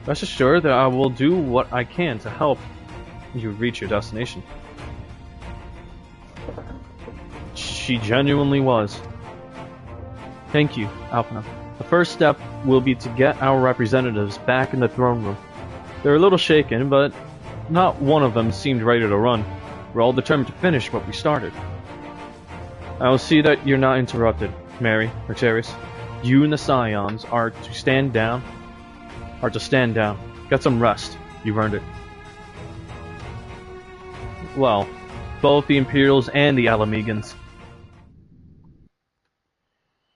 Rest assured that I will do what I can to help you reach your destination. She genuinely was. Thank you, Alpna. The first step will be to get our representatives back in the throne room. They're a little shaken, but not one of them seemed ready to run. We're all determined to finish what we started. I will see that you're not interrupted, Mary, Luxarius. You and the Scions are to stand down. Get some rest. You've earned it. Well, both the Imperials and the Alamegans.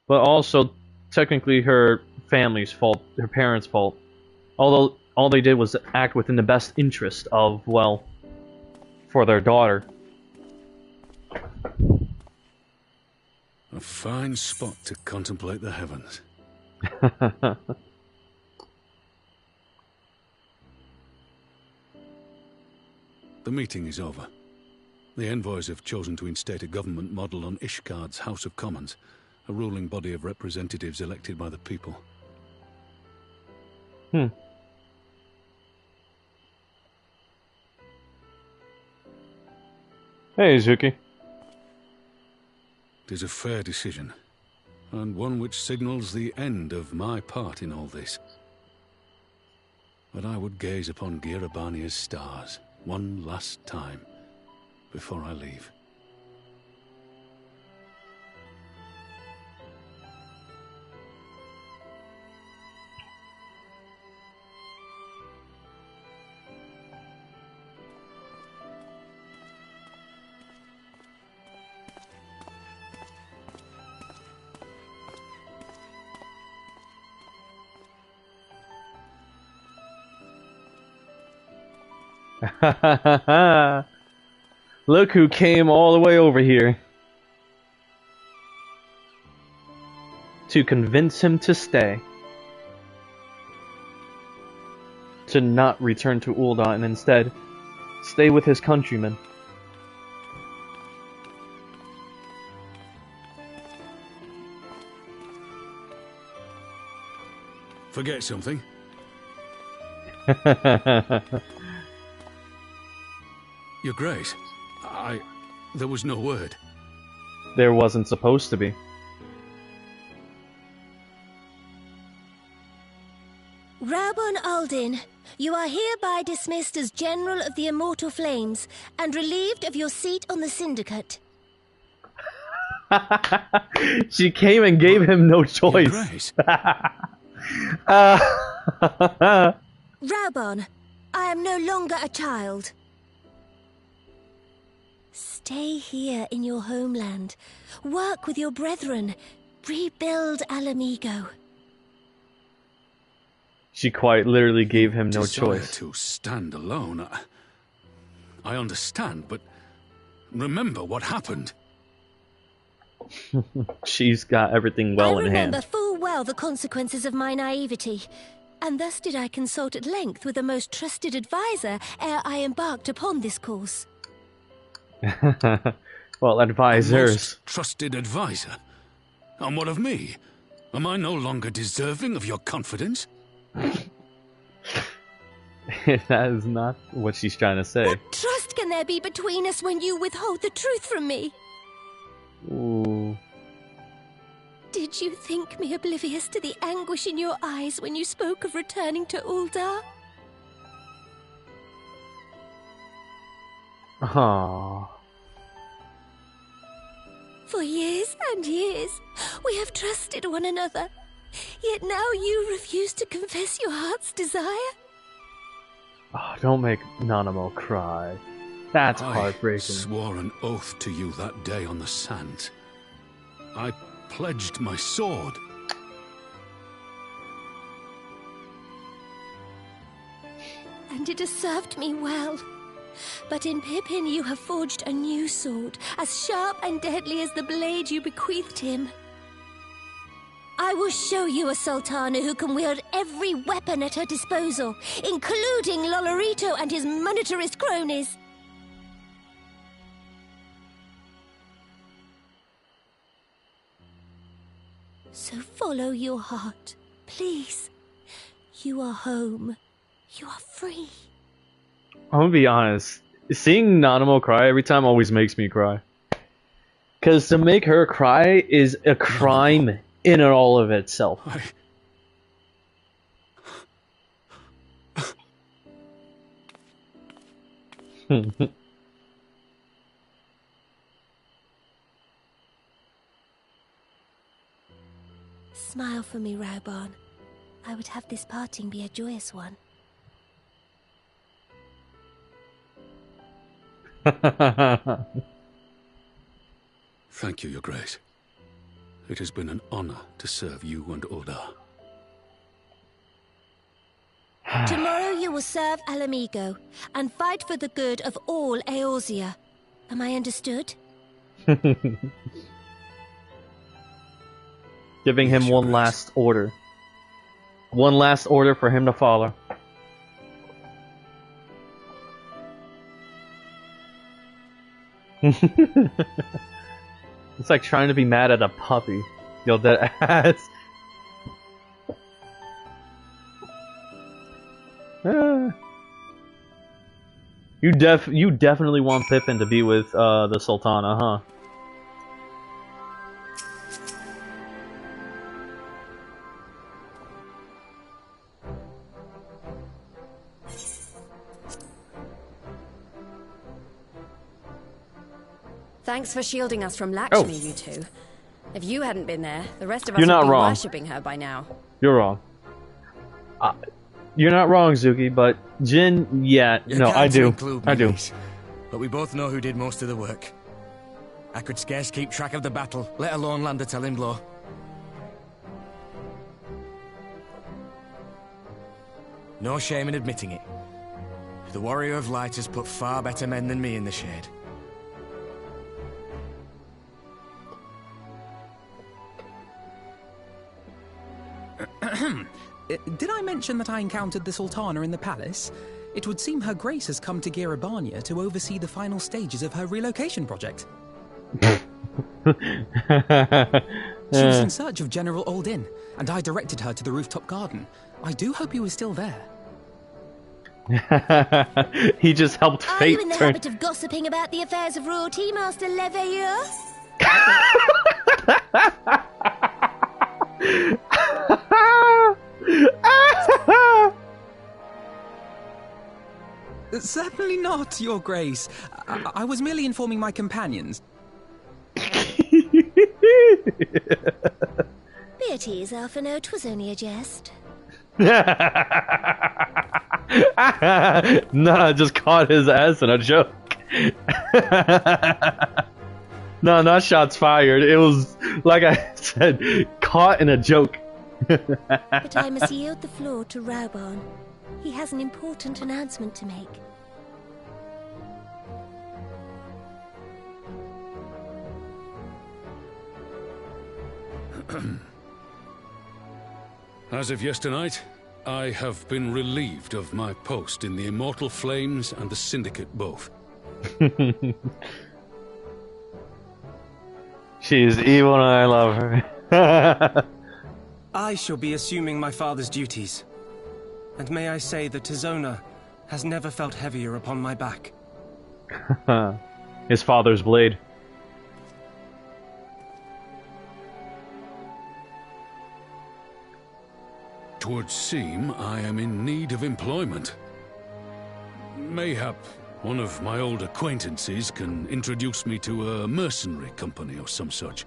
But also, technically her family's fault, her parents' fault. Although, all they did was act within the best interest of, well, for their daughter. A fine spot to contemplate the heavens. The meeting is over. The envoys have chosen to instate a government model on Ishgard's House of Commons, a ruling body of representatives elected by the people. Hey, Zuki. It is a fair decision, and one which signals the end of my part in all this. But I would gaze upon Girabania's stars one last time before I leave. Look who came all the way over here to convince him to stay, to not return to Ul'dah and instead stay with his countrymen. Forget something? Your Grace, there was no word. There wasn't supposed to be. Raubon Aldin, you are hereby dismissed as General of the Immortal Flames and relieved of your seat on the Syndicate. She came and gave him no choice. Raubon, I am no longer a child. Stay here in your homeland. Work with your brethren. Rebuild Alamigo. She quite literally gave him no Desire choice. to stand alone. I understand, but remember what happened. She's got everything well in hand. I remember full well the consequences of my naivety, and thus did I consult at length with a most trusted advisor ere I embarked upon this course. Well, advisors. Most trusted advisor? And what of me? Am I no longer deserving of your confidence? That is not what she's trying to say. What trust can there be between us when you withhold the truth from me? Ooh. Did you think me oblivious to the anguish in your eyes when you spoke of returning to Ul'dah? Aww. For years and years, we have trusted one another. Yet now you refuse to confess your heart's desire? Oh, don't make Nanamo cry. That's I heartbreaking. swore an oath to you that day on the sands. I pledged my sword. And it has served me well. But in Pippin you have forged a new sword, as sharp and deadly as the blade you bequeathed him. I will show you a Sultana who can wield every weapon at her disposal, including Lolorito and his monetarist cronies. So follow your heart, please. You are home. You are free. I'm gonna be honest. Seeing Nanamo cry every time always makes me cry. Because to make her cry is a crime in and all of itself. Smile for me, Raubon. I would have this parting be a joyous one. Thank you, Your Grace. It has been an honor to serve you and Uldar. Tomorrow you will serve Alamigo and fight for the good of all Eorzea. Am I understood? Giving him one last order. One last order for him to follow. It's like trying to be mad at a puppy. Yo, that ass. You definitely want Pippin to be with the Sultana, huh? Thanks for shielding us from Lakshmi, you two. If you hadn't been there, the rest of us You're would not be wrong. worshipping her by now. You're wrong. You're not wrong, Zuki, but Jin, yeah, You no, can't I do. include me, I do. Reese, but we both know who did most of the work. I could scarce keep track of the battle, let alone land a telling blow. No shame in admitting it. The Warrior of Light has put far better men than me in the shade. Did I mention that I encountered the Sultana in the palace? It would seem Her Grace has come to Girabania to oversee the final stages of her relocation project. She was in search of General Oldin, and I directed her to the rooftop garden. I do hope he was still there. He just helped Are fate you in the turn. habit of gossiping about the affairs of royalty, Master Leveilleur? Certainly not, Your Grace. I was merely informing my companions. Beatrice, Alphino, 'twas only a jest. Nah, just caught his ass in a joke. No, not shots fired. It was, like I said, caught in a joke. But I must yield the floor to Rauban. He has an important announcement to make. As of yesternight, I have been relieved of my post in the Immortal Flames and the Syndicate both. She is evil and I love her. I shall be assuming my father's duties. And may I say that Tizona has never felt heavier upon my back. His father's blade. Twould seem I am in need of employment. Mayhap one of my old acquaintances can introduce me to a mercenary company or some such.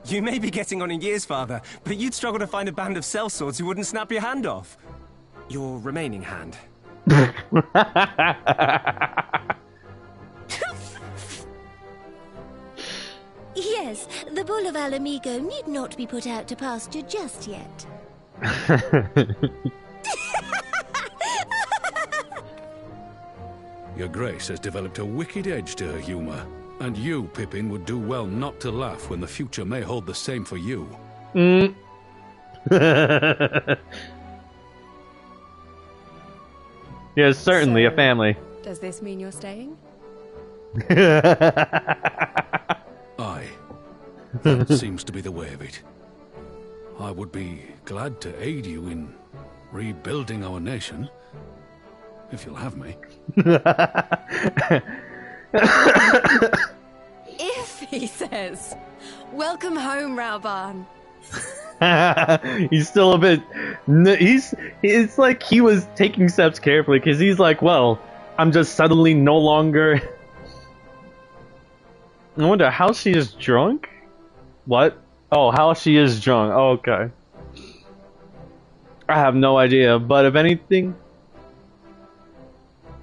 You may be getting on in years, father, but you'd struggle to find a band of sellswords who wouldn't snap your hand off. Your remaining hand. Yes, the bull of Alamigo need not be put out to pasture just yet. Your Grace has developed a wicked edge to her humor, and you, Pippin, would do well not to laugh when the future may hold the same for you. Yes, certainly a So, family. Does this mean you're staying? Aye. That seems to be the way of it. I would be glad to aid you in rebuilding our nation, if you'll have me. If, he says. Welcome home, Rauban. He's still a bit. It's like he was taking steps carefully because he's like, well, I'm just suddenly no longer. I wonder how she is drunk. What? Oh, how she is drunk. Oh, okay. I have no idea, but if anything,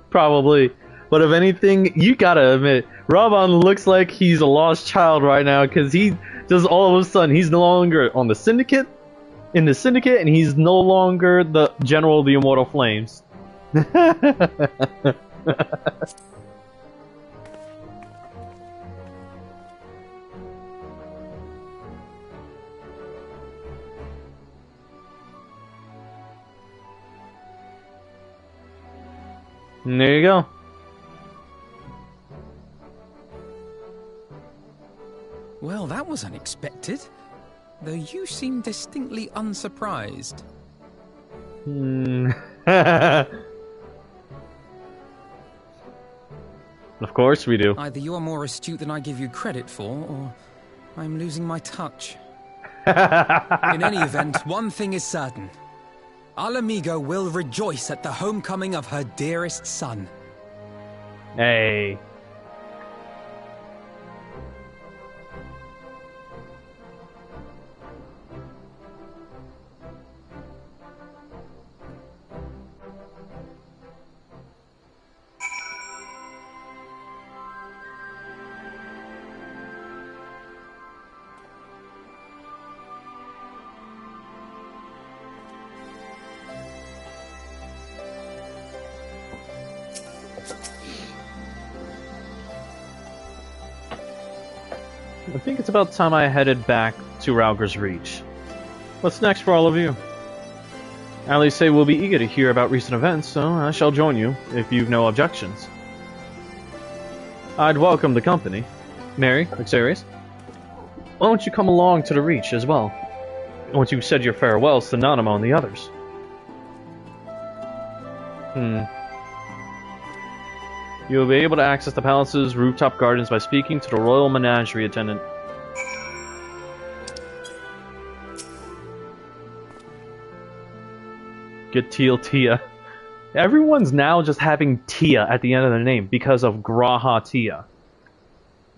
probably. But if anything, you gotta admit, Raban looks like he's a lost child right now, because he just all of a sudden, he's no longer on the Syndicate, and he's no longer the General of the Immortal Flames. And there you go. Well, that was unexpected. Though you seem distinctly unsurprised. Of course we do. Either you are more astute than I give you credit for, or I'm losing my touch. In any event, one thing is certain. Alamigo will rejoice at the homecoming of her dearest son. Hey. I think it's about time I headed back to Rauger's Reach. What's next for all of you? Allies say we'll be eager to hear about recent events, so I shall join you if you've no objections. I'd welcome the company. Mary, Xerius, why don't you come along to the Reach as well? Once you've said your farewells to Nanamo and the others. You will be able to access the palace's rooftop gardens by speaking to the Royal Menagerie attendant. Get Tia. Everyone's now just having Tia at the end of their name because of Graha Tia.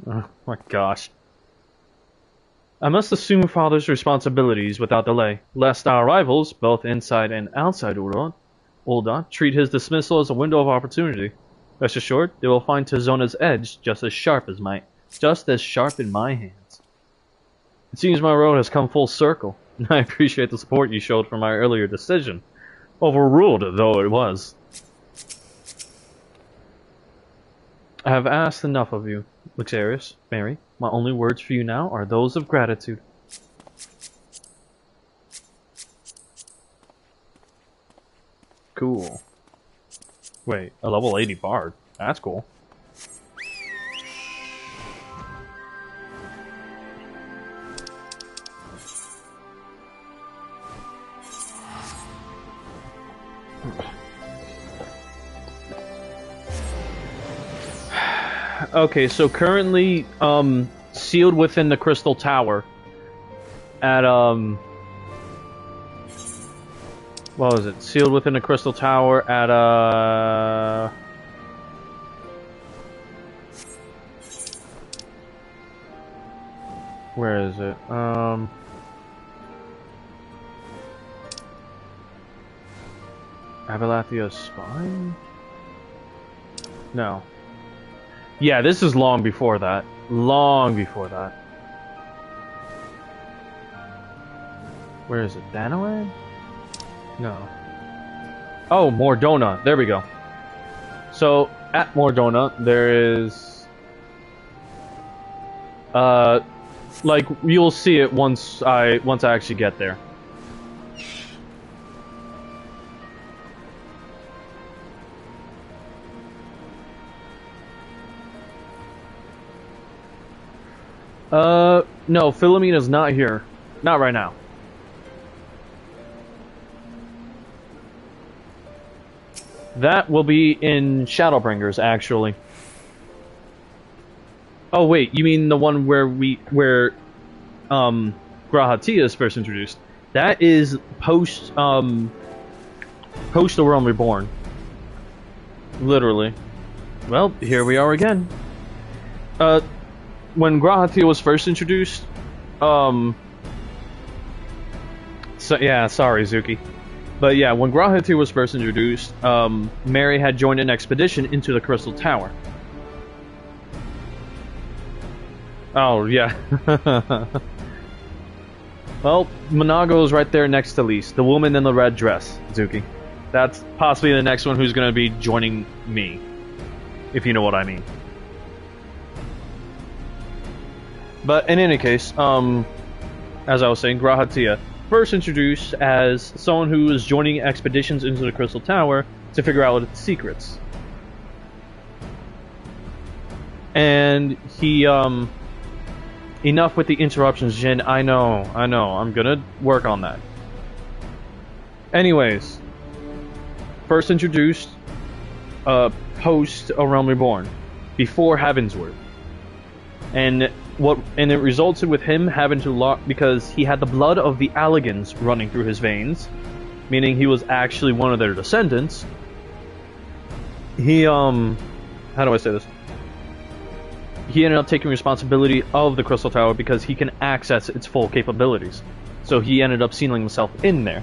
Oh my gosh. I must assume Father's responsibilities without delay, lest our rivals, both inside and outside Ul'dah, treat his dismissal as a window of opportunity. Rest assured, they will find Tizona's edge just as sharp in my hands. It seems my road has come full circle, and I appreciate the support you showed for my earlier decision, overruled though it was. I have asked enough of you, Xerius, Mary. My only words for you now are those of gratitude. Cool. Wait, a level 80 bard. That's cool. Okay, so currently, sealed within the Crystal Tower at, what was it? Sealed within the Crystal Tower at, where is it? Abelathia's Spine? No. Yeah, this is long before that. Long before that. Where is it? Danalan? No. Oh, Mordona. There we go. So, at Mordona, there is... like, you'll see it once I actually get there. No, Philomena's not here. Not right now. That will be in Shadowbringers, actually. Oh wait, you mean the one where Graha Tia is first introduced? That is post The Realm Reborn. Literally. Well, here we are again. When Graha Tia was first introduced, so yeah, sorry, Zuki. But yeah, when Grahati was first introduced, Mary had joined an expedition into the Crystal Tower. Oh, yeah. Well, Monago is right there next to Lise, the woman in the red dress, Zuki. That's possibly the next one who's going to be joining me, if you know what I mean. But in any case, as I was saying, Grahatia, first introduced as someone who is joining expeditions into the Crystal Tower to figure out its secrets. And he, enough with the interruptions, Jin. I know, I'm gonna work on that. Anyways, first introduced, post A Realm Reborn, before Heavensward. And it resulted with him having to lock, because he had the blood of the Alligans running through his veins, meaning he was actually one of their descendants. He, how do I say this? He ended up taking responsibility of the Crystal Tower because he can access its full capabilities. So he ended up sealing himself in there.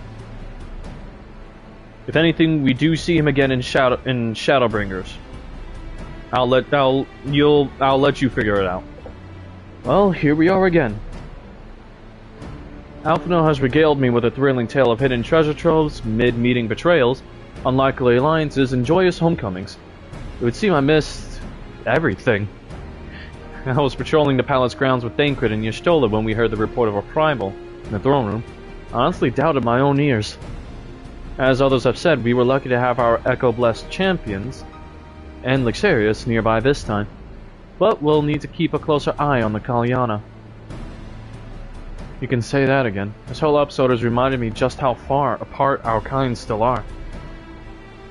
If anything, we do see him again in Shadowbringers. I'll let you figure it out. Well, here we are again. Alphino has regaled me with a thrilling tale of hidden treasure troves, mid-meeting betrayals, unlikely alliances, and joyous homecomings. It would seem I missed everything. I was patrolling the palace grounds with Thancred and Y'shtola when we heard the report of a primal in the throne room. I honestly doubted my own ears. As others have said, we were lucky to have our Echo-blessed champions and Lixarius nearby this time. But we'll need to keep a closer eye on the Kalyana. You can say that again. This whole episode has reminded me just how far apart our kinds still are.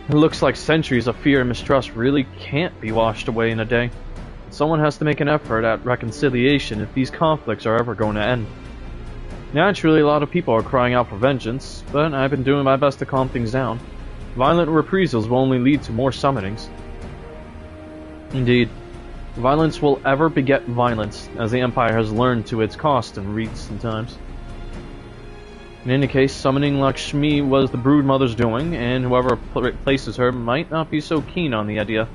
It looks like centuries of fear and mistrust really can't be washed away in a day. Someone has to make an effort at reconciliation if these conflicts are ever going to end. Naturally, a lot of people are crying out for vengeance, but I've been doing my best to calm things down. Violent reprisals will only lead to more summonings. Indeed, violence will ever beget violence, as the Empire has learned to its cost in recent times. In any case, summoning Lakshmi was the Broodmother's doing, and whoever replaces her might not be so keen on the idea.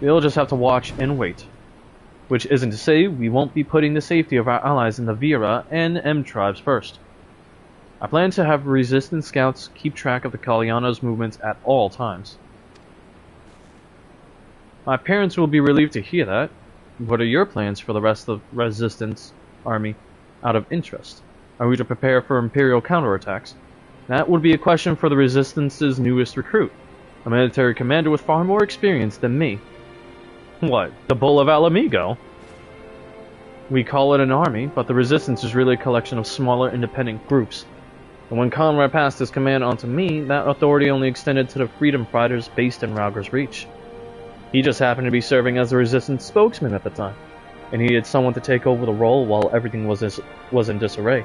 We'll just have to watch and wait. Which isn't to say we won't be putting the safety of our allies in the Vera and M tribes first. I plan to have resistance scouts keep track of the Kalyana's movements at all times. My parents will be relieved to hear that. What are your plans for the rest of the resistance army, out of interest? Are we to prepare for Imperial counterattacks? That would be a question for the Resistance's newest recruit, a military commander with far more experience than me. What, the Bull of Alamigo? We call it an army, but the Resistance is really a collection of smaller independent groups. And when Conrad passed his command on to me, that authority only extended to the freedom fighters based in Rauger's Reach. He just happened to be serving as the Resistance spokesman at the time, and he needed someone to take over the role while everything was in disarray.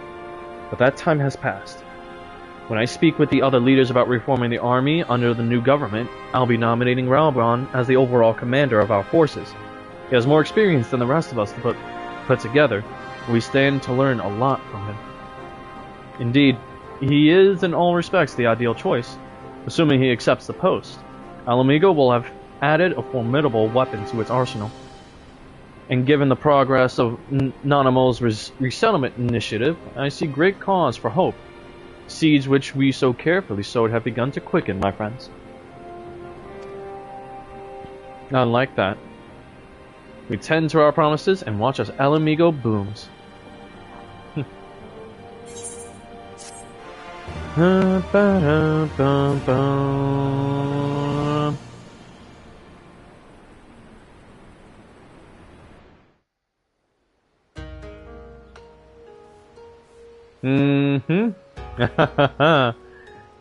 But that time has passed. When I speak with the other leaders about reforming the army under the new government, I'll be nominating Raubron as the overall commander of our forces. He has more experience than the rest of us to put together, and we stand to learn a lot from him. Indeed, he is in all respects the ideal choice, assuming he accepts the post. Alamigo will have added a formidable weapon to its arsenal. And given the progress of Nanamo's resettlement initiative, I see great cause for hope. Seeds which we so carefully sowed have begun to quicken, my friends. I like that. We tend to our promises and watch as Alamigo blooms.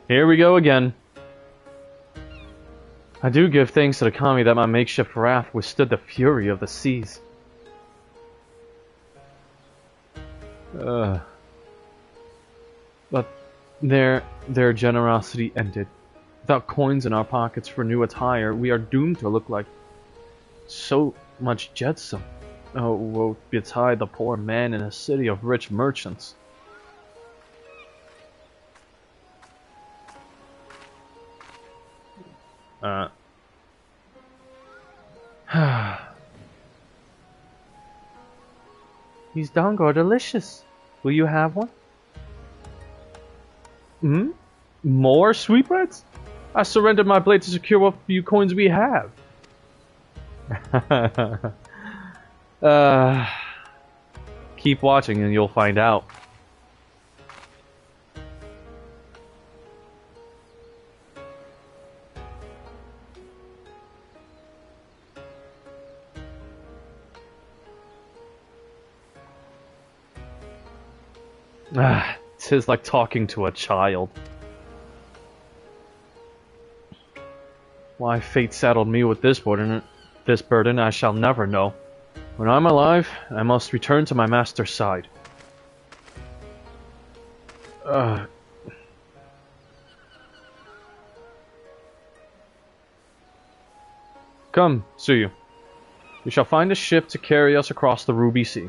Here we go again. I do give thanks to the kami that my makeshift raft withstood the fury of the seas. But their generosity ended. Without coins in our pockets for new attire, we are doomed to look like so much jetsam. Oh, woe betide the poor man in a city of rich merchants. These dango are delicious. Will you have one? Hmm? More sweetbreads? I surrendered my blade to secure what few coins we have. Keep watching and you'll find out. Tis like talking to a child. Why fate saddled me with this burden I shall never know. When I'm alive, I must return to my master's side. Come, Suyu. We shall find a ship to carry us across the Ruby Sea.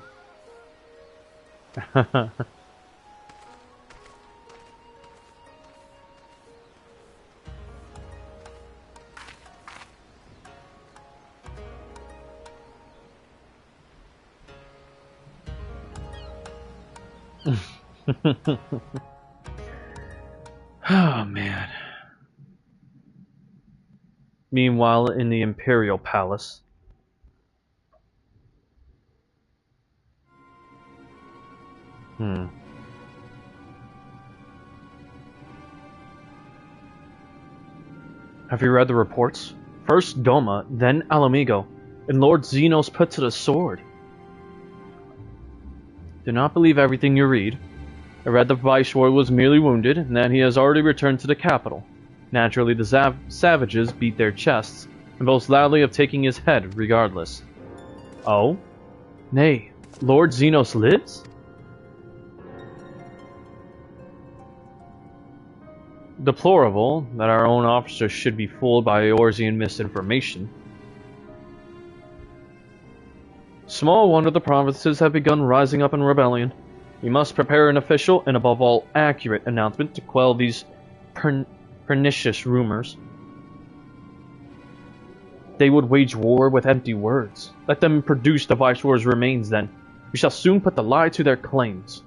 Oh, man. Meanwhile, in the Imperial Palace. Have you read the reports? First Doma, then Alamigo, and Lord Zenos put to the sword. Do not believe everything you read. I read the Viceroy was merely wounded, and that he has already returned to the capital. Naturally, the savages beat their chests, and boast loudly of taking his head, regardless. Oh? Nay, Lord Zenos lives? Deplorable that our own officers should be fooled by Eorzean misinformation. Small wonder the provinces have begun rising up in rebellion. We must prepare an official and above all accurate announcement to quell these pernicious rumors. They would wage war with empty words. Let them produce the Viceroy's remains then. We shall soon put the lie to their claims.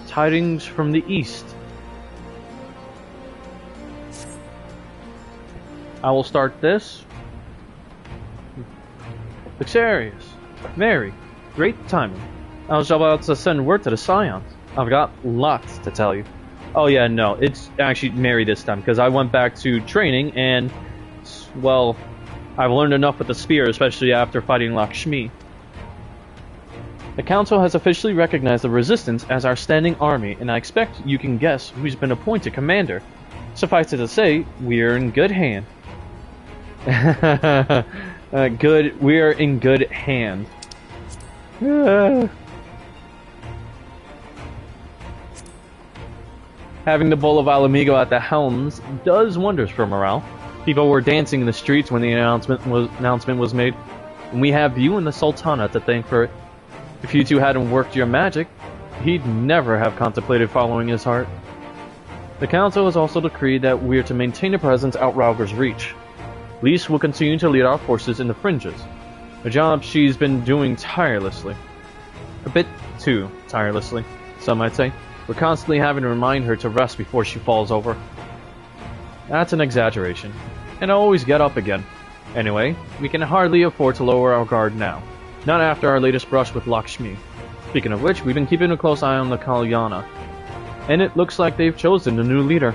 Tidings from the east. I will start this. Luxarius, Mary, great timing. I was about to send word to the Scions. I've got lots to tell you. Oh yeah, no, it's actually Mary this time, because I went back to training and, well, I've learned enough with the spear, especially after fighting Lakshmi. The Council has officially recognized the Resistance as our standing army, and I expect you can guess who's been appointed commander. Suffice it to say, we are in good hand. We are in good hand. Having the Bull of Alamigo at the helms does wonders for morale. People were dancing in the streets when the announcement was made, and we have you and the Sultana to thank for it. If you two hadn't worked your magic, he'd never have contemplated following his heart. The Council has also decreed that we are to maintain a presence out Rauger's reach. Lise will continue to lead our forces in the fringes, a job she's been doing tirelessly. A bit too tirelessly, some might say. We're constantly having to remind her to rest before she falls over. That's an exaggeration, and I'll always get up again. Anyway, we can hardly afford to lower our guard now. Not after our latest brush with Lakshmi. Speaking of which, we've been keeping a close eye on the Kalyana. And it looks like they've chosen a new leader.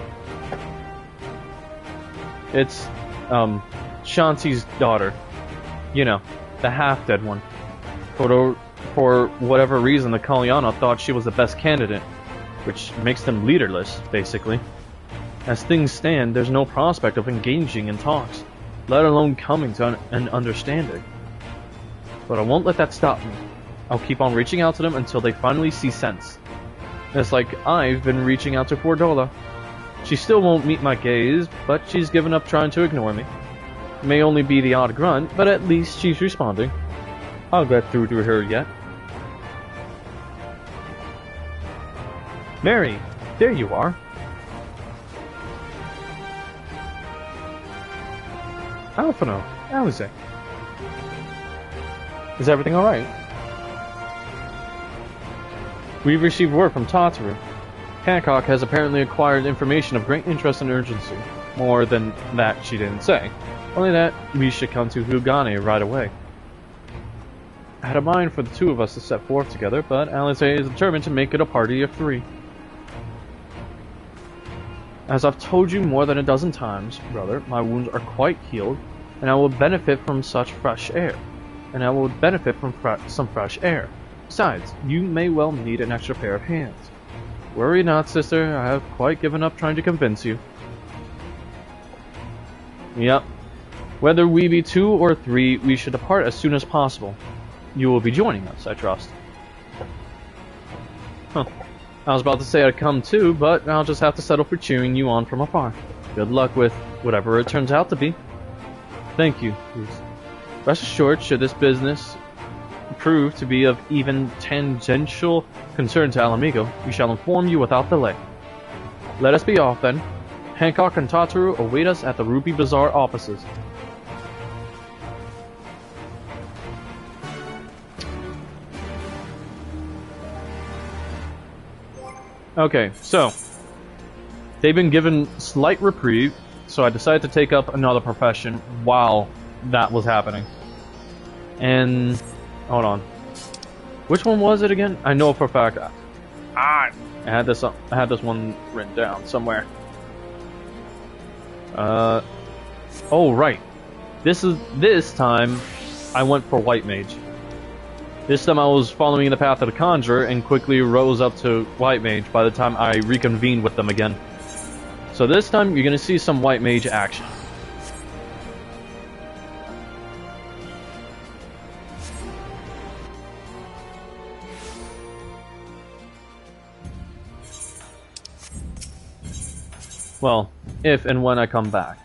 It's, Shanti's daughter. You know, the half-dead one. For whatever reason, the Kalyana thought she was the best candidate. Which makes them leaderless, basically. As things stand, there's no prospect of engaging in talks, let alone coming to an understanding. But I won't let that stop me. I'll keep on reaching out to them until they finally see sense. It's like I've been reaching out to Fordola. She still won't meet my gaze, but she's given up trying to ignore me. It may only be the odd grunt, but at least she's responding. I'll get through to her yet. Mary, there you are. Alphino, Alize. Is everything alright? We've received word from Tataru. Hancock has apparently acquired information of great interest and urgency. More than that she didn't say. Only that we should come to Hugane right away. I had a mind for the two of us to set forth together, but Alize is determined to make it a party of 3. As I've told you more than a dozen times, brother, my wounds are quite healed, and I will benefit from such fresh air. Some fresh air. Besides, you may well need an extra pair of hands. Worry not, sister, I have quite given up trying to convince you. Yep. Whether we be 2 or 3, we should depart as soon as possible. You will be joining us, I trust. Huh. I was about to say I'd come too, but I'll just have to settle for cheering you on from afar. Good luck with whatever it turns out to be. Thank you, Bruce. Rest assured, should this business prove to be of even tangential concern to Alamigo, we shall inform you without delay. Let us be off then. Hancock and Tataru await us at the Ruby Bazaar offices. Okay, so they've been given slight reprieve, so I decided to take up another profession while that was happening. And hold on, which one was it again? I know for a fact. I had this one written down somewhere. Oh right, this time I went for White Mage. This time I was following the path of the Conjurer and quickly rose up to White Mage by the time I reconvened with them again. So this time you're gonna see some White Mage action. Well, if and when I come back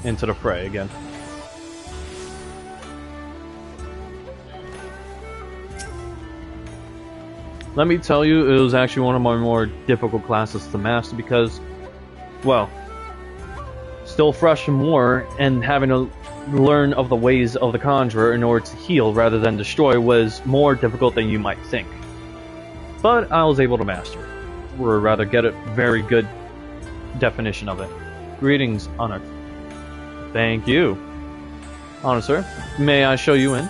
into the fray again. Let me tell you, it was actually one of my more difficult classes to master because, well, still fresh and more, and having to learn of the ways of the Conjurer in order to heal rather than destroy was more difficult than you might think. But I was able to master it, or rather get a very good definition of it. Greetings, Honored. Thank you. Honored sir, may I show you in?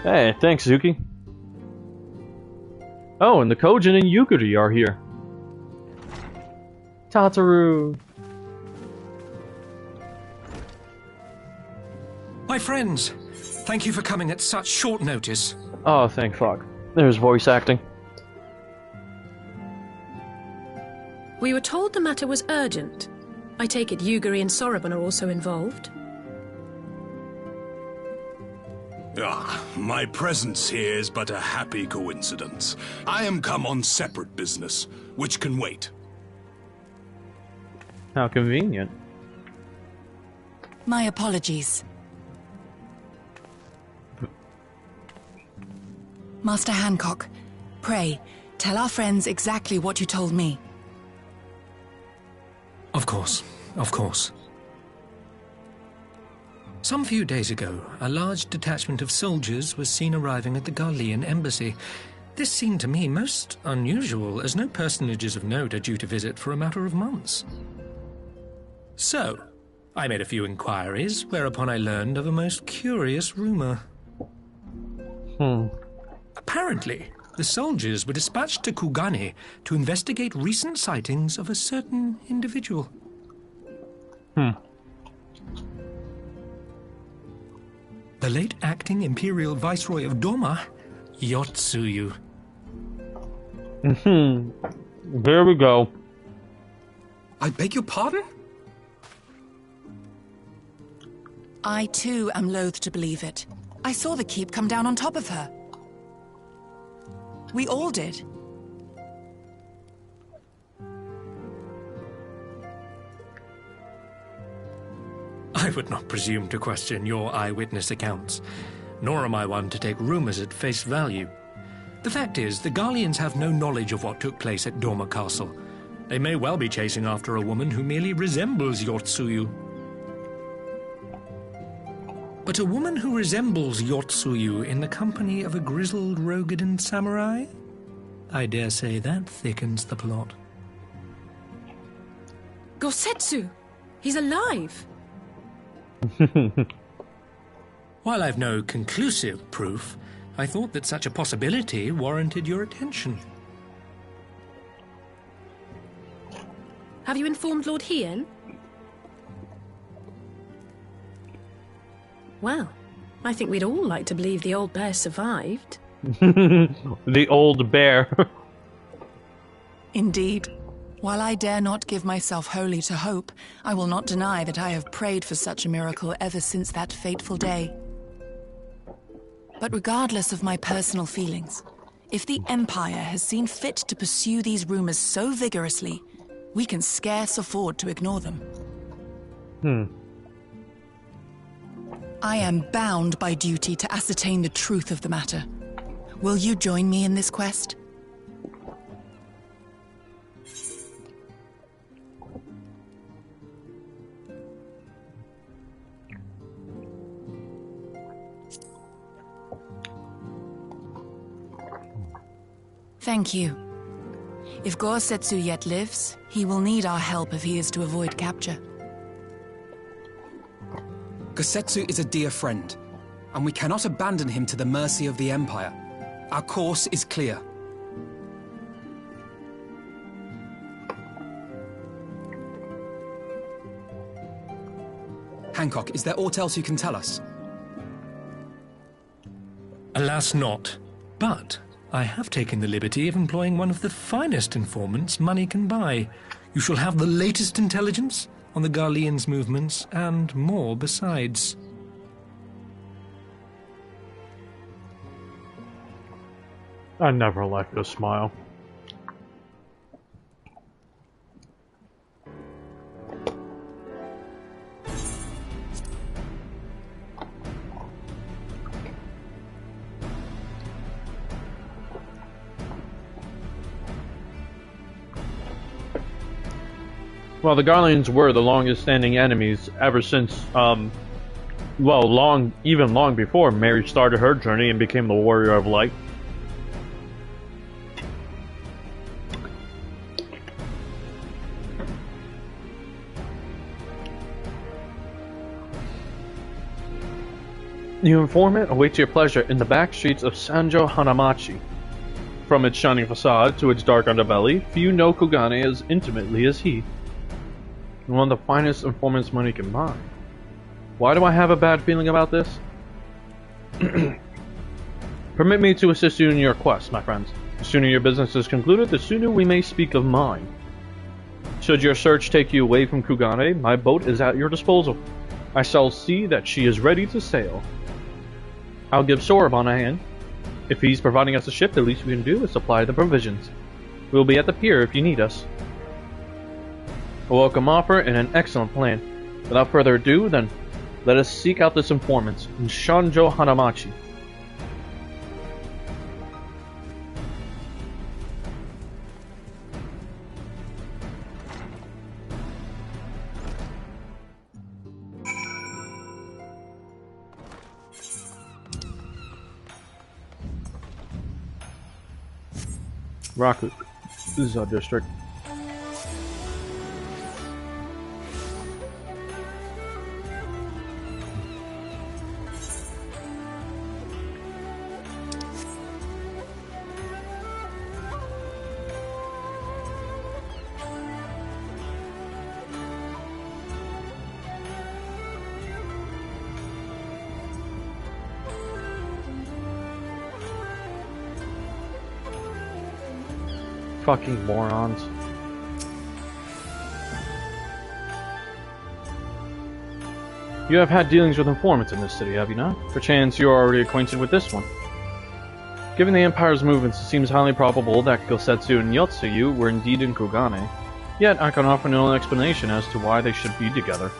Hey, thanks, Zuki. Oh, and the Kojin and Yukari are here. Tataru. My friends, thank you for coming at such short notice. Oh, thank fuck. There's voice acting. We were told the matter was urgent. I take it Yugari and Soroban are also involved. Ah, my presence here is but a happy coincidence. I am come on separate business, which can wait. How convenient. My apologies. Master Hancock, pray, tell our friends exactly what you told me. Of course, of course. Some few days ago, a large detachment of soldiers was seen arriving at the Garlean embassy. This seemed to me most unusual, as no personages of note are due to visit for a matter of months. So, I made a few inquiries, whereupon I learned of a most curious rumor. Apparently, the soldiers were dispatched to Kugane to investigate recent sightings of a certain individual. The late acting Imperial Viceroy of Doma, Yotsuyu. There we go. I beg your pardon? I too am loath to believe it. I saw the keep come down on top of her. We all did. I would not presume to question your eyewitness accounts, nor am I one to take rumors at face value. The fact is, the Garleans have no knowledge of what took place at Dormer Castle. They may well be chasing after a woman who merely resembles Yotsuyu. But a woman who resembles Yotsuyu in the company of a grizzled Rogadan samurai? I dare say that thickens the plot. Gosetsu! He's alive! While I've no conclusive proof, I thought that such a possibility warranted your attention. Have you informed Lord Hien? Well, I think we'd all like to believe the old bear survived. The old bear. Indeed. While I dare not give myself wholly to hope, I will not deny that I have prayed for such a miracle ever since that fateful day. But regardless of my personal feelings, if the Empire has seen fit to pursue these rumors so vigorously, we can scarce afford to ignore them. I am bound by duty to ascertain the truth of the matter. Will you join me in this quest? Thank you. If Gosetsu yet lives, he will need our help if he is to avoid capture. Gosetsu is a dear friend, and we cannot abandon him to the mercy of the Empire. Our course is clear. Hancock, is there aught else you can tell us? Alas not, but I have taken the liberty of employing one of the finest informants money can buy. You shall have the latest intelligence on the Garleans' movements, and more besides. I never liked the smile. Well, the Garleans were the longest-standing enemies ever since, even long before Mary started her journey and became the Warrior of Light. The informant awaits your pleasure in the back streets of Sanjo Hanamachi. From its shining facade to its dark underbelly, few know Kugane as intimately as he. One of the finest informants money can buy. Why do I have a bad feeling about this? Permit me to assist you in your quest, my friends. The sooner your business is concluded, the sooner we may speak of mine. Should your search take you away from Kugane, my boat is at your disposal. I shall see that she is ready to sail. I'll give Soraban a hand. If he's providing us a ship, the least we can do is supply the provisions. We'll be at the pier if you need us. A welcome offer and an excellent plan. Without further ado, then, let us seek out this informant in Sanjo Hanamachi. Raku. This is our district. fucking morons. You have had dealings with informants in this city, have you not? Perchance you are already acquainted with this one. Given the Empire's movements, it seems highly probable that Gosetsu and Yotsuyu were indeed in Kugane. Yet, I can offer no explanation as to why they should be together.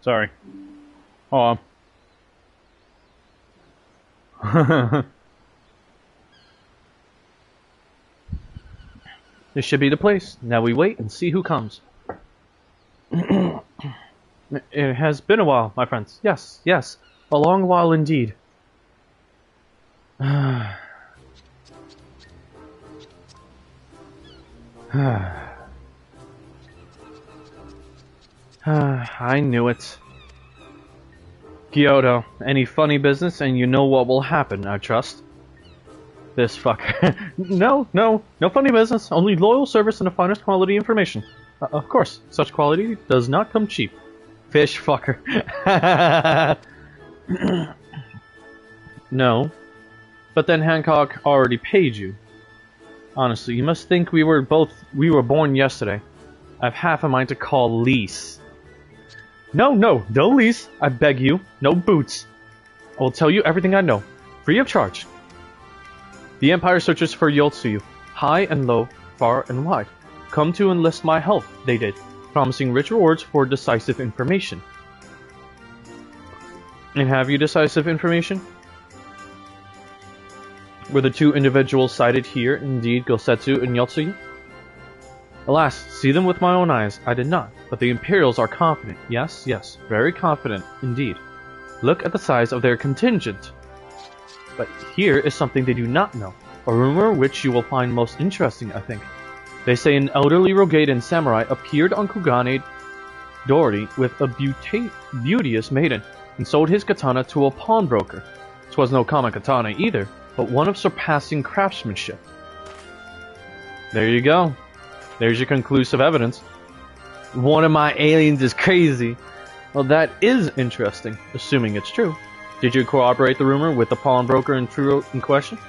Sorry. Hold on. This should be the place. Now we wait and see who comes. It has been a while, my friends. Yes, yes. A long while indeed. I knew it. Kyoto, any funny business and you know what will happen, I trust. This fucker. No funny business. Only loyal service and the finest quality information. Of course, such quality does not come cheap. Fish fucker. No. But then Hancock already paid you. Honestly, you must think we were born yesterday. I have half a mind to call lease. No lease. I beg you. No boots. I will tell you everything I know. Free of charge. The Empire searches for Yotsuyu. High and low, far and wide. Come to enlist my help, they did. Promising rich rewards for decisive information. And have you decisive information? Were the two individuals cited here indeed Gosetsu and Yotsuyu? Alas, see them with my own eyes, I did not, but the Imperials are confident, yes, very confident, indeed. Look at the size of their contingent. But here is something they do not know, a rumor which you will find most interesting, I think. They say an elderly Rogadan samurai appeared on Kugane Dori with a beauteous maiden, and sold his katana to a pawnbroker. 'Twas no common katana either, but one of surpassing craftsmanship. There you go. There's your conclusive evidence. One of my aliens is crazy. Well, that is interesting, assuming it's true. Did you corroborate the rumor with the pawnbroker in question?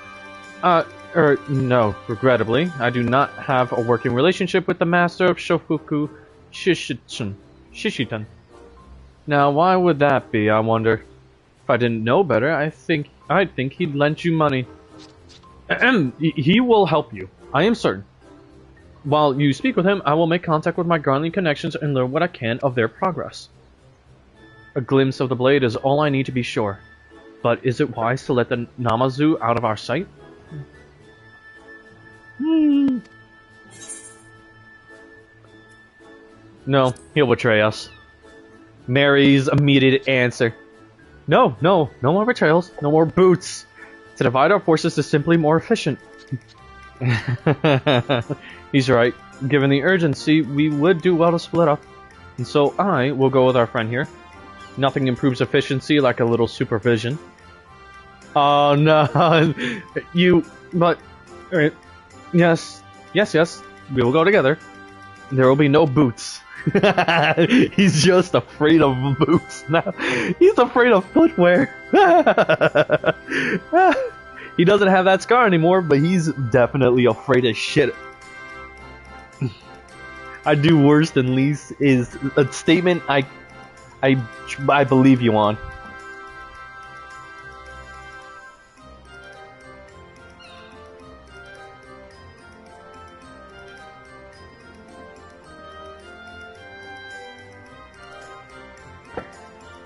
No, regrettably. I do not have a working relationship with the master of Shofuku Shishitan. Now, why would that be, I wonder? If I didn't know better, I'd think he'd lend you money. He will help you, I am certain. While you speak with him, I will make contact with my Granly connections and learn what I can of their progress. A glimpse of the blade is all I need to be sure. But is it wise to let the Namazu out of our sight? No, he'll betray us. Mary's immediate answer. No more betrayals, no more boots. To divide our forces is simply more efficient. He's right. Given the urgency, we would do well to split up. And so I will go with our friend here. Nothing improves efficiency like a little supervision. Oh no, yes, we will go together. There will be no boots. He's just afraid of boots now. He's afraid of footwear. He doesn't have that scar anymore, but he's definitely afraid of shit. I do worse than least is a statement I believe you on.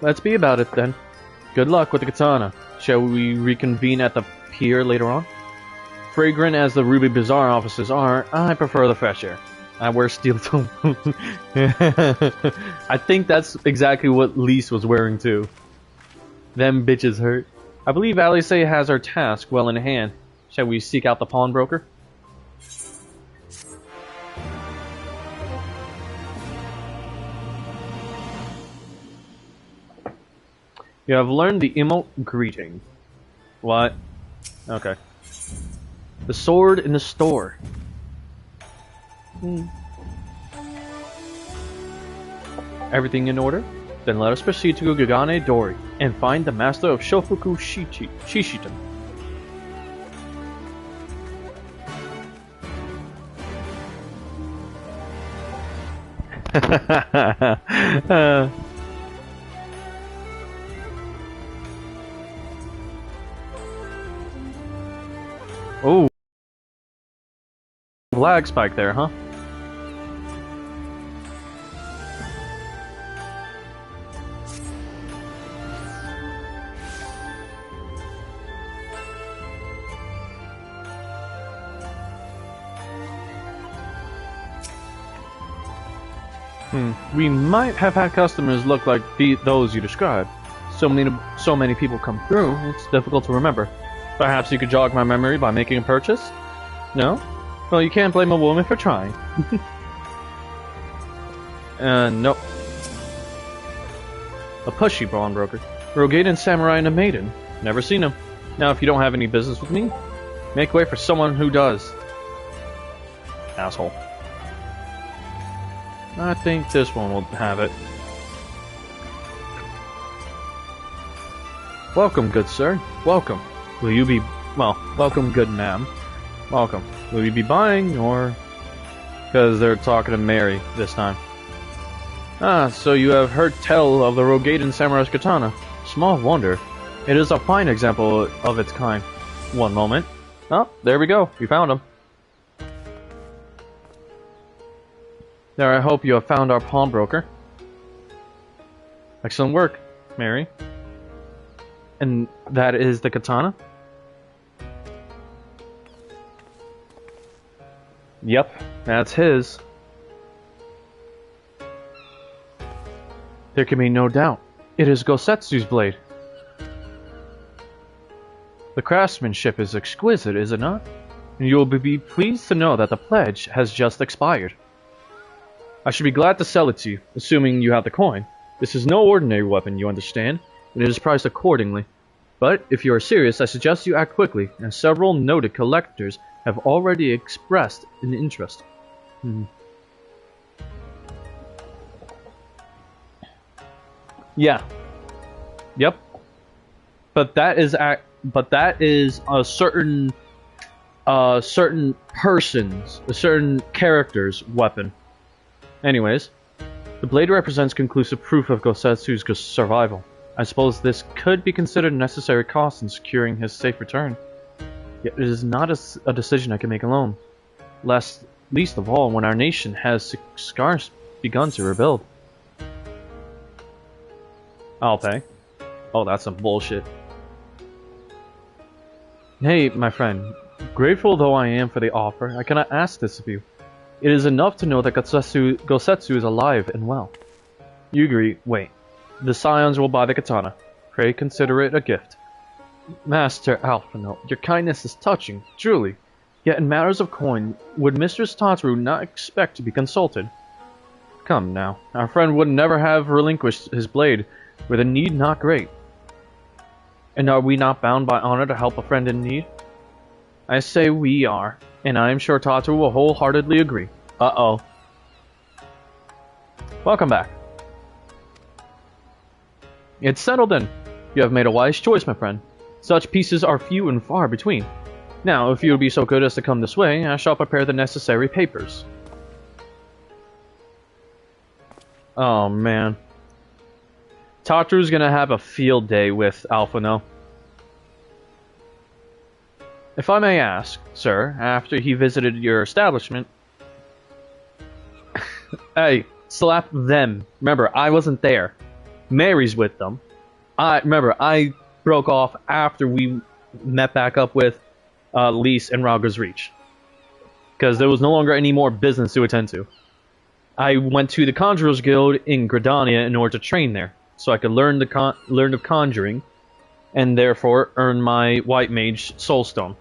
Let's be about it then. Good luck with the katana. Shall we reconvene at the pier later on? Fragrant as the Ruby Bazaar offices are, I prefer the fresh air. I wear steel toe. I think that's exactly what Lise was wearing too. Them bitches hurt. I believe Alice has her task well in hand. Shall we seek out the pawnbroker? You have learned the emote greeting. What? Okay. The sword in the store. Everything in order? Then let us proceed to Gagane Dori and find the master of Shofuku Shishitan. Oh, lag spike there, huh? We might have had customers look like those you described. So many people come through, it's difficult to remember. Perhaps you could jog my memory by making a purchase? No? Well, you can't blame a woman for trying. Nope. A pushy pawnbroker. Rogadan samurai and a maiden. Never seen him. Now, if you don't have any business with me, make way for someone who does. Asshole. I think this one will have it. Welcome, good sir. Welcome. Will you be... well, welcome, good ma'am. Welcome. Will you be buying, or... because they're talking to Mary this time. Ah, so you have heard tell of the Rogadan Samurai's katana. Small wonder. It is a fine example of its kind. One moment. Oh, there we go. We found him. There, I hope you have found our pawnbroker. Excellent work, Mary. And that is the katana? Yep, that's his. There can be no doubt. It is Gosetsu's blade. The craftsmanship is exquisite, is it not? And you will be pleased to know that the pledge has just expired. I should be glad to sell it to you, assuming you have the coin. This is no ordinary weapon, you understand, and it is priced accordingly. But if you are serious, I suggest you act quickly, as several noted collectors have already expressed an interest. Yeah. Yep. But that is a certain character's weapon. Anyways, the blade represents conclusive proof of Gosetsu's survival. I suppose this could be considered a necessary cost in securing his safe return. Yet it is not a decision I can make alone. Least of all when our nation has scarce begun to rebuild. I'll pay. Oh, that's some bullshit. Hey, my friend. Grateful though I am for the offer, I cannot ask this of you. It is enough to know that Gosetsu is alive and well. Yugiri, wait. The scions will buy the katana. Pray consider it a gift. Master Alphino, your kindness is touching, truly. Yet in matters of coin, would Mistress Tataru not expect to be consulted? Come now, our friend would never have relinquished his blade, were the need not great. And are we not bound by honor to help a friend in need? I say we are, and I am sure Tataru will wholeheartedly agree. Uh-oh. Welcome back. It's settled then. You have made a wise choice, my friend. Such pieces are few and far between. Now, if you would be so good as to come this way, I shall prepare the necessary papers. Oh, man. Tataru's gonna have a field day with Alphino. If I may ask, sir, after he visited your establishment... Hey, slap them. Remember, I wasn't there. Mary's with them. I broke off after we met back up with Lise and Raga's Reach. Because there was no longer any more business to attend to. I went to the Conjurers Guild in Gridania in order to train there, so I could learn of conjuring, and therefore earn my White Mage Soulstone.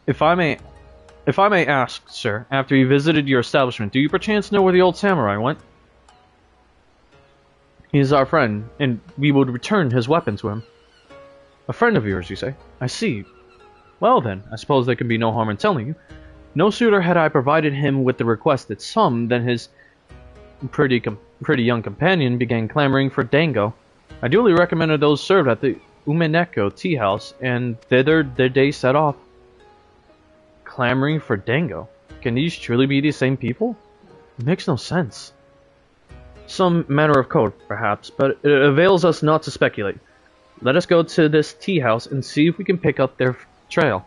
If I may If I may ask, sir, after you visited your establishment, do you perchance know where the old samurai went? He is our friend, and we would return his weapon to him. A friend of yours, you say? I see. Well then, I suppose there can be no harm in telling you. No sooner had I provided him with the requested sum than his pretty young companion began clamoring for dango. I duly recommended those served at the Umeneko tea house, and thither did they set off. Clamoring for dango? Can these truly be the same people? It makes no sense. Some manner of code, perhaps, but it avails us not to speculate. Let us go to this tea house and see if we can pick up their trail.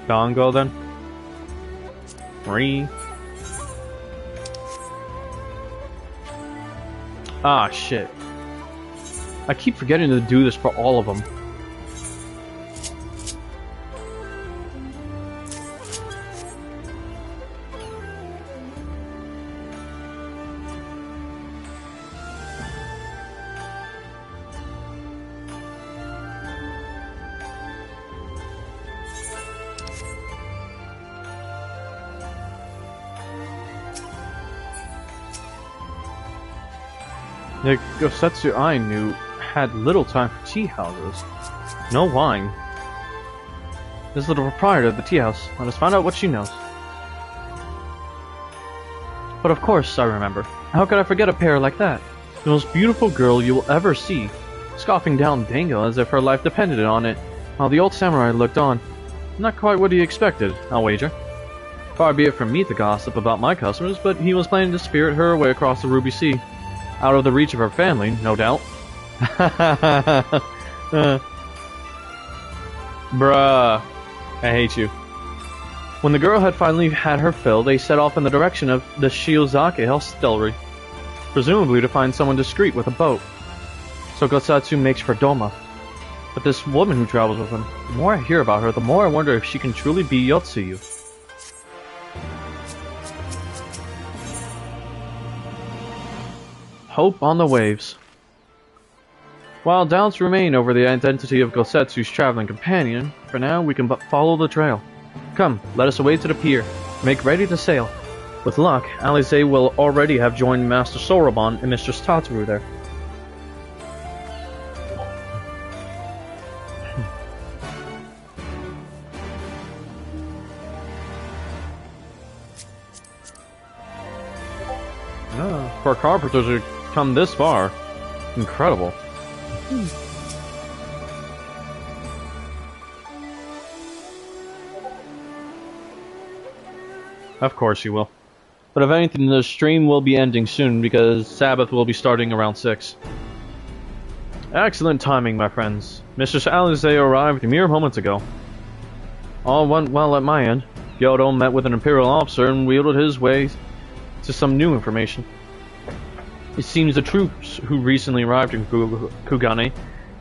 Dango then? Three. Ah, shit. I keep forgetting to do this for all of them. The Gosetsu I knew had little time for tea houses. No wine. This is the proprietor of the tea house. Let us find out what she knows. But of course, I remember. How could I forget a pair like that? The most beautiful girl you will ever see, scoffing down dango as if her life depended on it, while the old samurai looked on. Not quite what he expected, I'll wager. Far be it from me to gossip about my customers, but he was planning to spirit her away across the Ruby Sea. Out of the reach of her family, no doubt. Bruh. I hate you. When the girl had finally had her fill, they set off in the direction of the Shiozake hostelry, presumably to find someone discreet with a boat. So Gosetsu makes for Doma. But this woman who travels with him, the more I hear about her, the more I wonder if she can truly be Yotsuyu. Hope on the waves. While doubts remain over the identity of Gosetsu's traveling companion, for now we can but follow the trail. Come, let us away to the pier. Make ready to sail. With luck, Alize will already have joined Master Soroban and Mistress Tataru there. For carpenters to come this far, incredible. Of course you will. But if anything, the stream will be ending soon because Sabbath will be starting around 6. Excellent timing, my friends. Mistress Alize arrived mere moments ago. All went well at my end. Gyoto met with an Imperial officer and wheeled his way to some new information. It seems the troops who recently arrived in Kugane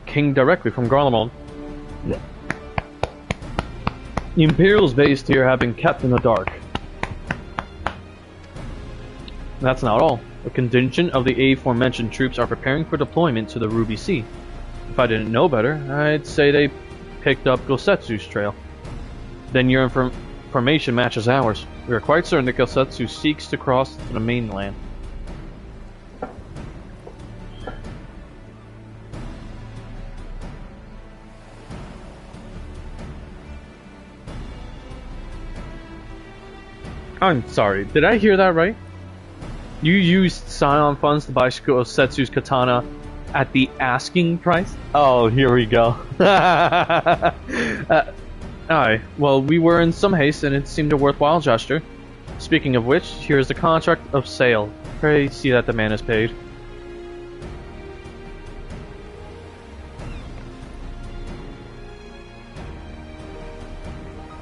came directly from Garlemald. The Imperials based here have been kept in the dark. That's not all. A contingent of the aforementioned troops are preparing for deployment to the Ruby Sea. If I didn't know better, I'd say they picked up Gosetsu's trail. Then your information matches ours. We are quite certain that Gosetsu seeks to cross to the mainland. I'm sorry, did I hear that right? You used Scion funds to buy Gosetsu's katana at the asking price? Oh, here we go. Alright, well, we were in some haste and it seemed a worthwhile gesture. Speaking of which, here's the contract of sale. Pray see that the man is paid.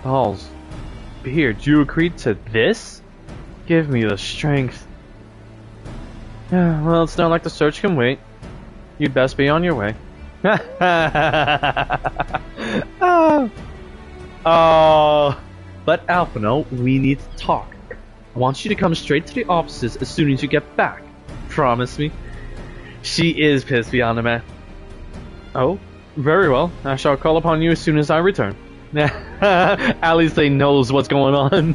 Balls. Beard, you agreed to this? Give me the strength. Well, it's not like the search can wait. You'd best be on your way. Oh, but Alphino, we need to talk. I want you to come straight to the offices as soon as you get back. Promise me. She is pissed beyond the man. Oh, very well. I shall call upon you as soon as I return. At least they knows what's going on.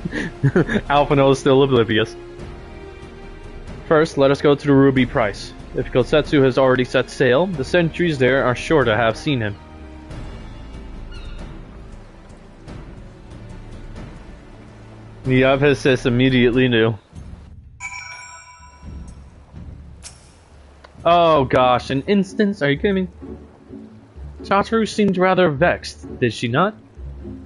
Alphino is still oblivious. First, let us go to the Ruby Price. If Kosetsu has already set sail, the sentries there are sure to have seen him. Yup, his sis immediately knew. Oh gosh, an instance? Are you kidding me? Chataru seemed rather vexed, did she not?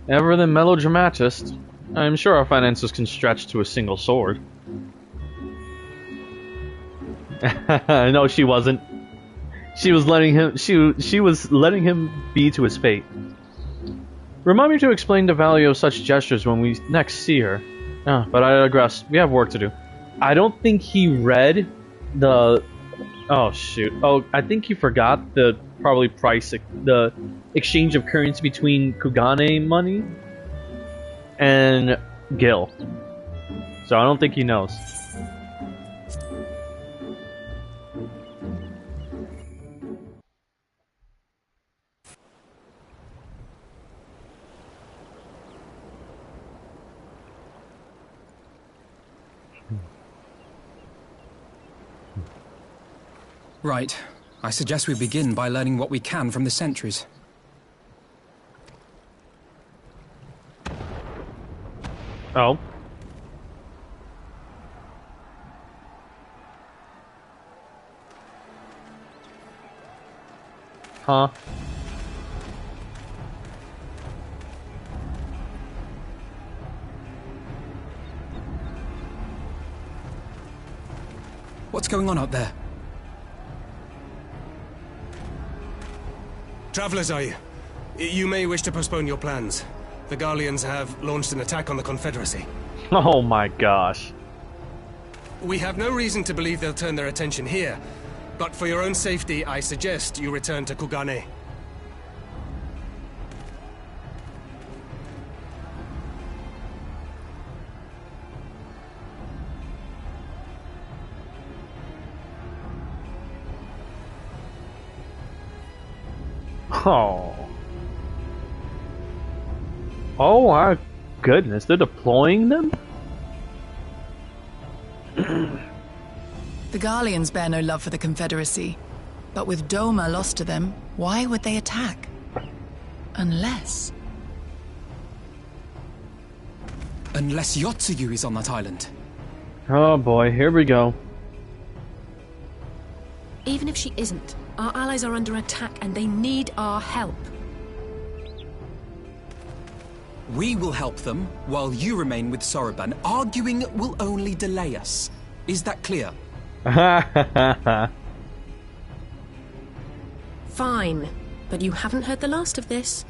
Ever the melodramatist, I'm sure our finances can stretch to a single sword. No, she wasn't. She was letting him. She was letting him be to his fate. Remind me to explain the value of such gestures when we next see her. But I digress. We have work to do. I don't think he read the. Oh shoot! Oh, I think he forgot the the exchange of currency between Kugane money and Gil. So I don't think he knows. Right. I suggest we begin by learning what we can from the sentries. Oh. Huh? What's going on up there? Travelers, are you? You may wish to postpone your plans. The Garleans have launched an attack on the Confederacy. Oh my gosh. We have no reason to believe they'll turn their attention here, but for your own safety, I suggest you return to Kugane. Oh. Oh my goodness, they're deploying them? The Garleans bear no love for the Confederacy, but with Doma lost to them, why would they attack? Unless Yotsuyu is on that island. Oh boy, here we go. Even if she isn't, our allies are under attack and they need our help. We will help them, while you remain with Soroban. Arguing will only delay us. Is that clear? Fine, but you haven't heard the last of this.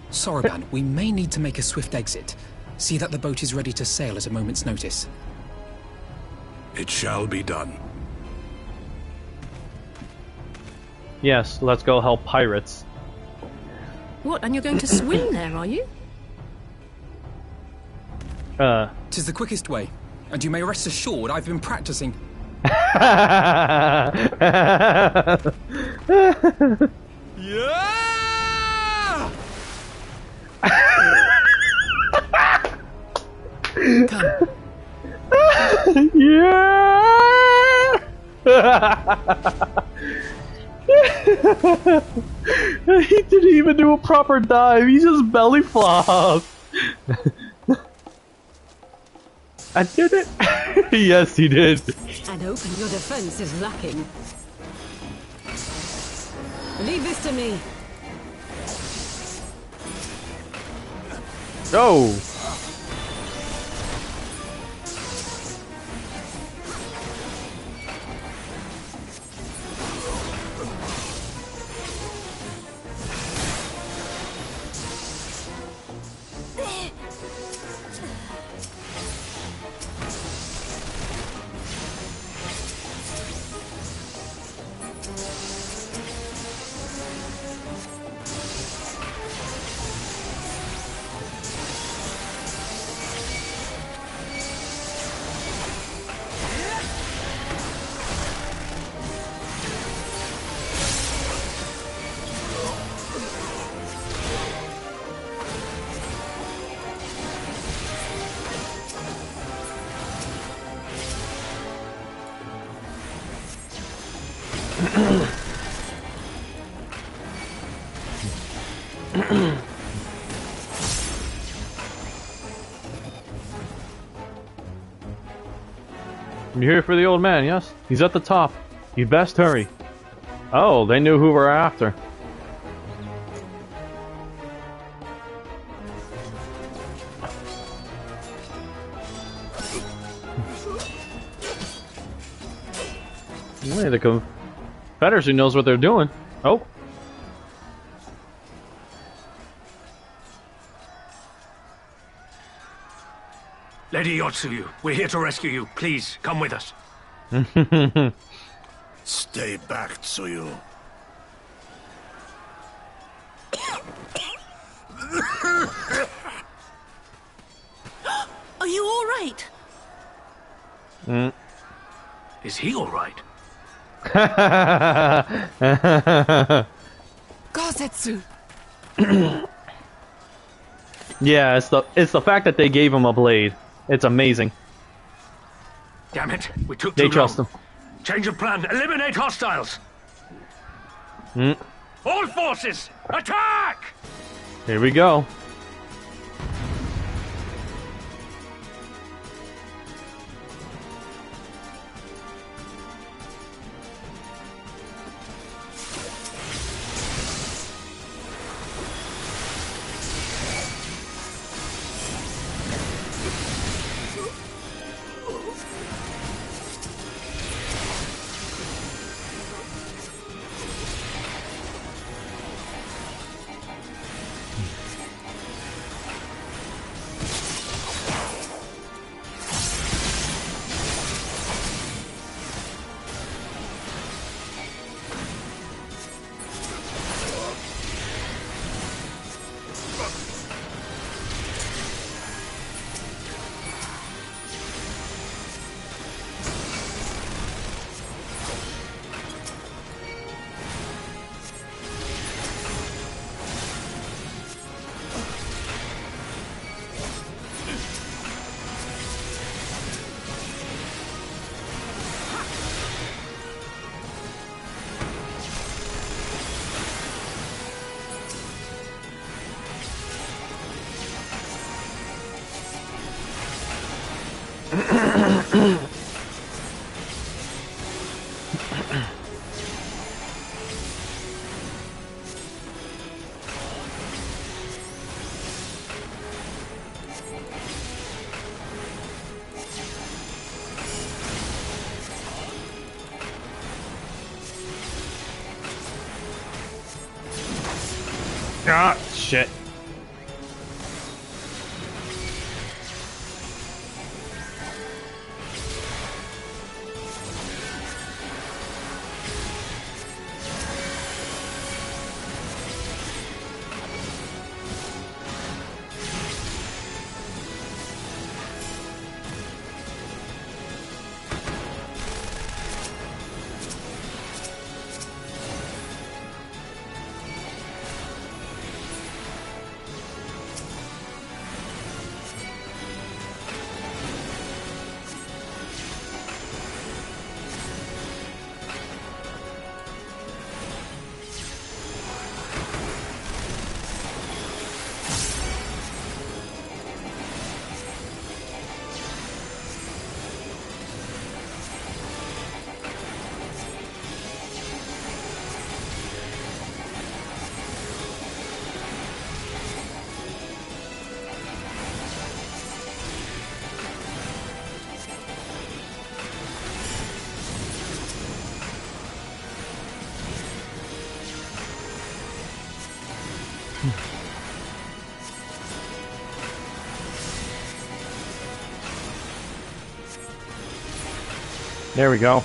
Soroban, we may need to make a swift exit. See that the boat is ready to sail at a moment's notice. It shall be done. Yes, let's go help pirates. What, and you're going to swim there, are you? 'Tis the quickest way, and you may rest assured I've been practicing. Yeah! Come. Yeah! He didn't even do a proper dive, he just belly flopped. I did it! Yes, he did. And open your defense is lacking. Leave this to me. Oh! You're here for the old man, yes? He's at the top. You best hurry. Oh, they knew who we're after. Wait, the Confederacy knows what they're doing. Oh. Lady Yotsuyu, we're here to rescue you. Please, come with us. Stay back, Tsuyu. Are you all right? Is he all right? Gosetsu! Yeah, it's the fact that they gave him a blade. It's amazing. Damn it, we took They too trust long. him. Change of plan. Eliminate hostiles. All forces, attack! Here we go. Ah, shit. There we go.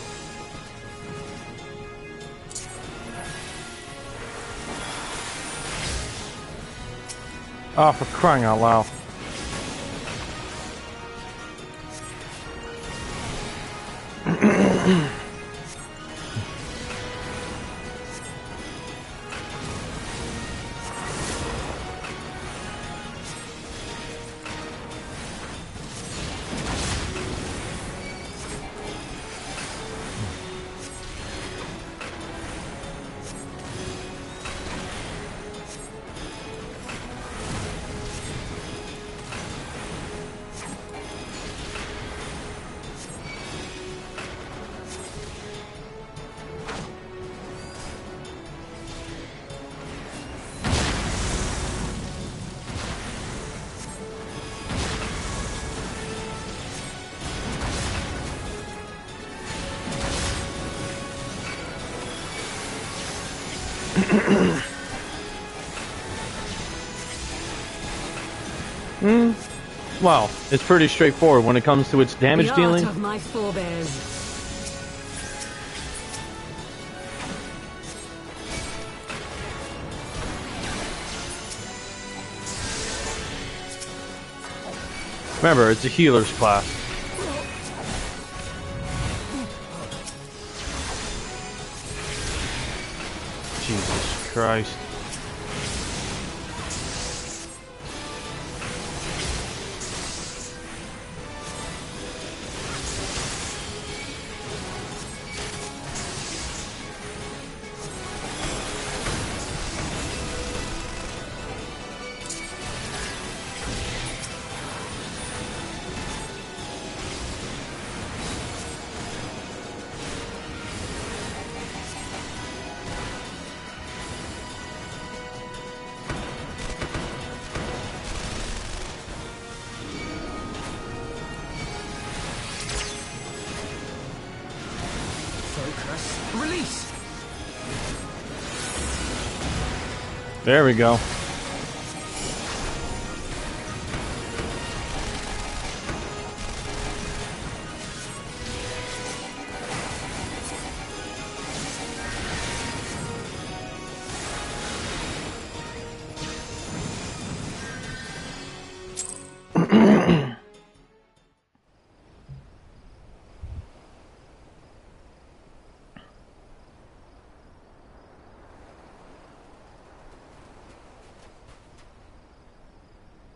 Oh, for crying out loud. Well, it's pretty straightforward when it comes to its damage dealing. The art of my forebears. Remember, it's a healer's class. Jesus Christ. Release! There we go.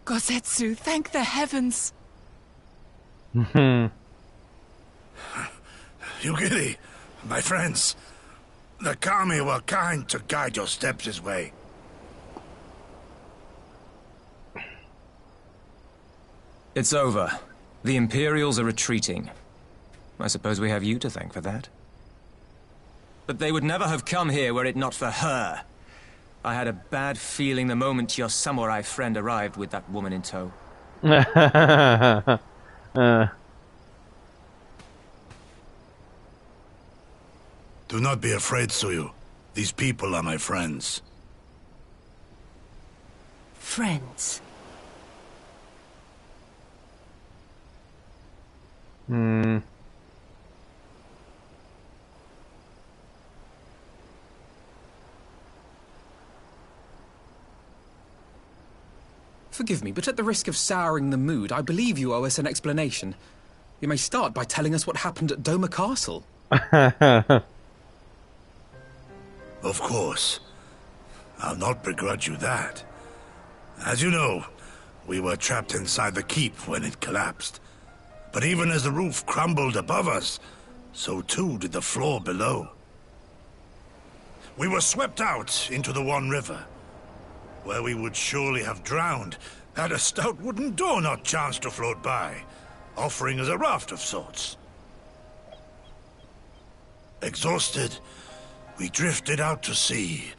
Gosetsu, thank the heavens. Yugiri, my friends, the Kami were kind to guide your steps this way. It's over. The Imperials are retreating. I suppose we have you to thank for that. But they would never have come here were it not for her. I had a bad feeling the moment your samurai friend arrived with that woman in tow. Do not be afraid, Suyu. These people are my friends. Friends. Forgive me, but at the risk of souring the mood, I believe you owe us an explanation. You may start by telling us what happened at Doma Castle. Of course. I'll not begrudge you that. As you know, we were trapped inside the keep when it collapsed. But even as the roof crumbled above us, so too did the floor below. We were swept out into the One River, where we would surely have drowned had a stout wooden door not chanced to float by, offering us a raft of sorts. Exhausted, we drifted out to sea,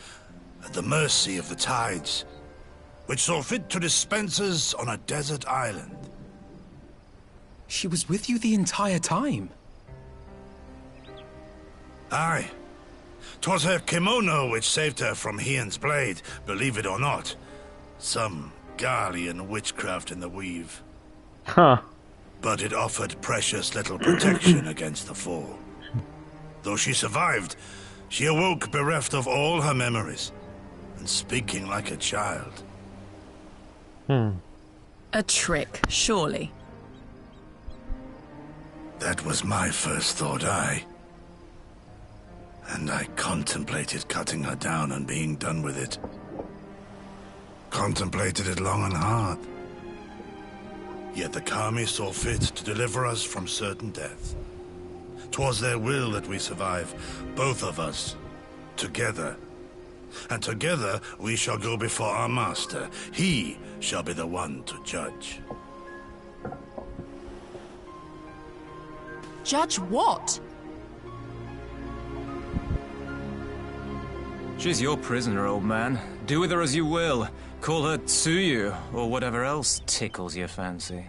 at the mercy of the tides, which saw fit to dispense us on a desert island. She was with you the entire time? Aye. 'Twas her kimono which saved her from Hien's blade, believe it or not. Some Garlean witchcraft in the weave. Huh. But it offered precious little protection against the fall. Though she survived, she awoke bereft of all her memories, and speaking like a child. A trick, surely. That was my first thought, aye. And I contemplated cutting her down and being done with it. Contemplated it long and hard. Yet the Kami saw fit to deliver us from certain death. 'Twas their will that we survive, both of us, together. And together we shall go before our master. He shall be the one to judge. Judge what? She's your prisoner, old man. Do with her as you will. Call her Tsuyu, or whatever else tickles your fancy.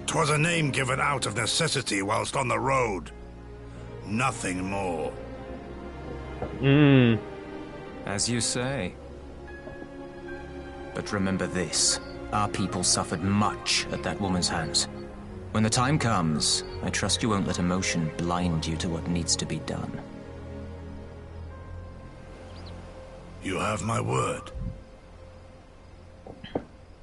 'Twas a name given out of necessity whilst on the road. Nothing more. As you say. But remember this. Our people suffered much at that woman's hands. When the time comes, I trust you won't let emotion blind you to what needs to be done. You have my word.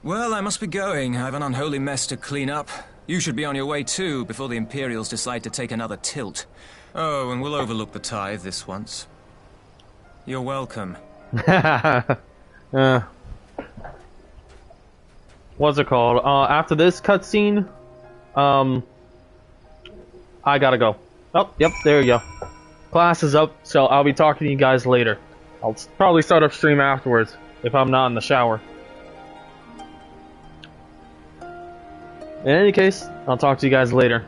Well, I must be going. I have an unholy mess to clean up. You should be on your way too, before the Imperials decide to take another tilt. Oh, and we'll overlook the tithe this once. You're welcome. What's it called? After this cutscene, I gotta go. Oh, yep, there you go. Class is up, so I'll be talking to you guys later. I'll probably start up stream afterwards, if I'm not in the shower. In any case, I'll talk to you guys later.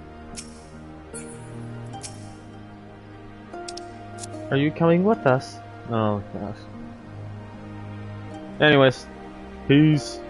Are you coming with us? Oh, gosh. Anyways, peace.